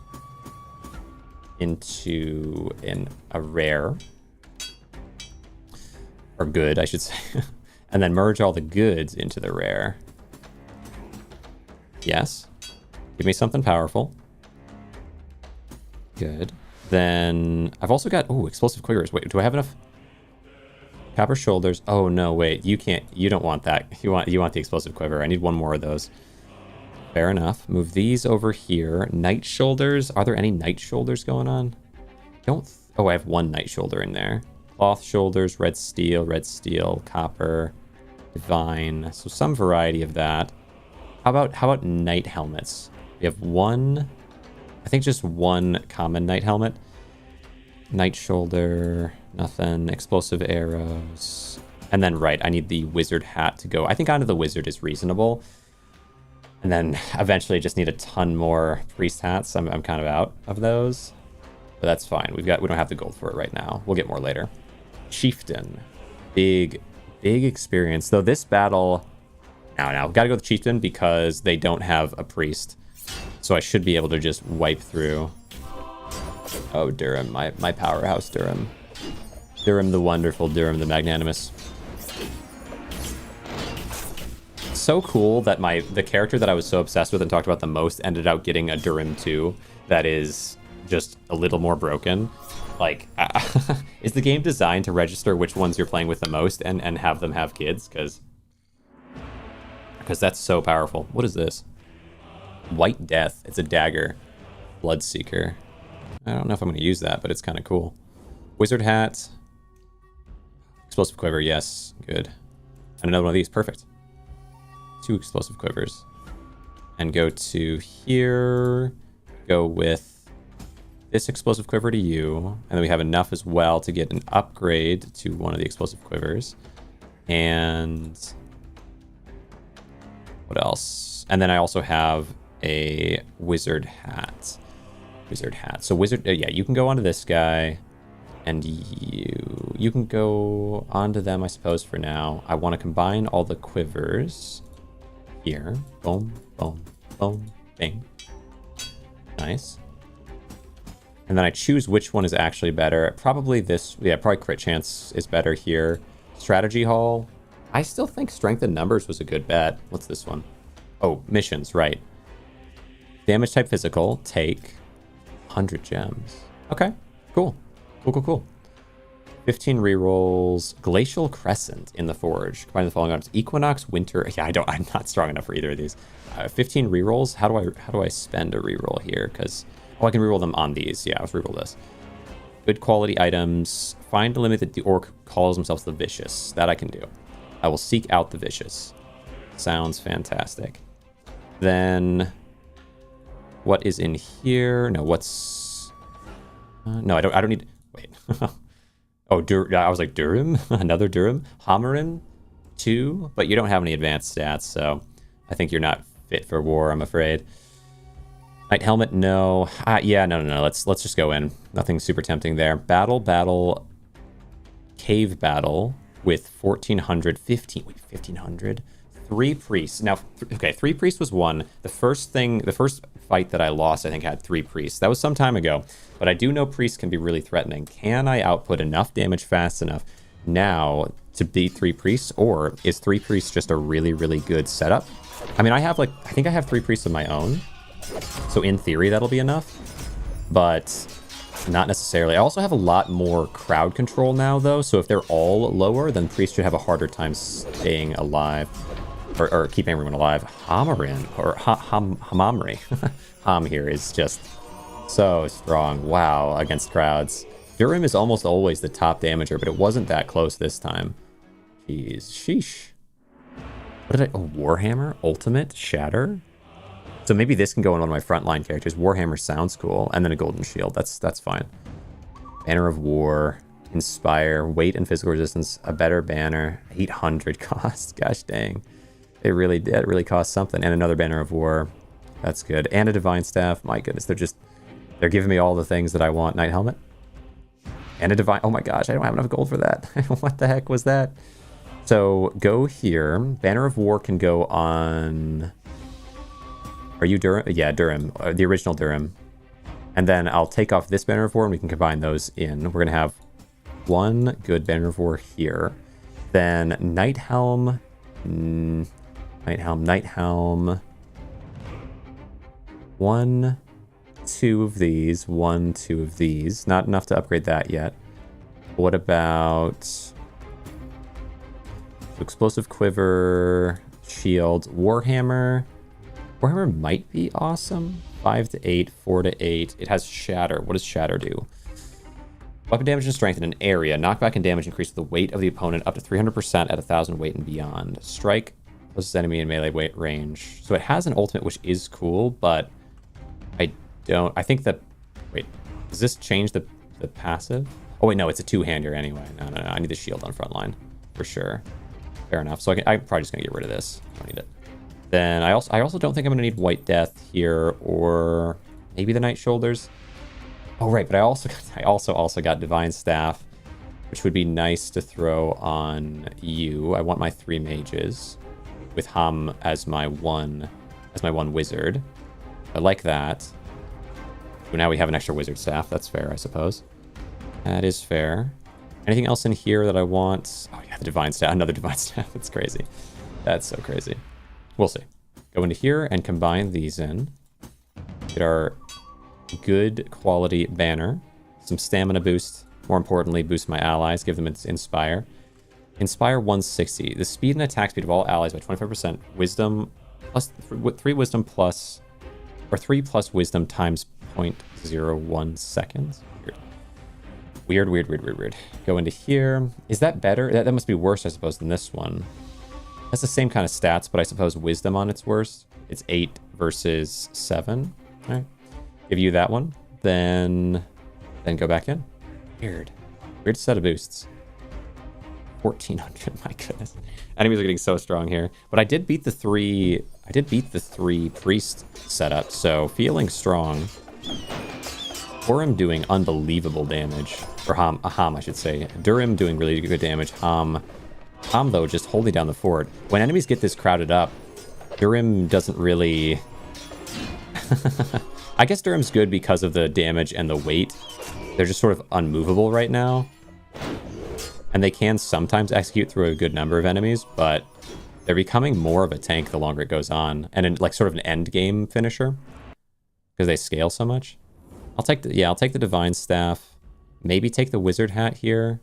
into a rare. Or good, I should say. And then merge all the goods into the rare. Yes. Give me something powerful. Good. Then I've also got, explosive quivers. Wait, do I have enough? Copper shoulders. Oh no, wait, you don't want that. You want the explosive quiver. I need 1 more of those. Fair enough. Move these over here. Knight shoulders. Are there any knight shoulders going on? I have 1 knight shoulder in there. Cloth shoulders, red steel, copper, divine. So some variety of that. How about knight helmets? We have 1, I think just 1 common knight helmet. Knight shoulder, nothing. Explosive arrows. And then, right, I need the wizard hat to go. I think onto the wizard is reasonable. And then eventually just need a ton more priest hats. I'm kind of out of those. But that's fine. We don't have the gold for it right now. We'll get more later. Chieftain. Big experience. Though this battle... Now, gotta go with Chieftain because they don't have a priest. So I should be able to just wipe through. Oh, Durham, my powerhouse Durham. Durham the wonderful, Durham the magnanimous. So cool that the character that I was so obsessed with and talked about the most ended up getting a Durham 2 that is just a little more broken. Like, is the game designed to register which ones you're playing with the most and have them have kids? Because that's so powerful. What is this? White Death. It's a dagger. Bloodseeker. I don't know if I'm going to use that, but it's kind of cool. Wizard hat. Explosive quiver. Yes. Good. And another one of these. Perfect. 2 explosive quivers. And go to here. Go with this explosive quiver to you. And then we have enough as well to get an upgrade to one of the explosive quivers. And... what else? And then I also have a wizard hat. So yeah, you can go onto this guy, and you can go onto them, I suppose, for now. I want to combine all the quivers here. Boom, boom, boom, bang. Nice. And then I choose which one is actually better. Probably this, yeah, probably crit chance is better here. Strategy hall. I still think strength in numbers was a good bet. What's this one? Oh, missions, right. Damage type physical, take 100 gems. Okay, cool. Cool. 15 rerolls. Glacial Crescent in the Forge. Combine the following items. Equinox, Winter. Yeah, I'm not strong enough for either of these. 15 rerolls. How do I spend a reroll here? Because I can reroll them on these. Yeah, let's reroll this. Good quality items. Find a limit that the orc calls themselves the Vicious. That I can do. I will seek out the Vicious. Sounds fantastic. Then what is in here? No, what's... no, I don't need... Wait. Oh, I was like, Durham? Another Durham? Homerin? 2? But you don't have any advanced stats, so I think you're not fit for war, I'm afraid. Knight Helmet, no. Yeah, no. Let's just go in. Nothing super tempting there. Battle. Cave Battle with 1,400. 1,500? 3 priests. Now, okay, 3 priests was 1. The first fight that I lost, I think, had 3 priests. That was some time ago, but I do know priests can be really threatening. Can I output enough damage fast enough now to beat 3 priests, or is 3 priests just a really, really good setup? I mean, I think I have 3 priests of my own, so in theory that'll be enough, but not necessarily. I also have a lot more crowd control now, though, so if they're all lower, then priests should have a harder time staying alive. Or keeping everyone alive. Homerin, or Hamamri. Ham here is just so strong. Wow, against crowds. Durham is almost always the top damager, but it wasn't that close this time. Jeez, sheesh. What did I... Oh, Warhammer? Ultimate? Shatter? So maybe this can go in one of my frontline characters. Warhammer sounds cool. And then a golden shield. That's fine. Banner of War. Inspire. Weight and physical resistance. A better banner. 800 cost. Gosh dang. It really costs something. And another Banner of War. That's good. And a Divine Staff. My goodness, they're giving me all the things that I want. Knight Helmet. And a Divine... Oh my gosh, I don't have enough gold for that. What the heck was that? So, go here. Banner of War can go on... Are you Durham? Yeah, Durham. The original Durham. And then I'll take off this Banner of War and we can combine those in. We're going to have one good Banner of War here. Then Night Helm... Night Helm. 1, 2 of these. 1, 2 of these. Not enough to upgrade that yet. What about... Explosive Quiver, Shield, Warhammer. Warhammer might be awesome. 5 to 8, 4 to 8. It has Shatter. What does Shatter do? Weapon damage and strength in an area. Knockback and damage increase the weight of the opponent up to 300% at 1,000 weight and beyond. Strike closest enemy in melee weight range. So it has an ultimate, which is cool, but I think that... Wait, does this change the passive? Oh wait, no, it's a 2-hander anyway. No. I need the shield on frontline for sure. Fair enough. So I'm probably just gonna get rid of this. I don't need it. Then I also don't think I'm gonna need White Death here, or maybe the Night Shoulders. Oh right, but I also got Divine Staff, which would be nice to throw on you. I want my 3 mages with Ham as my one wizard. I like that. So now we have an extra wizard staff. That's fair, I suppose. That is fair. Anything else in here that I want? Oh yeah, the Divine Staff. Another Divine Staff. That's crazy. That's so crazy. We'll see. Go into here and combine these in. Get our good quality banner. Some stamina boost. More importantly, boost my allies. Give them its Inspire. Inspire 160. The speed and attack speed of all allies by 25%. Wisdom plus 3 wisdom plus... Or 3 plus wisdom times 0.01 seconds. Weird. Go into here. Is that better? That must be worse, I suppose, than this one. That's the same kind of stats, but I suppose wisdom on its worst. It's 8 versus 7. All right. Give you that one. Then go back in. Weird set of boosts. 1,400. My goodness. Enemies are getting so strong here. But I did beat the 3 priest setup, so feeling strong. Durham doing unbelievable damage. Or Ham, I should say. Durham doing really good damage. Ham, though, just holding down the fort. When enemies get this crowded up, Durham doesn't really... I guess Durham's good because of the damage and the weight. They're just sort of unmovable right now. And they can sometimes execute through a good number of enemies, but they're becoming more of a tank the longer it goes on. And in, like, sort of an end game finisher. Because they scale so much. I'll take the Divine Staff. Maybe take the Wizard Hat here.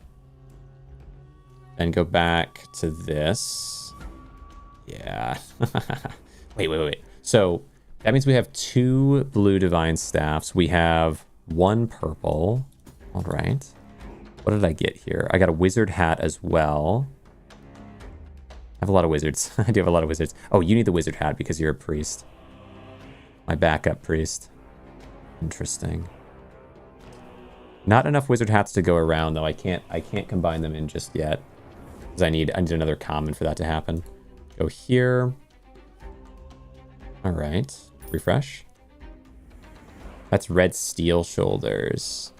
Then go back to this. Yeah. Wait. So that means we have 2 blue divine staffs. We have 1 purple. All right. What did I get here? I got a wizard hat as well. I have a lot of wizards. I do have a lot of wizards. Oh, you need the wizard hat because you're a priest. My backup priest. Interesting. Not enough wizard hats to go around though. I can't combine them in just yet. Because I need another common for that to happen. Go here. Alright. Refresh. That's red steel shoulders.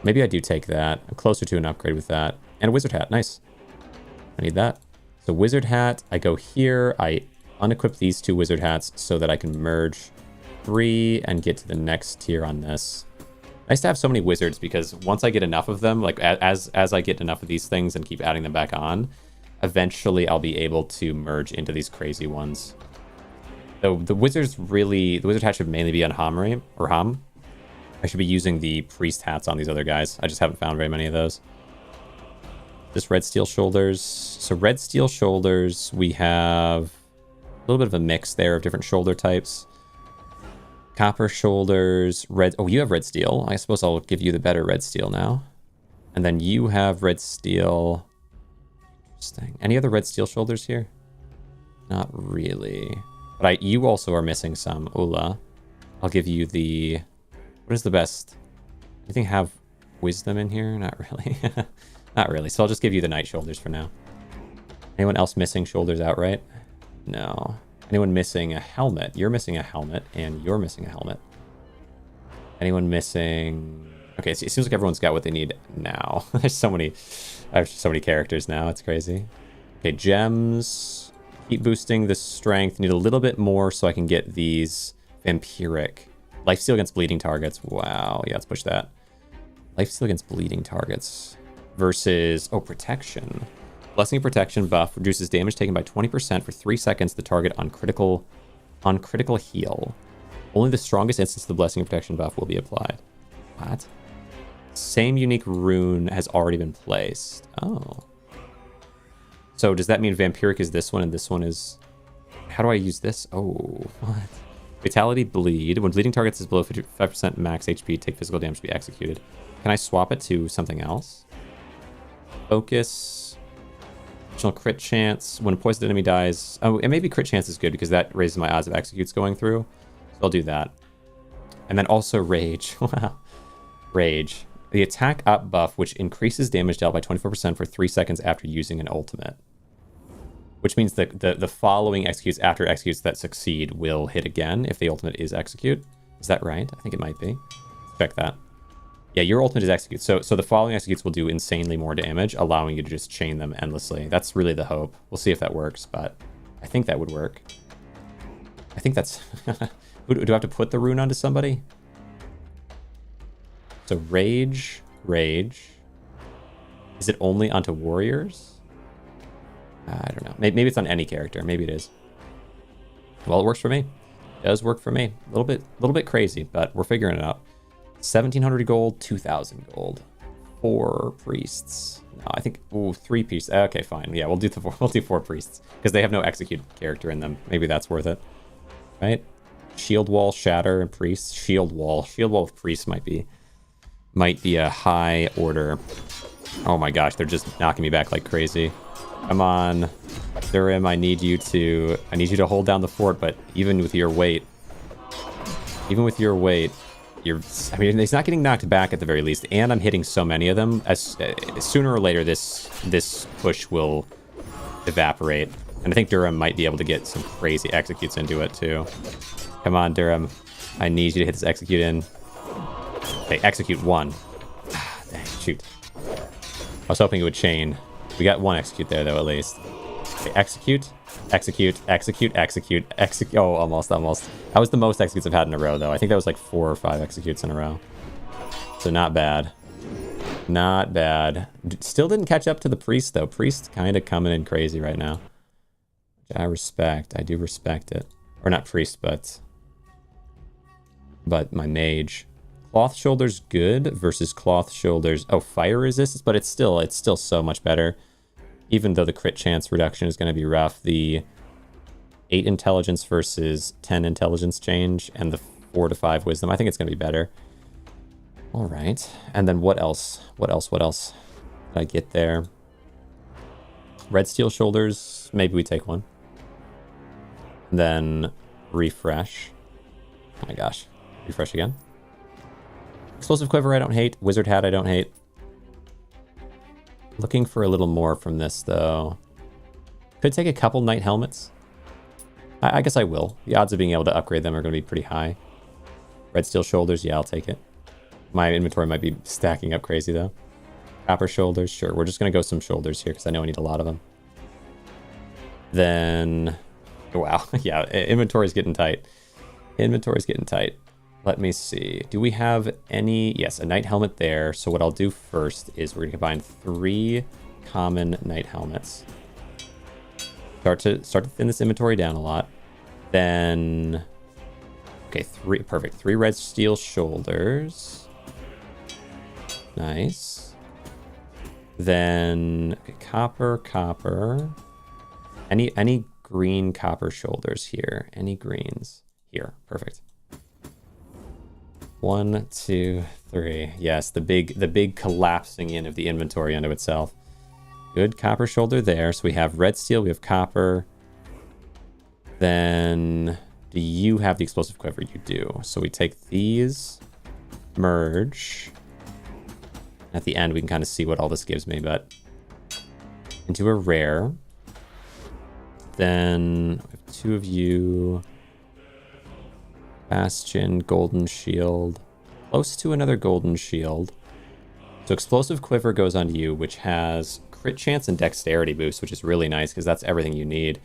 Maybe I do take that. I'm closer to an upgrade with that. And a wizard hat. Nice. I need that. So wizard hat. I go here. I unequip these 2 wizard hats so that I can merge 3 and get to the next tier on this. Nice to have so many wizards because once I get enough of them, like as I get enough of these things and keep adding them back on, eventually I'll be able to merge into these crazy ones. So the wizard hat should mainly be on Ham or Ham. I should be using the priest hats on these other guys. I just haven't found very many of those. Just red steel shoulders. So red steel shoulders, we have a little bit of a mix there of different shoulder types. Copper shoulders, red. Oh, you have red steel. I suppose I'll give you the better red steel now. And then you have red steel. Interesting. Any other red steel shoulders here? Not really. But you also are missing some. Ula. I'll give you the... What is the best? Anything have wisdom in here? Not really. Not really. So I'll just give you the knight shoulders for now. Anyone else missing shoulders outright? No. Anyone missing a helmet? You're missing a helmet, and you're missing a helmet. Anyone missing... Okay, so it seems like everyone's got what they need now. There's so many... I have so many characters now. It's crazy. Okay, gems. Keep boosting the strength. Need a little bit more so I can get these vampiric. Lifesteal against bleeding targets. Wow. Yeah, let's push that. Lifesteal against bleeding targets. Versus... Oh, protection. Blessing of Protection buff reduces damage taken by 20% for 3 seconds to the target on critical heal. Only the strongest instance of the Blessing of Protection buff will be applied. What? Same unique rune has already been placed. Oh. So does that mean Vampiric is this one and this one is... How do I use this? Oh, what? Vitality Bleed. When bleeding targets is below 55% max HP, take physical damage to be executed. Can I swap it to something else? Focus... Crit chance when a poisoned enemy dies. Oh, and maybe crit chance is good because that raises my odds of executes going through. So I'll do that. And then also rage. Wow. Rage. The attack up buff, which increases damage dealt by 24% for 3 seconds after using an ultimate. Which means that the following executes after executes that succeed will hit again if the ultimate is execute. Is that right? I think it might be. Check that. Yeah, your ultimate is execute. So the following executes will do insanely more damage, allowing you to just chain them endlessly. That's really the hope. We'll see if that works, but I think that would work. I think that's... Do I have to put the rune onto somebody? So rage. Is it only onto warriors? I don't know. Maybe it's on any character. Maybe it is. Well, it works for me. It does work for me. A little bit crazy, but we're figuring it out. 1,700 gold, 2,000 gold. 4 priests. No, I think... Ooh, 3 priests. Okay, fine. Yeah, we'll do 4 priests. Because they have no execute character in them. Maybe that's worth it. Right? Shield wall, shatter, and priests. Shield wall. Shield wall with priests might be a high order. Oh my gosh, they're just knocking me back like crazy. Come on. Durham, I need you to hold down the fort, but even with your weight... I mean, he's not getting knocked back at the very least, and I'm hitting so many of them. Sooner or later, this push will evaporate, and I think Durham might be able to get some crazy executes into it too. Come on, Durham. I need you to hit this execute in. Okay, execute 1. Dang, shoot. I was hoping it would chain. We got 1 execute there, though, at least. Okay, execute. Oh, almost. That was the most executes I've had in a row, though. I think that was like 4 or 5 executes in a row. So not bad. Not bad. Still didn't catch up to the priest, though. Priest kind of coming in crazy right now. Which I respect. I do respect it. Or not priest, but my mage. Cloth shoulders good versus cloth shoulders. Oh, fire resistance, but it's still so much better. Even though the crit chance reduction is going to be rough, the 8 intelligence versus 10 intelligence change and the 4 to 5 wisdom, I think it's going to be better. All right. And then what else? What else did I get there? Red steel shoulders, maybe we take one. And then refresh. Oh my gosh. Refresh again. Explosive quiver I don't hate. Wizard hat I don't hate. Looking for a little more from this though. Could take a couple knight helmets. I guess I will. The odds of being able to upgrade them are going to be pretty high. Red steel shoulders, yeah, I'll take it. My inventory might be stacking up crazy though. Copper shoulders, sure. We're just going to go some shoulders here because I know I need a lot of them. Then, wow, yeah, inventory's getting tight. Inventory's getting tight. Let me see. Do we have any? Yes, a knight helmet there. So what I'll do first is we're going to combine 3 common knight helmets. Start to thin this inventory down a lot. Then, okay, 3, perfect. 3 red steel shoulders. Nice. Then, okay, copper. Any green copper shoulders here? Any greens? Here, perfect. 1, 2, 3. Yes, the big collapsing in of the inventory onto itself. Good copper shoulder there. So we have red steel, we have copper. Then, do you have the explosive quiver? You do. So we take these, merge. At the end, we can kind of see what all this gives me, but into a rare. Then we have 2 of you. Bastion, golden shield. Close to another golden shield. So explosive quiver goes onto you, which has crit chance and dexterity boost, which is really nice because that's everything you need.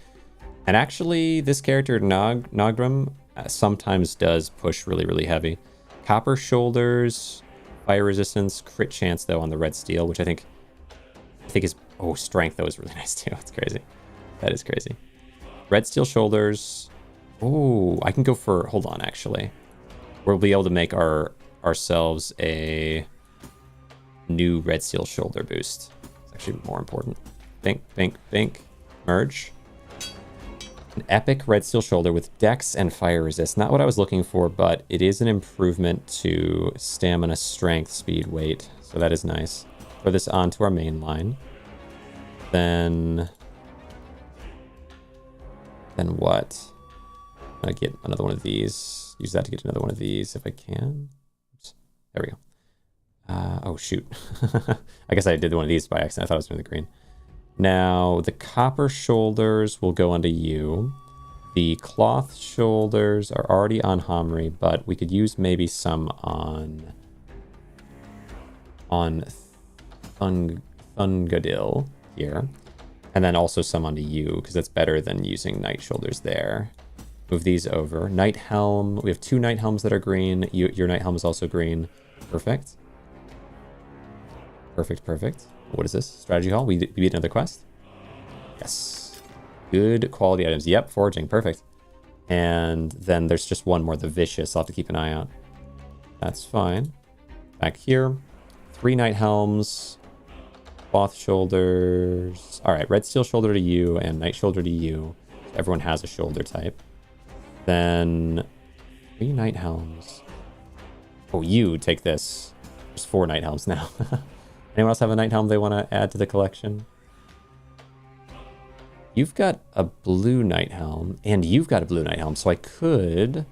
And actually, this character, Nogrum, sometimes does push really, really heavy. Copper shoulders, fire resistance, crit chance, though, on the red steel, which I think is... Oh, strength, though, is really nice, too. It's crazy. That is crazy. Red steel shoulders. Oh, I can go for... Hold on, actually. We'll be able to make ourselves a new red steel shoulder boost. It's actually more important. Think. Merge. An epic red steel shoulder with dex and fire resist. Not what I was looking for, but it is an improvement to stamina, strength, speed, weight. So that is nice. Throw this onto our main line. Then what? I'm gonna get another one of these. Use that to get another one of these if I can. Oops. There we go. Oh, shoot. I guess I did one of these by accident. I thought I was doing the green. Now, the copper shoulders will go onto you. The cloth shoulders are already on Homri, but we could use maybe some on Thungadil here. And then also some onto you, because that's better than using knight shoulders there. Move these over. Knight helm. We have 2 knight helms that are green. Your knight helm is also green. Perfect. Perfect. What is this? Strategy hall? We beat another quest? Yes. Good quality items. Yep, foraging. Perfect. And then there's just one more, the vicious. I'll have to keep an eye out. That's fine. Back here. 3 knight helms. Cloth shoulders. All right, red steel shoulder to you and knight shoulder to you. Everyone has a shoulder type. Then 3 knight helms. Oh, you take this. There's 4 knight helms now. Anyone else have a knight helm they want to add to the collection? You've got a blue knight helm, and you've got a blue knight helm, so I could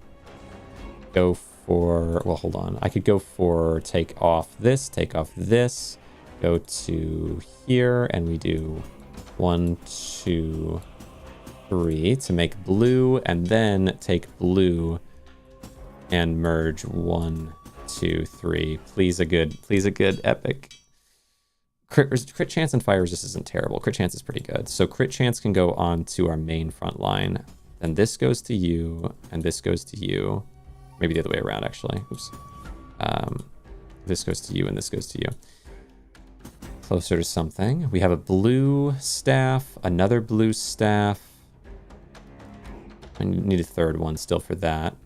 go for... Well, hold on. I could go for take off this, go to here, and we do 1, 2, 3 to make blue, and then take blue and merge 1, 2, 3. Please a good epic. Crit chance and fire resist isn't terrible. Crit chance is pretty good. So crit chance can go on to our main front line. Then this goes to you, and this goes to you. Maybe the other way around, actually. Oops. This goes to you, and this goes to you. Closer to something. We have a blue staff, another blue staff. I need a third one still for that.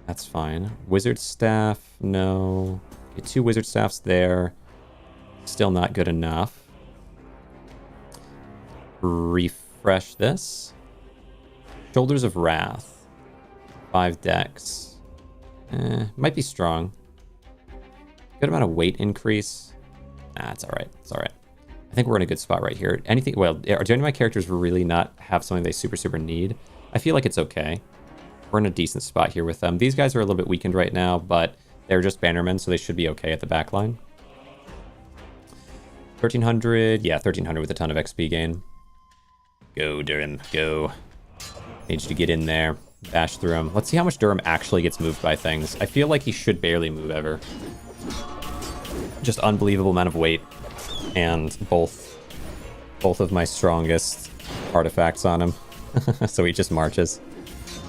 That's fine. Wizard staff, no. Okay, 2 wizard staffs there. Still not good enough. refresh this. Shoulders of Wrath. 5 dex. Might be strong. Good amount of weight increase. Nah, it's alright. It's alright. I think we're in a good spot right here. Anything, well, do any of my characters really not have something they super need? I feel like it's okay. We're in a decent spot here with them. These guys are a little bit weakened right now, but they're just bannermen, so they should be okay at the back line. 1300, yeah, 1300 with a ton of XP gain. Go, Durham, go. Need you to get in there, bash through him. Let's see how much Durham actually gets moved by things. I feel like he should barely move ever. Just unbelievable amount of weight, and both of my strongest artifacts on him. So he just marches.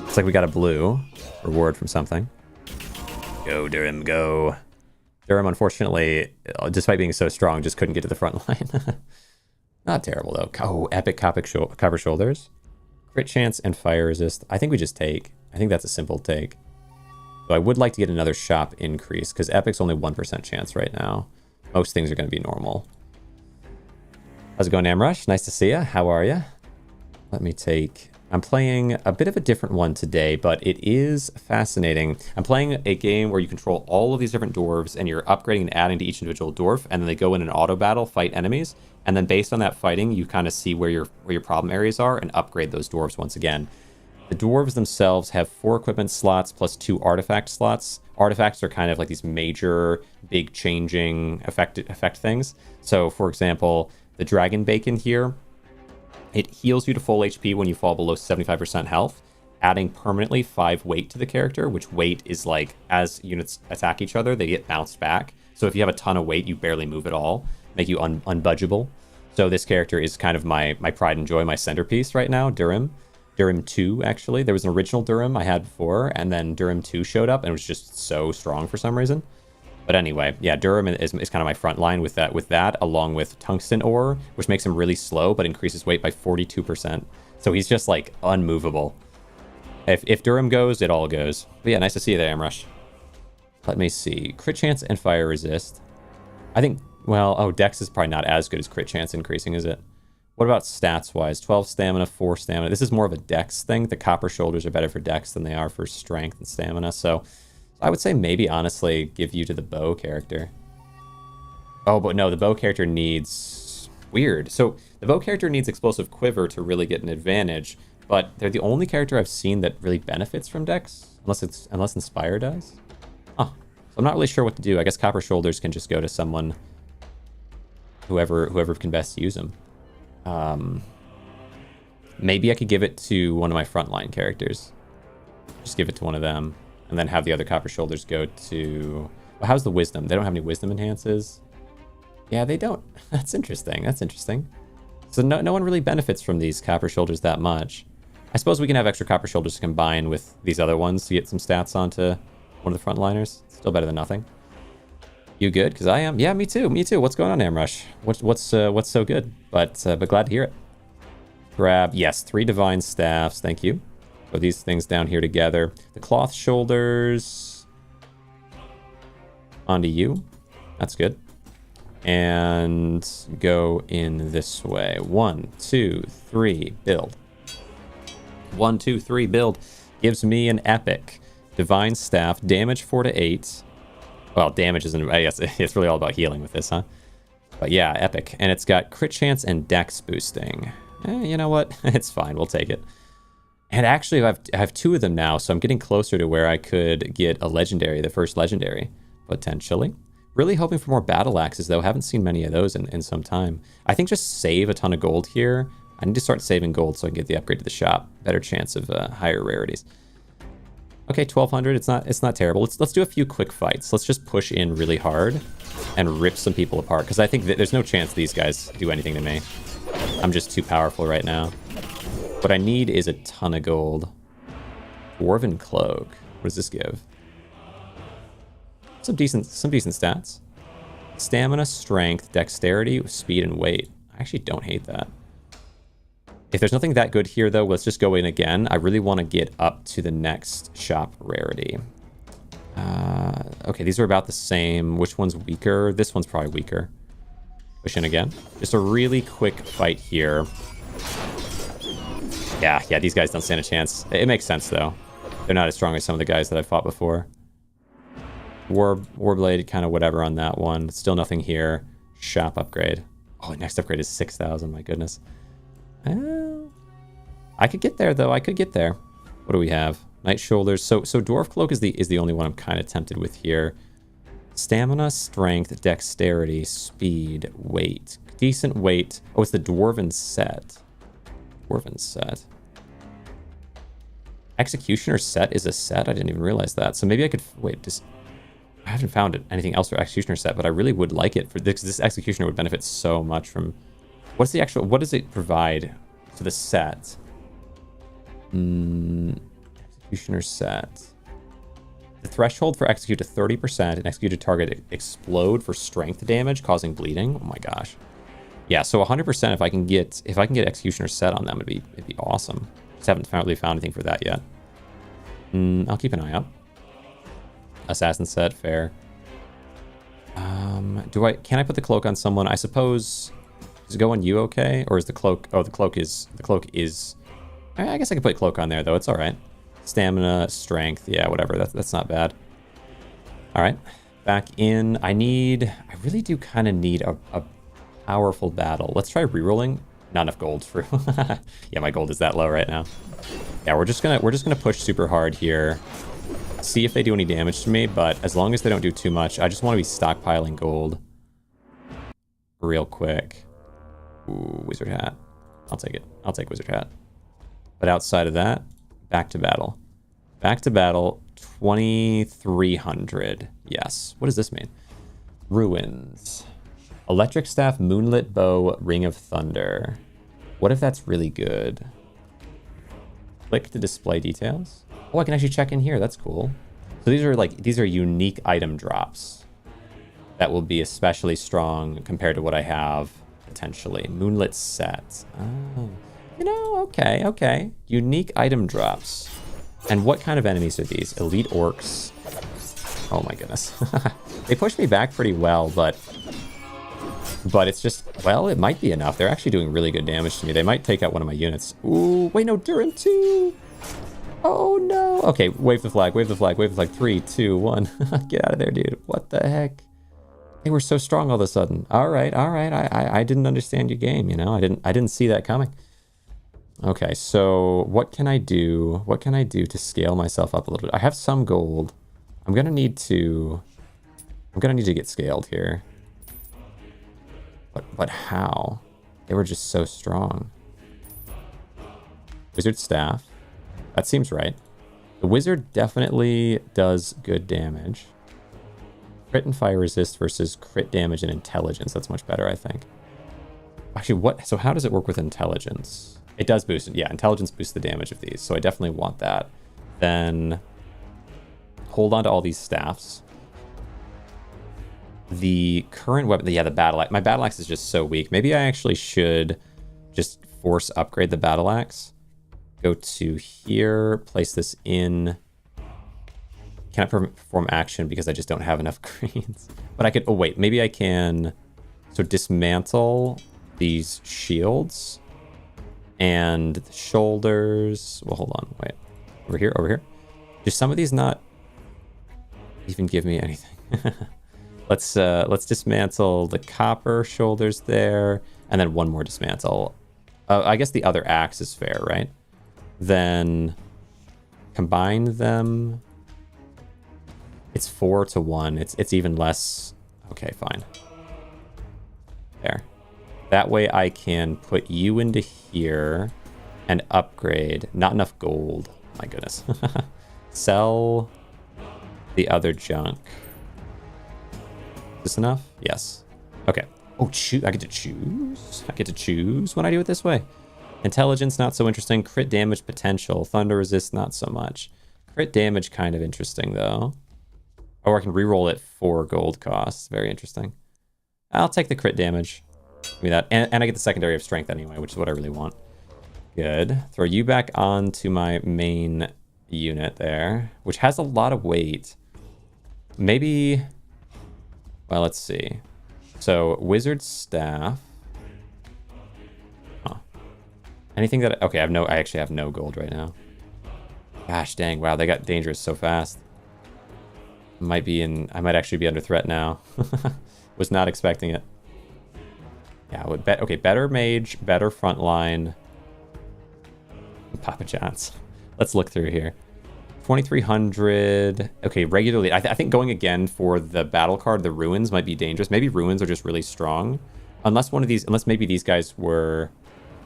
It's like we got a blue reward from something. Go, Durham, go. Durham, unfortunately, despite being so strong, just couldn't get to the front line. Not terrible, though. Oh, epic copper shoulders. Crit chance and fire resist. I think we just take. I think that's a simple take. So I would like to get another shop increase, because epic's only 1% chance right now. Most things are going to be normal. How's it going, Amrush? Nice to see you. How are you? Let me take... I'm playing a bit of a different one today, but it is fascinating. I'm playing a game where you control all of these different dwarves, and you're upgrading and adding to each individual dwarf, and then they go in an auto battle, fight enemies, and then based on that fighting, you kind of see where your problem areas are and upgrade those dwarves once again. The dwarves themselves have 4 equipment slots plus 2 artifact slots. Artifacts are kind of like these major, big changing effect things. So, for example, the dragon bacon here, it heals you to full HP when you fall below 75% health, adding permanently 5 weight to the character, which weight is like, as units attack each other, they get bounced back. So if you have a ton of weight, you barely move at all, make you unbudgeable. So this character is kind of my pride and joy, my centerpiece right now, Durham. Durham 2, actually. There was an original Durham I had before, and then Durham 2 showed up, and it was just so strong for some reason. But anyway, yeah, Durham is kind of my front line with that, along with Tungsten Ore, which makes him really slow, but increases weight by 42%. So he's just, like, unmovable. If Durham goes, it all goes. But yeah, nice to see you there, Amrush. Let me see. Crit chance and fire resist. I think, well, oh, Dex is probably not as good as crit chance increasing, is it? What about stats-wise? 12 stamina, 4 stamina. This is more of a Dex thing. The copper shoulders are better for Dex than they are for strength and stamina, so... I would say maybe, honestly, give you to the bow character. Oh, but no, the bow character needs... Weird. So, the bow character needs explosive quiver to really get an advantage, but they're the only character I've seen that really benefits from Dex, unless Inspire does. Huh. So I'm not really sure what to do. I guess Copper Shoulders can just go to someone... Whoever can best use them. Maybe I could give it to one of my frontline characters. Just give it to one of them. And then have the other Copper Shoulders go to... Well, how's the Wisdom? They don't have any Wisdom enhances? Yeah, they don't. That's interesting. That's interesting. So no one really benefits from these Copper Shoulders that much. I suppose we can have extra Copper Shoulders to combine with these other ones to get some stats onto one of the frontliners. Still better than nothing. You good? Because I am. Yeah, me too. Me too. What's going on, Amrush? What's so good? But glad to hear it. Grab, yes, 3 Divine Staffs. Thank you. Put these things down here together. The Cloth Shoulders onto you. That's good. And go in this way. 1, 2, 3, build. 1, 2, 3, build. Gives me an epic. Divine Staff, damage 4 to 8. Well, damage isn't... I guess it's really all about healing with this, huh? But yeah, epic. And it's got crit chance and dex boosting. You know what? It's fine. We'll take it. And actually, I have 2 of them now, so I'm getting closer to where I could get a legendary, the first legendary, potentially. Really hoping for more battle axes, though. Haven't seen many of those in some time. I think just save a ton of gold here. I need to start saving gold so I can get the upgrade to the shop. Better chance of higher rarities. Okay, 1200. It's not terrible. Let's do a few quick fights. Let's just push in really hard and rip some people apart, because I think that there's no chance these guys do anything to me. I'm just too powerful right now. What I need is a ton of gold. Dwarven Cloak. What does this give? Some decent stats. Stamina, strength, dexterity, speed, and weight. I actually don't hate that. If there's nothing that good here, though, let's just go in again. I really want to get up to the next shop rarity. Okay, these are about the same. Which one's weaker? This one's probably weaker. Push in again. Just a really quick fight here. Yeah, these guys don't stand a chance. It makes sense, though. They're not as strong as some of the guys that I fought before. Warblade, kind of whatever on that one. Still nothing here. Shop upgrade. Oh, next upgrade is 6,000. My goodness. I could get there, though. I could get there. What do we have? Knight Shoulders. So Dwarf Cloak is the only one I'm kind of tempted with here. Stamina, Strength, Dexterity, Speed, Weight. Decent weight. Oh, it's the Dwarven set. Dwarven set. Executioner set is a set? I didn't even realize that. So maybe I could... Wait, just... I haven't found anything else for Executioner set, but I really would like it for this. This Executioner would benefit so much from... What's the actual... What does it provide to the set? Executioner set. The threshold for execute to 30% and executed target explode for strength damage, causing bleeding. Oh my gosh. Yeah, so 100% if I can get Executioner set on them, it'd be awesome. Just haven't really found anything for that yet. I'll keep an eye out. Assassin set, fair. Can I put the cloak on someone? I suppose. Does it go on you okay? Or is the cloak... Oh, the cloak is... I guess I can put cloak on there, though. It's all right. Stamina, strength. Yeah, whatever. That's not bad. All right. Back in. I really do kind of need a powerful battle. Let's try rerolling. Not enough gold for... Yeah, my gold is that low right now. Yeah, we're just gonna push super hard here. See if they do any damage to me, but as long as they don't do too much, I just want to be stockpiling gold real quick. Ooh, wizard hat. I'll take it. I'll take wizard hat. But outside of that, back to battle. Back to battle, 2,300. Yes. What does this mean? Ruins. Electric staff, moonlit bow, ring of thunder. What if that's really good? Click to display details. Oh, I can actually check in here. That's cool. So these are unique item drops that will be especially strong compared to what I have potentially. Moonlit set. Oh, okay. Unique item drops. And what kind of enemies are these? Elite orcs. Oh my goodness. They push me back pretty well, but it's just, well, it might be enough. They're actually doing really good damage to me. They might take out one of my units. Ooh, wait, no, Durin 2. Oh no. Okay, wave the flag, wave the flag, wave the flag. 3, 2, 1. Get out of there, dude. What the heck? They were so strong all of a sudden. All right. I didn't understand your game, you know? I didn't see that coming. Okay, so what can I do? What can I do to scale myself up a little bit? I have some gold. I'm gonna need to get scaled here. But how? They were just so strong. Wizard staff. That seems right. The wizard definitely does good damage. Crit and fire resist versus crit damage and intelligence. That's much better, I think. Actually, what? So how does it work with intelligence? It does boost it. Yeah, intelligence boosts the damage of these. So I definitely want that. Then hold on to all these staffs. The current weapon, yeah, the battle axe. My battle axe is just so weak. Maybe I actually should just force upgrade the battle axe. Go to here, place this in. Can't perform action because I just don't have enough greens. But I could, oh wait, maybe I can, so dismantle these shields and the shoulders. Well, hold on, wait. Over here. Do some of these not even give me anything? Let's dismantle the copper shoulders there, and then one more dismantle. I guess the other axe is fair, right? Then combine them. It's 4-1. It's even less. Okay, fine. There. That way I can put you into here and upgrade. Not enough gold. My goodness. Sell the other junk. Is this enough? Yes. Okay. Oh, choose. I get to choose. I get to choose when I do it this way. Intelligence, not so interesting. Crit damage potential. Thunder resist, not so much. Crit damage, kind of interesting, though. Or I can reroll it for gold costs. Very interesting. I'll take the crit damage. Give me that. And I get the secondary of strength anyway, which is what I really want. Good. Throw you back onto my main unit there, which has a lot of weight. Maybe... Well, let's see. So, wizard staff. Huh. Anything that... Okay, I actually have no gold right now. Gosh dang, wow, they got dangerous so fast. I might actually be under threat now. Was not expecting it. Yeah, I would bet. Okay, better mage, better frontline. Papa John's. Let's look through here. 2300. Okay, regularly. I think going again for the battle card, the ruins might be dangerous. Maybe ruins are just really strong. Unless maybe these guys were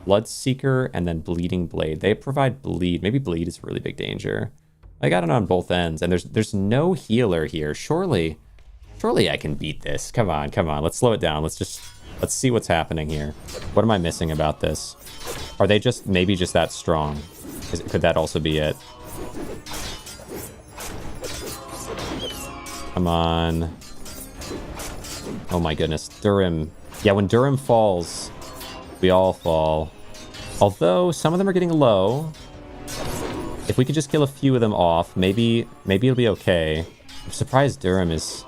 Bloodseeker and then Bleeding Blade. They provide bleed. Maybe bleed is a really big danger. I got it on both ends, and there's no healer here. Surely I can beat this. Come on. Let's slow it down. Let's see what's happening here. What am I missing about this? Are they maybe just that strong? Could that also be it? Come on. Oh my goodness. Durham. Yeah, when Durham falls, we all fall. Although some of them are getting low. If we could just kill a few of them off, maybe it'll be okay. I'm surprised Durham is...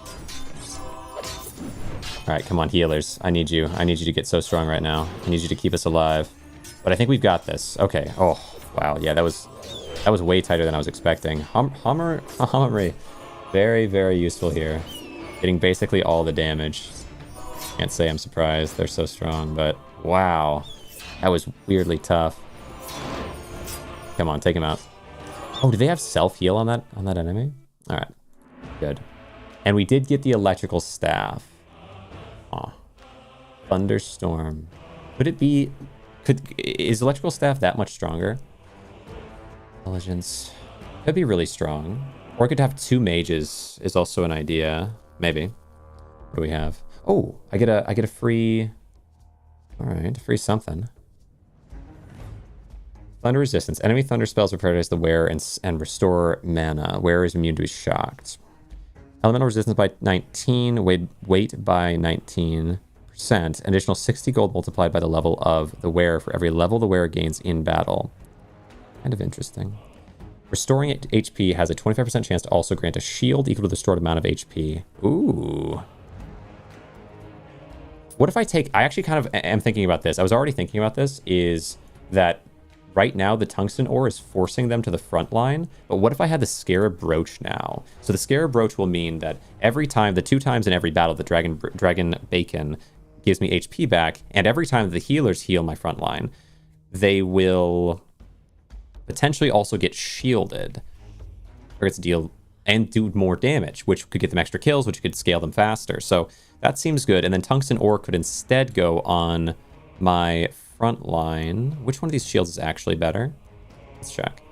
Alright, come on, healers. I need you. I need you to get so strong right now. I need you to keep us alive. But I think we've got this. Okay. Oh, wow. Yeah, that was way tighter than I was expecting. Hummery. Very, very useful here. Getting basically all the damage. Can't say I'm surprised. They're so strong, but wow. That was weirdly tough. Come on, take him out. Oh, do they have self-heal on that enemy? Alright. Good. And we did get the electrical staff. Aw. Thunderstorm. Is electrical staff that much stronger? Intelligence. Could be really strong. Or I could have 2 mages is also an idea. Maybe. What do we have? Oh, I get a free... Alright, free something. Thunder resistance. Enemy thunder spells are prioritized the wearer and restore mana. Wearer is immune to be shocked. Elemental resistance by 19. Weight by 19%. Additional 60 gold multiplied by the level of the wearer for every level the wearer gains in battle. Kind of interesting. Restoring HP has a 25% chance to also grant a shield equal to the stored amount of HP. Ooh. What if I actually kind of am thinking about this. I was already thinking about this, is that right now the tungsten ore is forcing them to the front line. But what if I had the Scarab Brooch now? So the Scarab Brooch will mean that every time, the 2 times in every battle, the Dragon Bacon gives me HP back. And every time the healers heal my front line, they will potentially also get shielded. Or it's deal and do more damage, which could get them extra kills, which could scale them faster. So that seems good. And then tungsten ore could instead go on my front line. Which one of these shields is actually better? Let's check.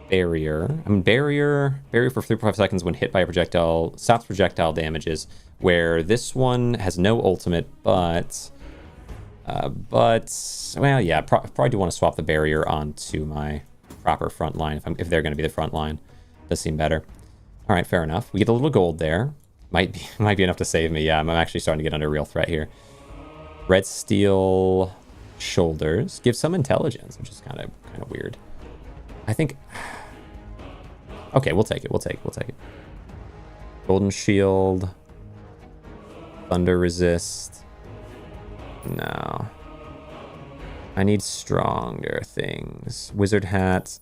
Barrier. I mean, barrier for 3.5 seconds when hit by a projectile. Stops projectile damages. Where this one has no ultimate, but well, yeah, probably do want to swap the barrier onto my proper front line if they're going to be the front line. Does seem better. All right, fair enough. We get a little gold there. Might be enough to save me. Yeah, I'm actually starting to get under real threat here. Red steel shoulders give some intelligence, which is kind of weird. I think. Okay, we'll take it. We'll take it. Golden shield. Thunder resist. No. I need stronger things. Wizard hat.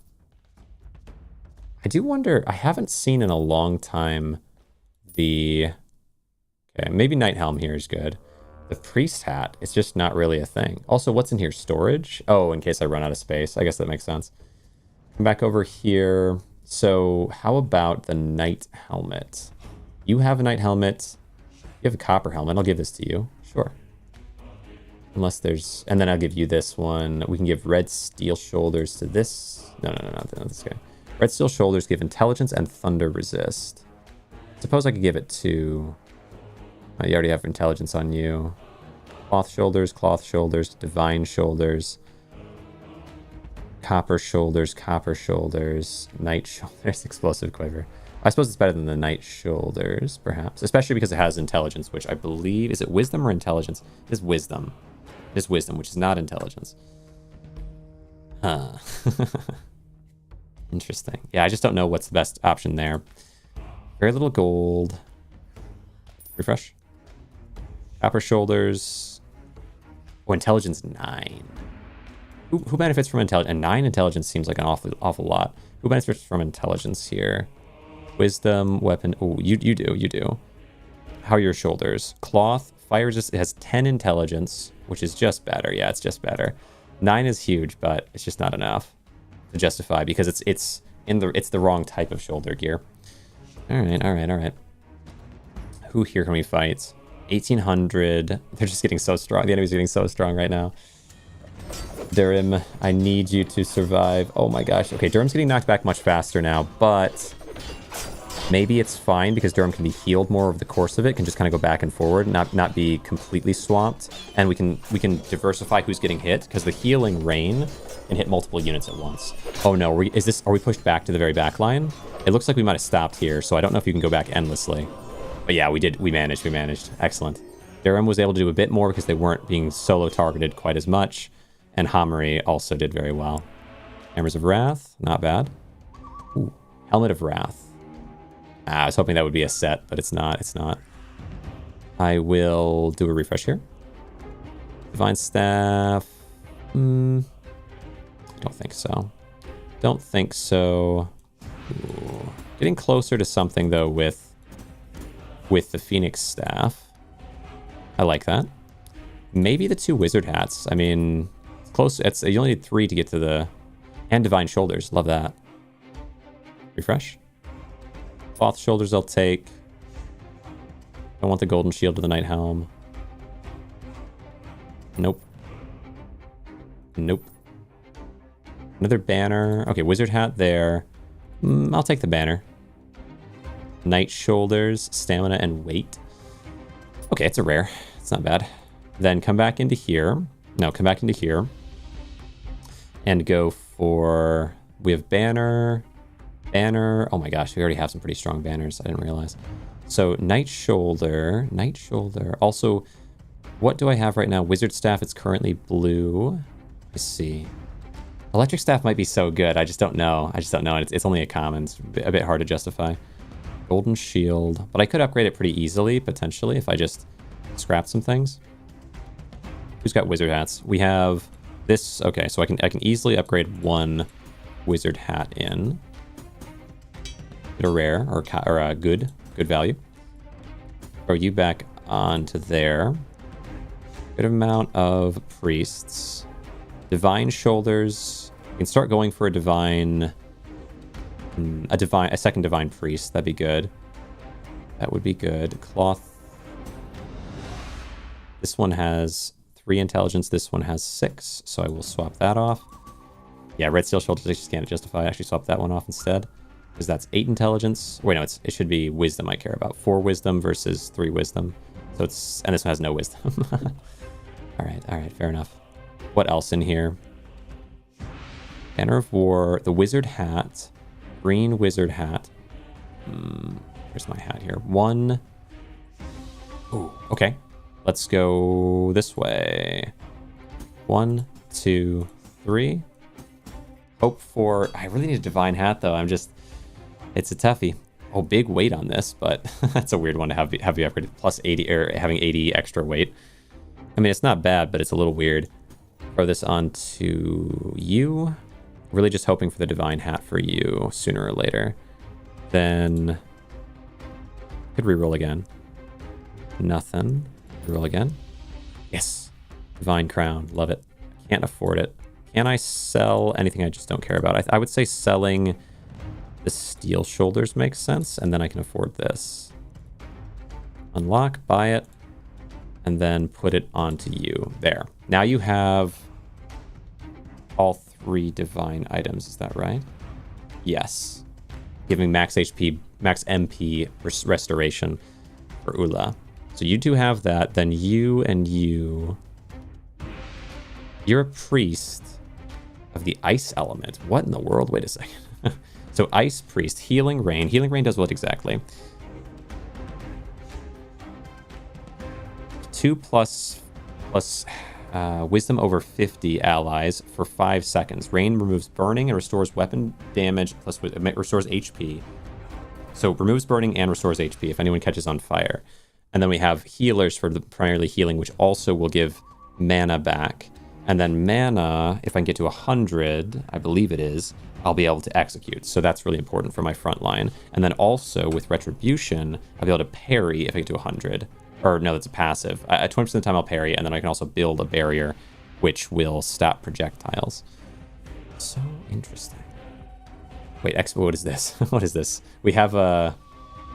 I do wonder, I haven't seen in a long time okay, maybe Night Helm here is good. The priest hat is just not really a thing. Also, what's in here? Storage? Oh, in case I run out of space. I guess that makes sense. Come back over here. So how about the Knight helmet? You have a Knight helmet. You have a copper helmet. I'll give this to you. Sure. Unless there's... And then I'll give you this one. We can give red steel shoulders to this. No, not this guy. Red steel shoulders give intelligence and thunder resist. Suppose I could give it to... Oh, you already have intelligence on you. Cloth shoulders, divine shoulders. Copper shoulders, night shoulders, explosive quiver. I suppose it's better than the night shoulders, perhaps. Especially because it has intelligence, which I believe... Is it wisdom or intelligence? It is wisdom. It is wisdom, which is not intelligence. Huh. Interesting. Yeah, I just don't know what's the best option there. Very little gold. Refresh. Copper shoulders. Oh, intelligence 9. Who benefits from intelligence? And 9 intelligence seems like an awful lot. Who benefits from intelligence here? Wisdom, weapon. Oh, you do. How are your shoulders? Cloth, fire resist. It has 10 intelligence, which is just better. Yeah, it's just better. 9 is huge, but it's just not enough to justify because it's the wrong type of shoulder gear. All right. Who here can we fight? 1800. They're just getting so strong. The enemy's getting so strong right now. Durham, I need you to survive. Oh my gosh. Okay, Durham's getting knocked back much faster now, but maybe it's fine because Durham can be healed more over the course of it, can just kind of go back and forward, not be completely swamped, and we can diversify who's getting hit because the healing rain can hit multiple units at once. Oh no, are we pushed back to the very back line? It looks like we might have stopped here, so I don't know if you can go back endlessly. But yeah, we managed. Excellent. Durham was able to do a bit more because they weren't being solo targeted quite as much, and Hommery also did very well. Hammers of Wrath, not bad. Ooh, Helmet of Wrath. I was hoping that would be a set, but it's not. I will do a refresh here. Divine Staff. I don't think so. Ooh. Getting closer to something, though, with the Phoenix Staff. I like that. Maybe the 2 Wizard Hats. I mean, it's close. You only need 3 to get to the... And Divine Shoulders. Love that. Refresh. Cloth Shoulders I'll take. I want the Golden Shield to the Night Helm. Nope. Another banner. Okay, Wizard Hat there. I'll take the banner. Knight Shoulders, Stamina, and Weight. Okay, it's a rare. It's not bad. Then come back into here. No, come back into here. And go for... We have banner... Oh my gosh, we already have some pretty strong banners. I didn't realize. So, Knight Shoulder. Also, what do I have right now? Wizard Staff, it's currently blue. Let's see. Electric Staff might be so good. I just don't know. It's only a common. It's a bit hard to justify. Golden Shield. But I could upgrade it pretty easily, potentially, if I just scrapped some things. Who's got Wizard Hats? We have this. Okay, so I can easily upgrade 1 Wizard Hat in. Get a rare or a good value. Throw you back onto there. Good amount of priests. Divine Shoulders. You can start going for a second divine priest. That'd be good. That would be good. Cloth. This one has 3 intelligence. This one has 6. So I will swap that off. Yeah, Red Steel Shoulders, I just can't justify. I actually swap that one off instead. Because that's 8 intelligence. Wait, no, it should be wisdom I care about. 4 wisdom versus 3 wisdom. So it's... And this one has no wisdom. Alright, fair enough. What else in here? Banner of War. The Wizard Hat. Green Wizard Hat. Where's my hat here? 1. Ooh, okay. Let's go this way. 1, 2, 3. Hope for... I really need a Divine Hat, though. It's a toughie. Oh, big weight on this, but that's a weird one to have you upgraded. Plus 80, or having 80 extra weight. I mean, it's not bad, but it's a little weird. Throw this onto you. Really just hoping for the Divine Hat for you sooner or later. Then... Could reroll again. Nothing. Reroll again. Yes. Divine Crown. Love it. Can't afford it. Can I sell anything I just don't care about? I would say selling the Steel Shoulders makes sense, and then I can afford this. Unlock, buy it, and then put it onto you. There. Now you have all 3 divine items, is that right? Yes. Giving max HP, max MP restoration for Ula. So you 2 have that, then you and you... You're a priest of the ice element. What in the world? Wait a second. So ice priest, healing rain. Healing rain does what exactly? 2 plus wisdom over 50 allies for 5 seconds. Rain removes burning and restores weapon damage, plus restores HP. So removes burning and restores HP if anyone catches on fire. And then we have healers for the primarily healing, which also will give mana back. And then mana, if I can get to 100, I believe it is, I'll be able to execute. So that's really important for my front line. And then also with Retribution, I'll be able to parry if I get to 100. Or no, that's a passive. At 20% of the time I'll parry, and then I can also build a barrier which will stop projectiles. So interesting. Wait, what is this? What is this? We have a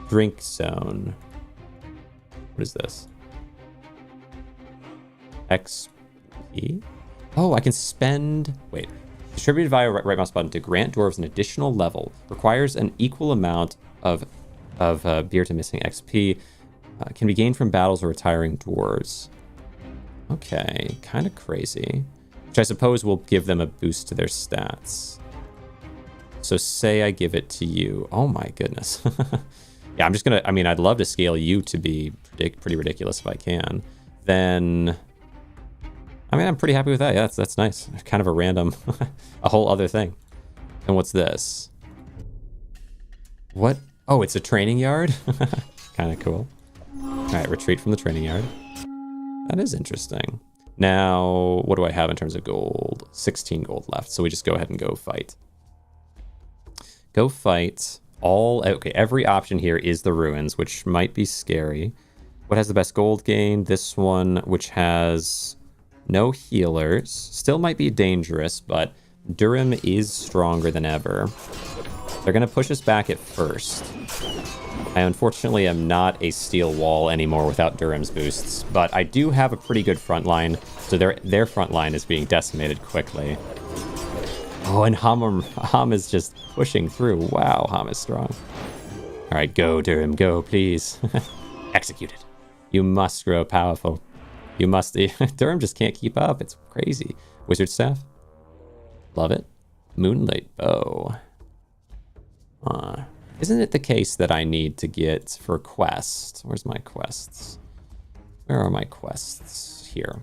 drink zone. What is this? XP? Oh, I can spend... Wait. Distributed via right mouse button to grant dwarves an additional level. Requires an equal amount of beer to missing XP. Can be gained from battles or retiring dwarves. Okay, kind of crazy. Which I suppose will give them a boost to their stats. So say I give it to you. Oh my goodness. Yeah, I'm just gonna... I mean, I'd love to scale you to be pretty ridiculous if I can. Then... I mean, I'm pretty happy with that. Yeah, that's nice. Kind of a random... a whole other thing. And what's this? What? Oh, it's a training yard? Kind of cool. Alright, retreat from the training yard. That is interesting. Now, what do I have in terms of gold? 16 gold left, so we just go ahead and go fight. Go fight. Okay, every option here is the ruins, which might be scary. What has the best gold gain? This one, which has no healers. Still might be dangerous, but Durham is stronger than ever. They're going to push us back at first. I unfortunately am not a steel wall anymore without Durham's boosts, but I do have a pretty good front line, so their front line is being decimated quickly. Oh, and Ham is just pushing through. Wow, Ham is strong. All right, go, Durham, go, please. Execute it. You must grow powerful. You must... Durham just can't keep up. It's crazy. Wizard Staff. Love it. Moonlight Bow. Isn't it the case that I need to get for quests? Where's my quests? Where are my quests? Here.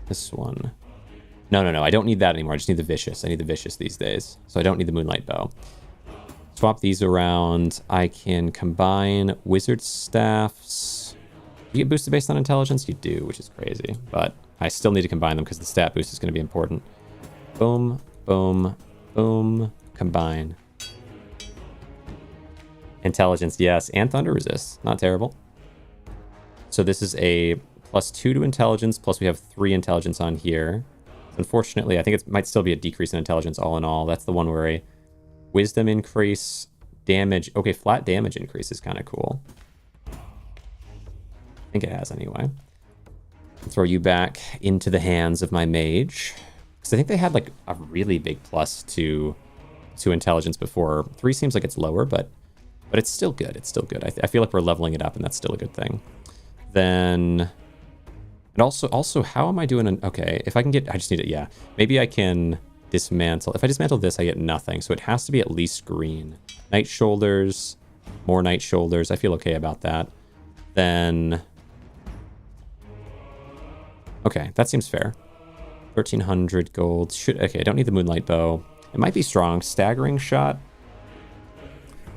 This one. No. I don't need that anymore. I just need the Vicious. I need the Vicious these days. So I don't need the Moonlight Bow. Swap these around. I can combine Wizard Staffs. You get boosted based on intelligence? You do, which is crazy. But I still need to combine them because the stat boost is going to be important. Boom, boom, boom. Combine. Intelligence, yes. And Thunder Resist. Not terrible. So this is a +2 to intelligence, plus we have 3 intelligence on here. Unfortunately, I think it might still be a decrease in intelligence all in all. That's the one where a wisdom increase, damage. Okay, flat damage increase is kind of cool. I think it has anyway. I'll throw you back into the hands of my mage. Because I think they had like a really big plus to intelligence before. 3 seems like it's lower, but it's still good. It's still good. I feel like we're leveling it up, and that's still a good thing. Then... And also, how am I doing? Okay, if I can get... I just need it, yeah. Maybe I can dismantle. If I dismantle this, I get nothing. So it has to be at least green. Knight Shoulders. More Knight Shoulders. I feel okay about that. Then... Okay, that seems fair. 1,300 gold. Okay, I don't need the Moonlight Bow. It might be strong. Staggering Shot.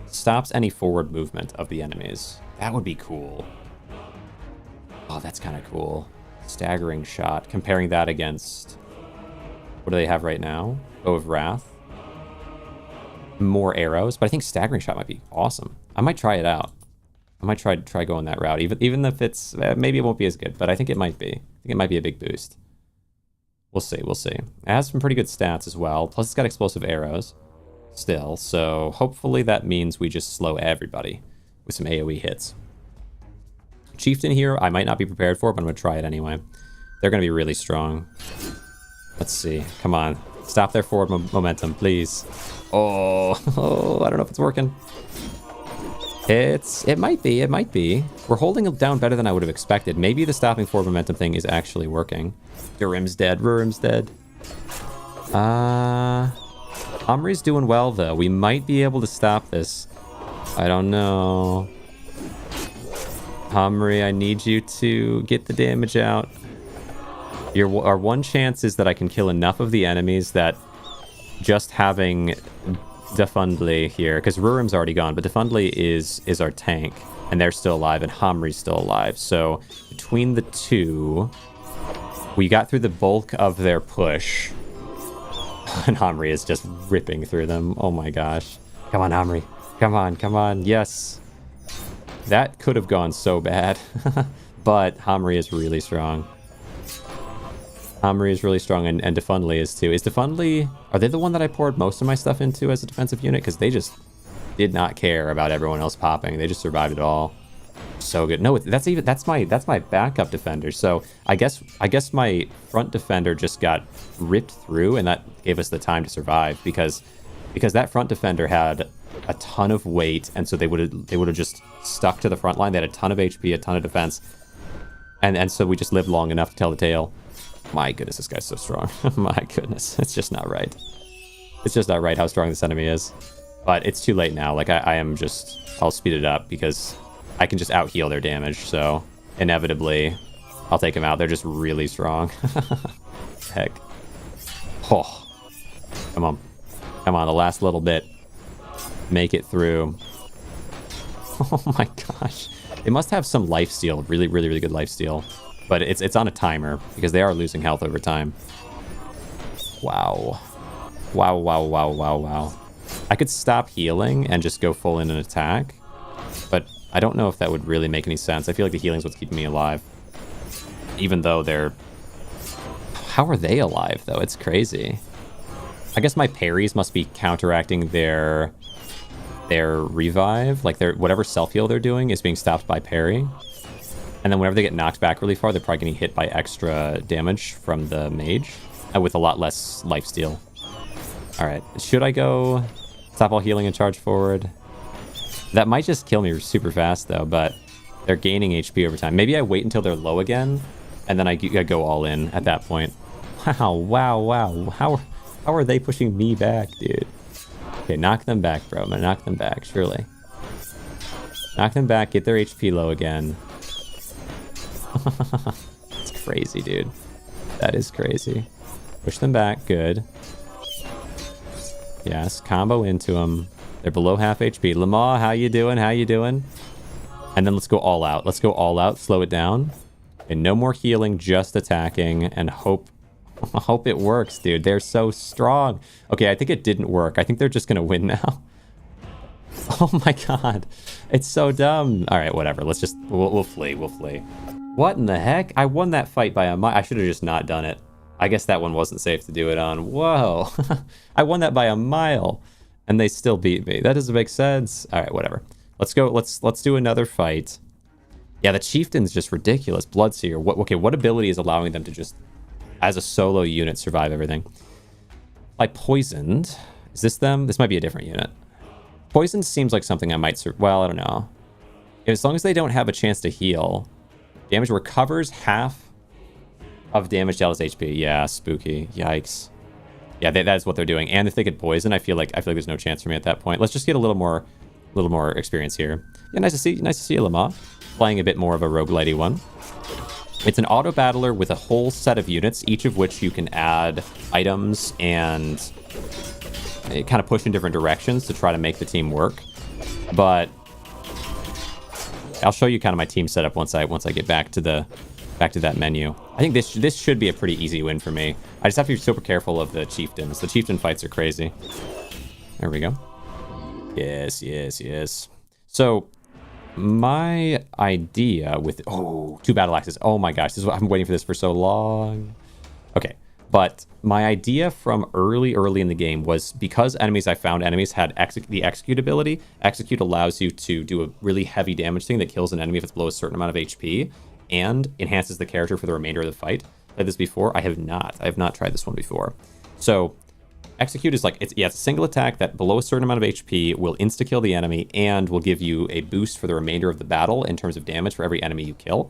Stops any forward movement of the enemies. That would be cool. Oh, that's kind of cool. Staggering Shot. Comparing that against... What do they have right now? Bow of Wrath. More arrows. But I think Staggering Shot might be awesome. I might try it out. I might try going that route. Even if it's... maybe it won't be as good, but I think it might be. I think it might be a big boost. We'll see. We'll see. It has some pretty good stats as well. Plus, it's got explosive arrows. Still, so hopefully that means we just slow everybody with some AoE hits. Chieftain here, I might not be prepared for, but I'm going to try it anyway. They're going to be really strong. Let's see. Come on. Stop their forward momentum, please. Oh, I don't know if it's working. It might be. It might be. We're holding it down better than I would have expected. Maybe the stopping forward momentum thing is actually working. Durham's dead. Rurim's dead. Omri's doing well, though. We might be able to stop this. I don't know. Omri, I need you to get the damage out. Our one chance is that I can kill enough of the enemies that just having Defundly here, because Rurim's already gone, but Defundly is our tank, and they're still alive, and Hamri's still alive. So between the two, We got through the bulk of their push. And Omri is just ripping through them. Oh my gosh. Come on, Omri. Come on, come on. Yes. That could have gone so bad. But Omri is really strong. Omri is really strong, and Defundly is too. Is Defundly... Are they the one that I poured most of my stuff into as a defensive unit? Because they just did not care about everyone else popping. They just survived it all. So good. No, that's my backup defender. So I guess my front defender just got ripped through, and that gave us the time to survive because that front defender had a ton of weight, and so they would have just stuck to the front line. They had a ton of HP, a ton of defense, and so we just lived long enough to tell the tale. My goodness, this guy's so strong. My goodness, it's just not right. It's just not right how strong this enemy is. But it's too late now. Like I'll speed it up because I can just out heal their damage. So inevitably, I'll take them out. They're just really strong. Heck. Oh, come on, the last little bit. Make it through. Oh my gosh, they must have some lifesteal. Really good lifesteal. But it's on a timer because they are losing health over time. Wow. Wow. I could stop healing and just go full in an attack, but I don't know if that would really make any sense. I feel like the healing's what's keeping me alive. Even though they're... How are they alive, though? It's crazy. I guess my parries must be counteracting their revive. Like, whatever self-heal they're doing is being stopped by parry. And then whenever they get knocked back really far, they're probably getting hit by extra damage from the mage, with a lot less lifesteal. Alright, should I go stop all healing and charge forward? That might just kill me super fast, though, but they're gaining HP over time. Maybe I wait until they're low again, and then I go all in at that point. Wow. How are they pushing me back, dude? Okay, knock them back, bro. I'm gonna knock them back, surely. Knock them back, get their HP low again. It's crazy, dude. That is crazy. Push them back, good. Yes, combo into them. They're below half HP. Lamar, how you doing? And then let's go all out. Slow it down. And no more healing, just attacking, and hope it works, dude. They're so strong. Okay, I think it didn't work. I think they're just gonna win now. Oh my god. It's so dumb. Alright, whatever. We'll flee. What in the heck? I won that fight by a mile. I should have just not done it. I guess that one wasn't safe to do it on. Whoa. I won that by a mile. And they still beat me. That doesn't make sense. Alright, whatever. Let's go. Let's do another fight. Yeah, the Chieftain's just ridiculous. Bloodseer. What ability is allowing them to just, as a solo unit, survive everything? I poisoned. Is this them? This might be a different unit. Poison seems like something I might... Well, I don't know. As long as they don't have a chance to heal... Damage recovers half of damage dealt as HP. Yeah, spooky. Yikes. Yeah, that's what they're doing. And if they get poison, I feel like there's no chance for me at that point. Let's just get a little more experience here. Yeah, nice to see you, Lamar. Playing a bit more of a roguelite-y one. It's an auto-battler with a whole set of units, each of which you can add items and kind of push in different directions to try to make the team work. But I'll show you kind of my team setup once I get back to that menu. I think this should be a pretty easy win for me. I just have to be super careful of the chieftains. The chieftain fights are crazy. There we go. Yes. So my idea with 2 battle axes. Oh my gosh, I've been waiting for this for so long. Okay, but my idea from early in the game was, because I found enemies had the execute ability. Execute allows you to do a really heavy damage thing that kills an enemy if it's below a certain amount of HP and enhances the character for the remainder of the fight. Played this before? I have not tried this one before. So execute is like, it's a single attack that below a certain amount of HP will insta-kill the enemy and will give you a boost for the remainder of the battle in terms of damage for every enemy you kill.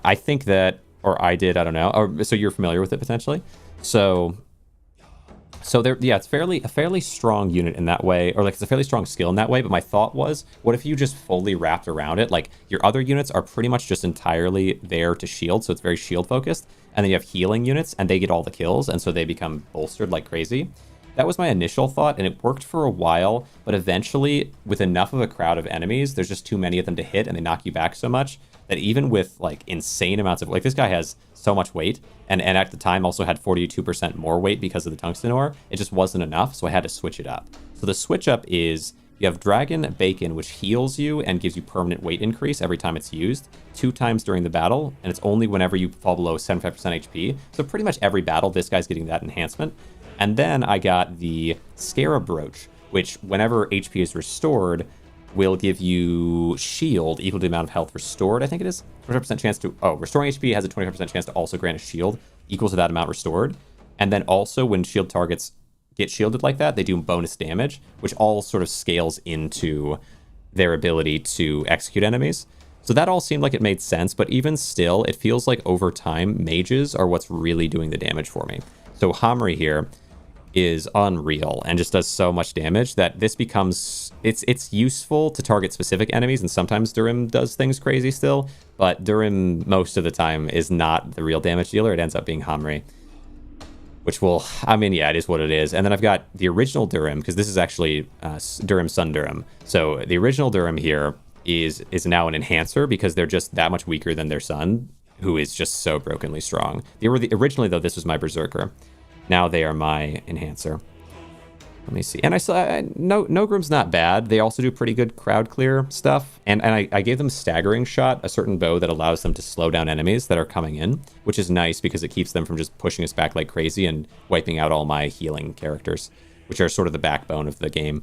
I think that, or I did, I don't know. So you're familiar with it potentially. So there, yeah, it's a fairly strong unit in that way, or like it's a fairly strong skill in that way. But my thought was, what if you just fully wrapped around it? Like your other units are pretty much just entirely there to shield, so it's very shield focused. And then you have healing units, and they get all the kills, and so they become bolstered like crazy. That was my initial thought, and it worked for a while. But eventually, with enough of a crowd of enemies, there's just too many of them to hit, and they knock you back so much that even with like insane amounts of, like, this guy has so much weight, and at the time also had 42% more weight because of the tungsten ore. It just wasn't enough, so I had to switch it up. So the switch up is you have Dragon Bacon, which heals you and gives you permanent weight increase every time it's used, 2 times during the battle, and it's only whenever you fall below 75% HP. So pretty much every battle, this guy's getting that enhancement. And then I got the Scarab Brooch, which whenever HP is restored, will give you shield equal to the amount of health restored, I think it is. 25% chance to... Oh, restoring HP has a 25% chance to also grant a shield equal to that amount restored. And then also when shield targets get shielded like that, they do bonus damage, which all sort of scales into their ability to execute enemies. So that all seemed like it made sense, but even still, it feels like over time, mages are what's really doing the damage for me. So Homri here is unreal and just does so much damage that this becomes... It's useful to target specific enemies, and sometimes Durim does things crazy still, but Durim most of the time is not the real damage dealer. It ends up being Homri. Which will, I mean, yeah, it is what it is. And then I've got the original Durim, because this is actually Durim Sun Durim. So the original Durim here is now an enhancer because they're just that much weaker than their son, who is just so brokenly strong. Originally, though, this was my Berserker. Now they are my enhancer. Let me see. And I saw Nogrim's not bad. They also do pretty good crowd clear stuff. And I gave them Staggering Shot, a certain bow that allows them to slow down enemies that are coming in, which is nice because it keeps them from just pushing us back like crazy and wiping out all my healing characters, which are sort of the backbone of the game.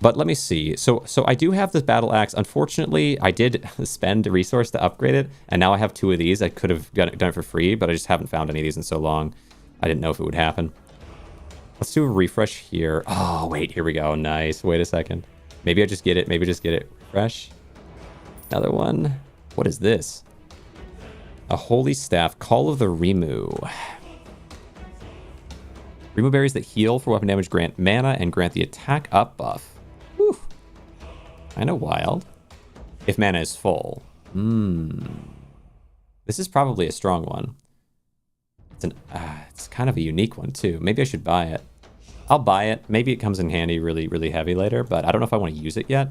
But let me see. So I do have this Battle Axe. Unfortunately, I did spend a resource to upgrade it, and now I have 2 of these. I could have done it for free, but I just haven't found any of these in so long. I didn't know if it would happen. Let's do a refresh here. Oh, wait, here we go. Nice. Wait a second. Maybe I just get it. Maybe just get it. Refresh. Another one. What is this? A Holy Staff. Call of the Rimu. Rimu berries that heal for weapon damage grant mana and grant the attack up buff. Whew. Kinda wild. If mana is full. This is probably a strong one. It's kind of a unique one too. Maybe I should buy it. I'll buy it. Maybe it comes in handy really, really heavy later, but I don't know if I want to use it yet.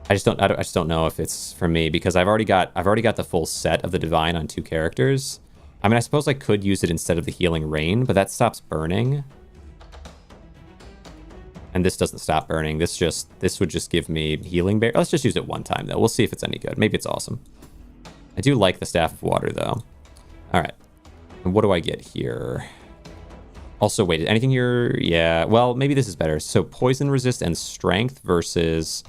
I just don't know if it's for me because I've already got the full set of the Divine on 2 characters. I mean, I suppose I could use it instead of the Healing Rain, but that stops burning. And this doesn't stop burning. This would just give me Healing Bear. Let's just use it one time though. We'll see if it's any good. Maybe it's awesome. I do like the Staff of Water though. All right. And what do I get here? Also, wait, anything here? Yeah, well, maybe this is better. So poison resist and strength versus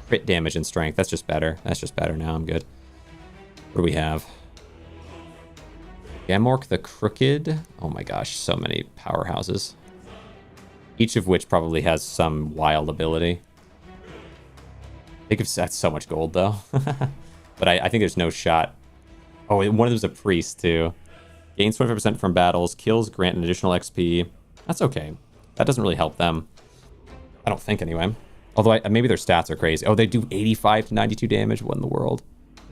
crit damage and strength. That's just better. That's just better. Now I'm good. What do we have? Gamork the Crooked. Oh my gosh, so many powerhouses. Each of which probably has some wild ability. That's so much gold, though. But I think there's no shot. Oh, one of them's a priest, too. Gains 25% from battles. Kills grant an additional XP. That's okay. That doesn't really help them. I don't think, anyway. Although maybe their stats are crazy. Oh, they do 85 to 92 damage. What in the world?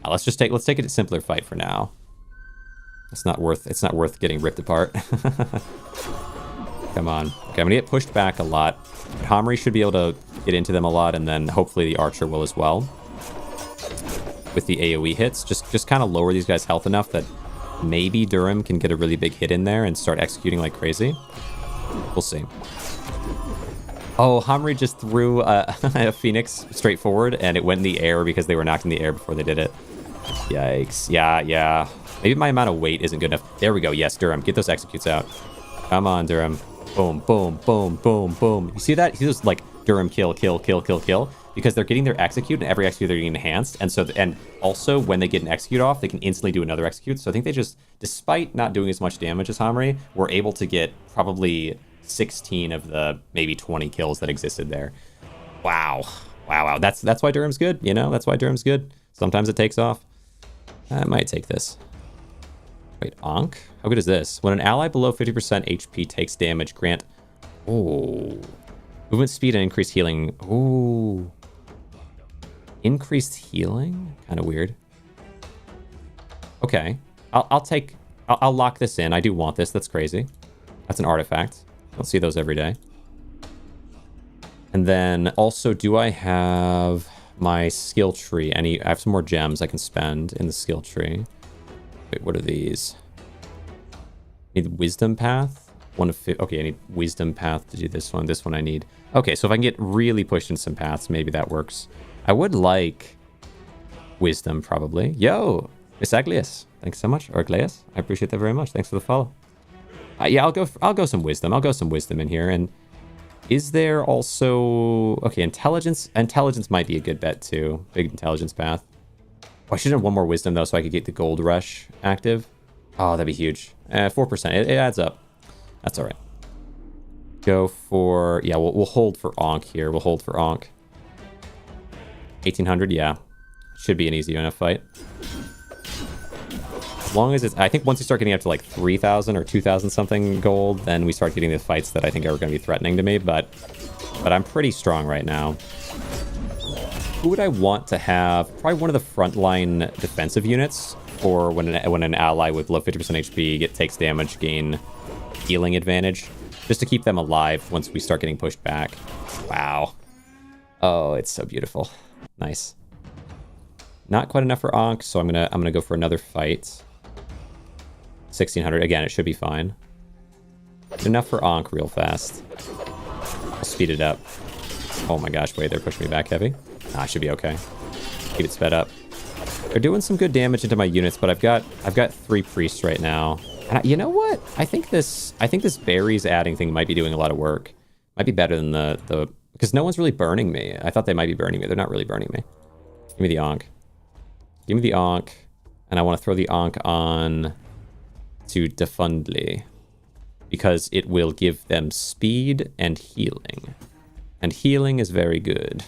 Now, let's take it a simpler fight for now. It's not worth getting ripped apart. Come on. Okay, I'm gonna get pushed back a lot. Homri should be able to get into them a lot, and then hopefully the archer will as well. With the AoE hits, just kind of lower these guys' health enough that maybe Durim can get a really big hit in there and start executing like crazy. We'll see. Oh, Homri just threw a phoenix straight forward, and it went in the air because they were knocked in the air before they did it. Yikes. Yeah. Maybe my amount of weight isn't good enough. There we go. Yes, Durim. Get those executes out. Come on, Durim. Boom, boom, boom, boom, boom. You see that? He's just like Durim kill, kill, kill, kill, kill. Because they're getting their execute, and every execute they're getting enhanced. And also, when they get an execute off, they can instantly do another execute. So I think they just, despite not doing as much damage as Homri, were able to get probably 16 of the maybe 20 kills that existed there. Wow. That's why Durim's good, you know? That's why Durim's good. Sometimes it takes off. I might take this. Wait, Ankh? How good is this? When an ally below 50% HP takes damage, grant... Oh. Movement speed and increased healing. Ooh. Increased healing? Kind of weird. Okay. I'll lock this in. I do want this. That's crazy. That's an artifact. Don't see those every day. And then also, do I have... my skill tree. I have some more gems I can spend in the skill tree. Wait, what are these? Need wisdom path? Okay, I need wisdom path to do this one. This one I need. Okay, so if I can get really pushed in some paths, maybe that works. I would like wisdom, probably. Yo, Miss Aglias. Thanks so much. Or Agleas. I appreciate that very much. Thanks for the follow. Yeah, I'll go some wisdom. I'll go some wisdom in here. And is there also... Okay, intelligence. Intelligence might be a good bet, too. Big intelligence path. Oh, I should have one more wisdom, though, so I could get the gold rush active. Oh, that'd be huge. 4%. It adds up. That's all right. Go for... Yeah, we'll hold for Ankh here. We'll hold for Ankh. 1800, yeah. Should be an easy enough fight. As long as it's... I think once you start getting up to like 3,000 or 2,000 something gold, then we start getting the fights that I think are going to be threatening to me, but I'm pretty strong right now. Who would I want to have? Probably one of the frontline defensive units, or when an ally with low 50% HP takes damage, gain healing advantage, just to keep them alive once we start getting pushed back. Wow. Oh, it's so beautiful. Nice. Not quite enough for Ankh, so I'm gonna go for another fight. 1600 again. It should be fine. Enough for Ankh real fast. I'll speed it up. Oh my gosh! Wait, they're pushing me back heavy. Nah, I should be okay. Keep it sped up. They're doing some good damage into my units, but I've got 3 priests right now. And you know what? I think this berries adding thing might be doing a lot of work. Might be better than the because no one's really burning me. I thought they might be burning me. They're not really burning me. Give me the Ankh. Give me the Ankh, and I want to throw the Ankh on to Defundly because it will give them speed and healing, and healing is very good.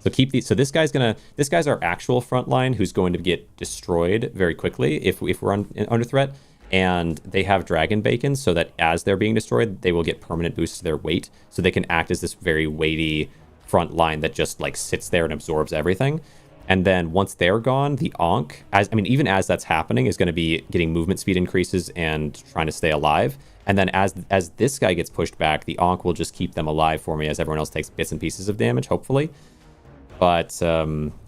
So keep these. So this guy's our actual front line who's going to get destroyed very quickly if we're under threat. And they have dragon bacon, so that as they're being destroyed, they will get permanent boosts to their weight, so they can act as this very weighty front line that just like sits there and absorbs everything. And then once they're gone, the Ankh, even as that's happening, is going to be getting movement speed increases and trying to stay alive. And then as this guy gets pushed back, the Ankh will just keep them alive for me as everyone else takes bits and pieces of damage, hopefully. But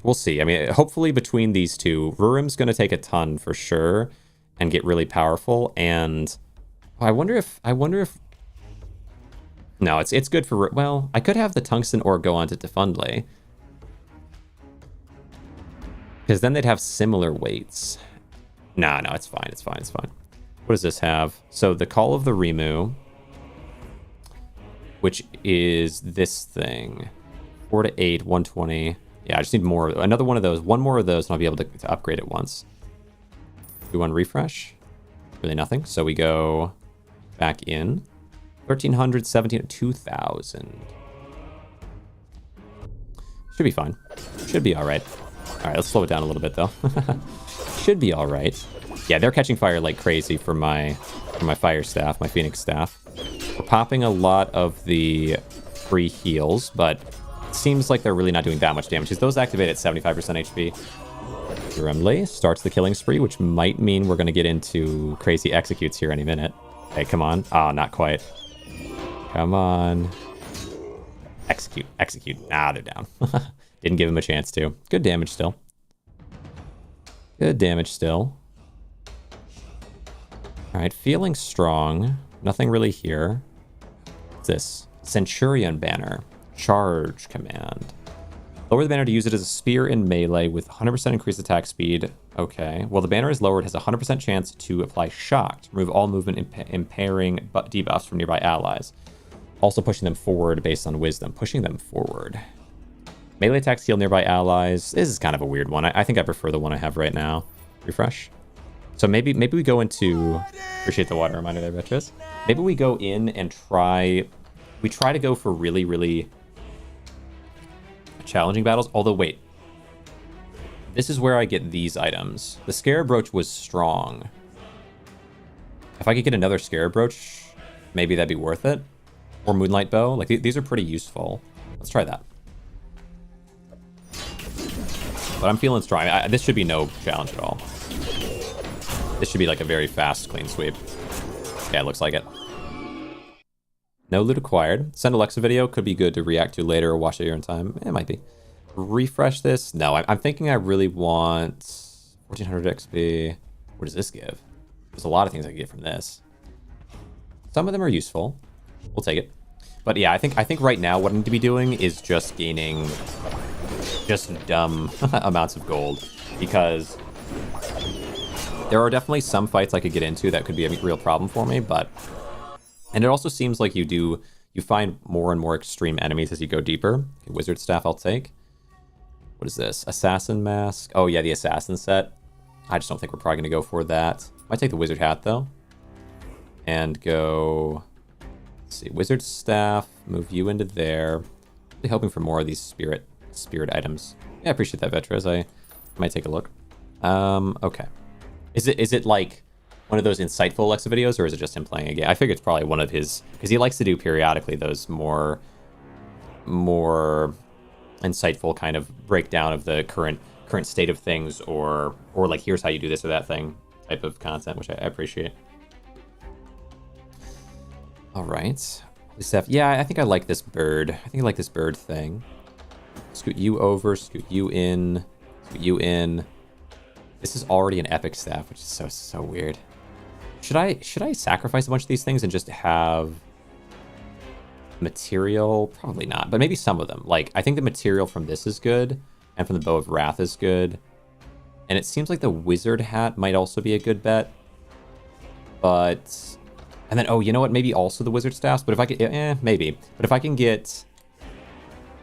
we'll see. I mean, hopefully between these two, Rurim's going to take a ton for sure and get really powerful. And I wonder if no, it's good for, well, I could have the tungsten ore go on to Defundly, because then they'd have similar weights. No, it's fine. What does this have? So the Call of the Rimu, which is this thing. 4 to 8, 120. Yeah, I just need more. Another one of those. One more of those, and I'll be able to upgrade it once. Do one refresh. Really nothing. So we go back in. 1,300, 17, 2,000. Should be fine. Should be all right. All right, let's slow it down a little bit, though. Should be all right. Yeah, they're catching fire like crazy for my fire staff, my phoenix staff. We're popping a lot of the free heals, but it seems like they're really not doing that much damage, because those activate at 75% HP. Grimly starts the killing spree, which might mean we're going to get into crazy executes here any minute. Hey, come on. Oh, not quite. Come on. Execute. Ah, they're down. Didn't give him a chance to. Good damage still. All right, feeling strong. Nothing really here. What's this? Centurion banner. Charge command. Lower the banner to use it as a spear in melee with 100% increased attack speed. Okay. Well, the banner is lowered, has a 100% chance to apply shock to remove all movement impairing debuffs from nearby allies. Also pushing them forward based on wisdom. Pushing them forward. Melee attacks heal nearby allies. This is kind of a weird one. I think I prefer the one I have right now. Refresh. So maybe we go into... Appreciate the water reminder there, Beatrice. Maybe we go in and try... We try to go for really, really challenging battles. Although, wait. This is where I get these items. The Scarab Brooch was strong. If I could get another Scarab Brooch, maybe that'd be worth it. Or Moonlight Bow. Like, these are pretty useful. Let's try that. But I'm feeling strong. This should be no challenge at all. This should be like a very fast, clean sweep. Yeah, it looks like it. No loot acquired. Send Alexa video. Could be good to react to later or watch it here in time. It might be. refresh this. No, I'm thinking I really want 1400 XP. What does this give? There's a lot of things I can get from this. Some of them are useful. We'll take it. But yeah, I think right now what I need to be doing is just gaining just dumb amounts of gold, because there are definitely some fights I could get into that could be a real problem for me, and it also seems like you find more and more extreme enemies as you go deeper. Okay, Wizard Staff I'll take. What is this? Assassin Mask. Oh yeah, the Assassin set. I just don't think we're probably gonna go for that. Might take the Wizard Hat though. And go, let's see, Wizard Staff, move you into there. Really hoping for more of these spirit items. Yeah, I appreciate that, Vetras. I might take a look. Okay. Is it like one of those insightful Alexa videos, or is it just him playing a game? I figure it's probably one of his, because he likes to do periodically those more insightful kind of breakdown of the current state of things, or like, here's how you do this or that thing type of content, which I appreciate. All right. Yeah, I think I like this bird. I think I like this bird thing. Scoot you over, scoot you in, scoot you in. This is already an epic staff, which is so weird. Should I sacrifice a bunch of these things and just have material? Probably not, but maybe some of them. Like, I think the material from this is good, and from the Bow of Wrath is good. And it seems like the Wizard Hat might also be a good bet. But, and then, oh, you know what? Maybe also the Wizard Staffs, but if I could, maybe. But if I can get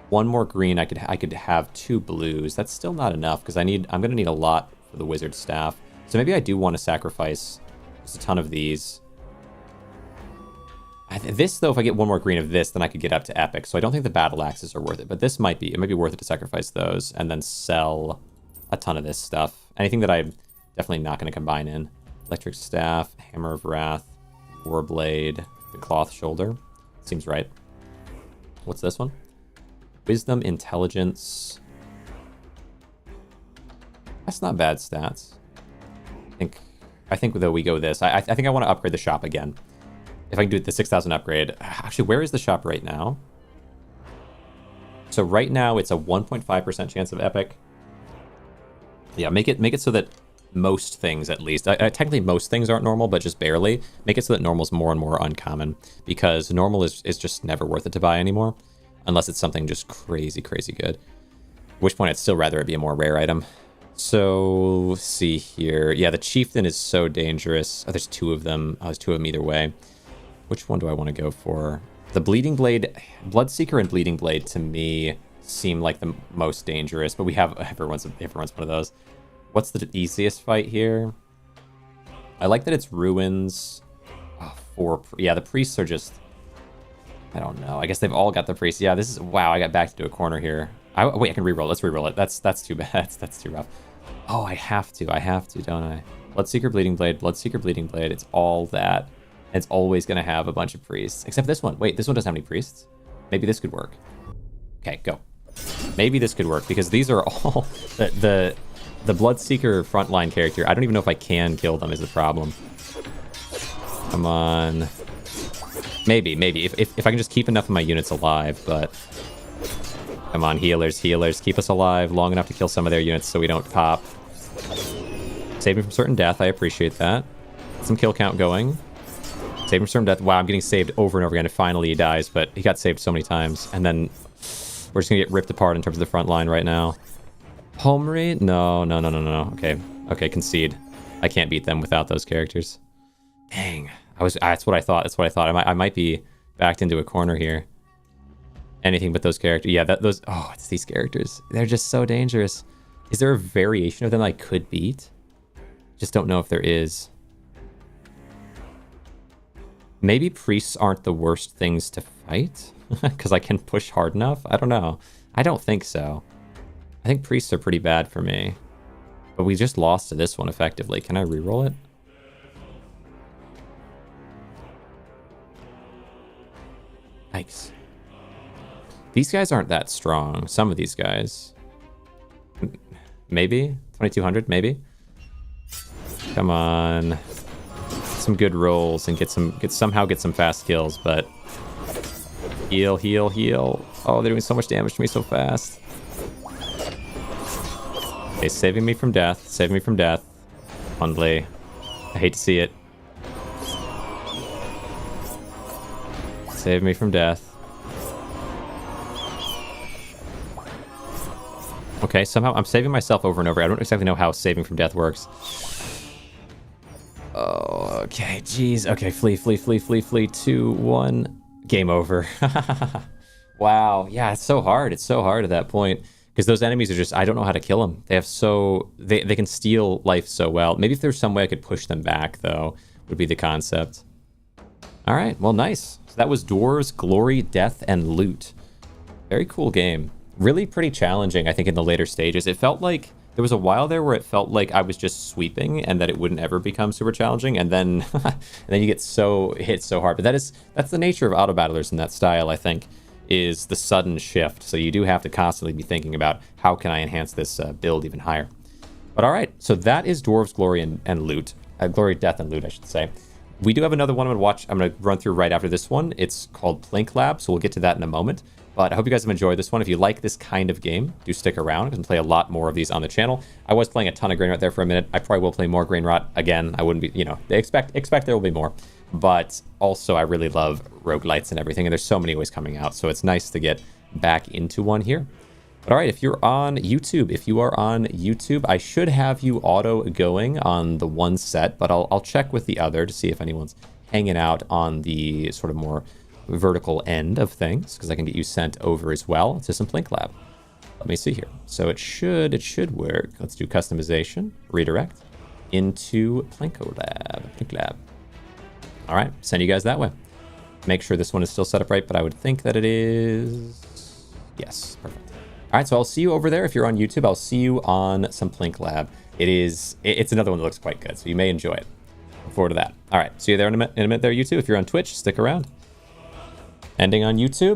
one more green, I could have 2 blues. That's still not enough, because I'm gonna need a lot for the Wizard Staff. So maybe I do want to sacrifice just a ton of these. This, though, if I get one more green of this, then I could get up to epic. So I don't think the battle axes are worth it, but this might be. It might be worth it to sacrifice those and then sell a ton of this stuff. Anything that I'm definitely not going to combine in. Electric Staff, Hammer of Wrath, Warblade, the Cloth Shoulder. Seems right. What's this one? Wisdom, Intelligence. That's not bad stats. I think though we go this. I think I want to upgrade the shop again. If I can do the 6,000 upgrade. Actually, where is the shop right now? So right now it's a 1.5% chance of epic. Yeah, make it so that most things, at least, technically most things aren't normal, but just barely. Make it so that normal's more and more uncommon, because normal is just never worth it to buy anymore, unless it's something just crazy good. At which point I'd still rather it be a more rare item. So, let's see here. Yeah, the Chieftain is so dangerous. Oh, there's 2 of them. Oh, there's 2 of them either way. Which one do I want to go for? The Bleeding Blade, Bloodseeker and Bleeding Blade to me seem like the most dangerous, but we have everyone's one of those. What's the easiest fight here? I like that it's ruins. Oh, yeah, the priests are just, I don't know. I guess they've all got the priests. Yeah, this is, wow, I got backed into a corner here. Wait, I can reroll. Let's reroll it. That's too bad. That's too rough. Oh, I have to, don't I? Bloodseeker, Bleeding Blade, Bloodseeker, Bleeding Blade. It's all that. It's always going to have a bunch of priests. Except this one. Wait, this one doesn't have any priests. Maybe this could work. Okay, go. Maybe this could work, because these are all... The Bloodseeker frontline character, I don't even know if I can kill them is the problem. Come on. Maybe. If I can just keep enough of my units alive, but... Come on, healers. Keep us alive long enough to kill some of their units so we don't pop. Save me from certain death. I appreciate that. Get some kill count going. Save him from certain death. Wow, I'm getting saved over and over again. And finally he dies, but he got saved so many times. And then we're just going to get ripped apart in terms of the front line right now. Home raid? No. Okay, concede. I can't beat them without those characters. Dang. That's what I thought. I might be backed into a corner here. Anything but those characters. Yeah, it's these characters. They're just so dangerous. Is there a variation of them I could beat? Just don't know if there is. Maybe priests aren't the worst things to fight, because I can push hard enough? I don't know. I don't think so. I think priests are pretty bad for me. But we just lost to this one effectively. Can I reroll it? Yikes. These guys aren't that strong. Some of these guys. Maybe? 2200, maybe? Come on. Some good rolls and somehow get some fast kills, but heal. Oh, they're doing so much damage to me so fast. Okay, saving me from death. Saving me from death. Fondly. I hate to see it. Save me from death. Okay, somehow I'm saving myself over and over. I don't exactly know how saving from death works. Oh, okay, jeez. Okay, flee, flee, flee, flee, flee. 2, 1. Game over. Wow. Yeah, it's so hard. It's so hard at that point. Because those enemies are just, I don't know how to kill them. They have so, they can steal life so well. Maybe if there's some way I could push them back, though, would be the concept. All right, well, nice. So that was Dwarves, Glory, Death, and Loot. Very cool game. Really pretty challenging, I think, in the later stages. It felt like, there was a while there where it felt like I was just sweeping and that it wouldn't ever become super challenging. And then, and then you get hit so hard. But that's the nature of Autobattlers in that style, I think, is the sudden shift. So you do have to constantly be thinking about how can I enhance this build even higher. But all right, so that is Dwarves, Glory, and Loot. Glory, Death, and Loot, I should say. We do have another one I'm going to run through right after this one. It's called Plink Lab, so we'll get to that in a moment. But I hope you guys have enjoyed this one. If you like this kind of game, do stick around and play a lot more of these on the channel. I was playing a ton of Grain Rot there for a minute. I probably will play more Grain Rot again. I wouldn't be, expect there will be more. But also, I really love roguelites and everything, and there's so many ways coming out, so it's nice to get back into one here. But all right, if you're on YouTube, I should have you auto going on the one set, but I'll check with the other to see if anyone's hanging out on the sort of more vertical end of things, because I can get you sent over as well to some Plink Lab. Let me see here. So it should work. Let's do customization, redirect into Plink Lab. All right, send you guys that way. Make sure this one is still set up right, but I would think that it is. Yes, perfect. All right, so I'll see you over there. If you're on YouTube, I'll see you on some Plink Lab. It's another one that looks quite good, so you may enjoy it. Look forward to that. All right, see you there in a minute there, YouTube. If you're on Twitch, stick around. Ending on YouTube.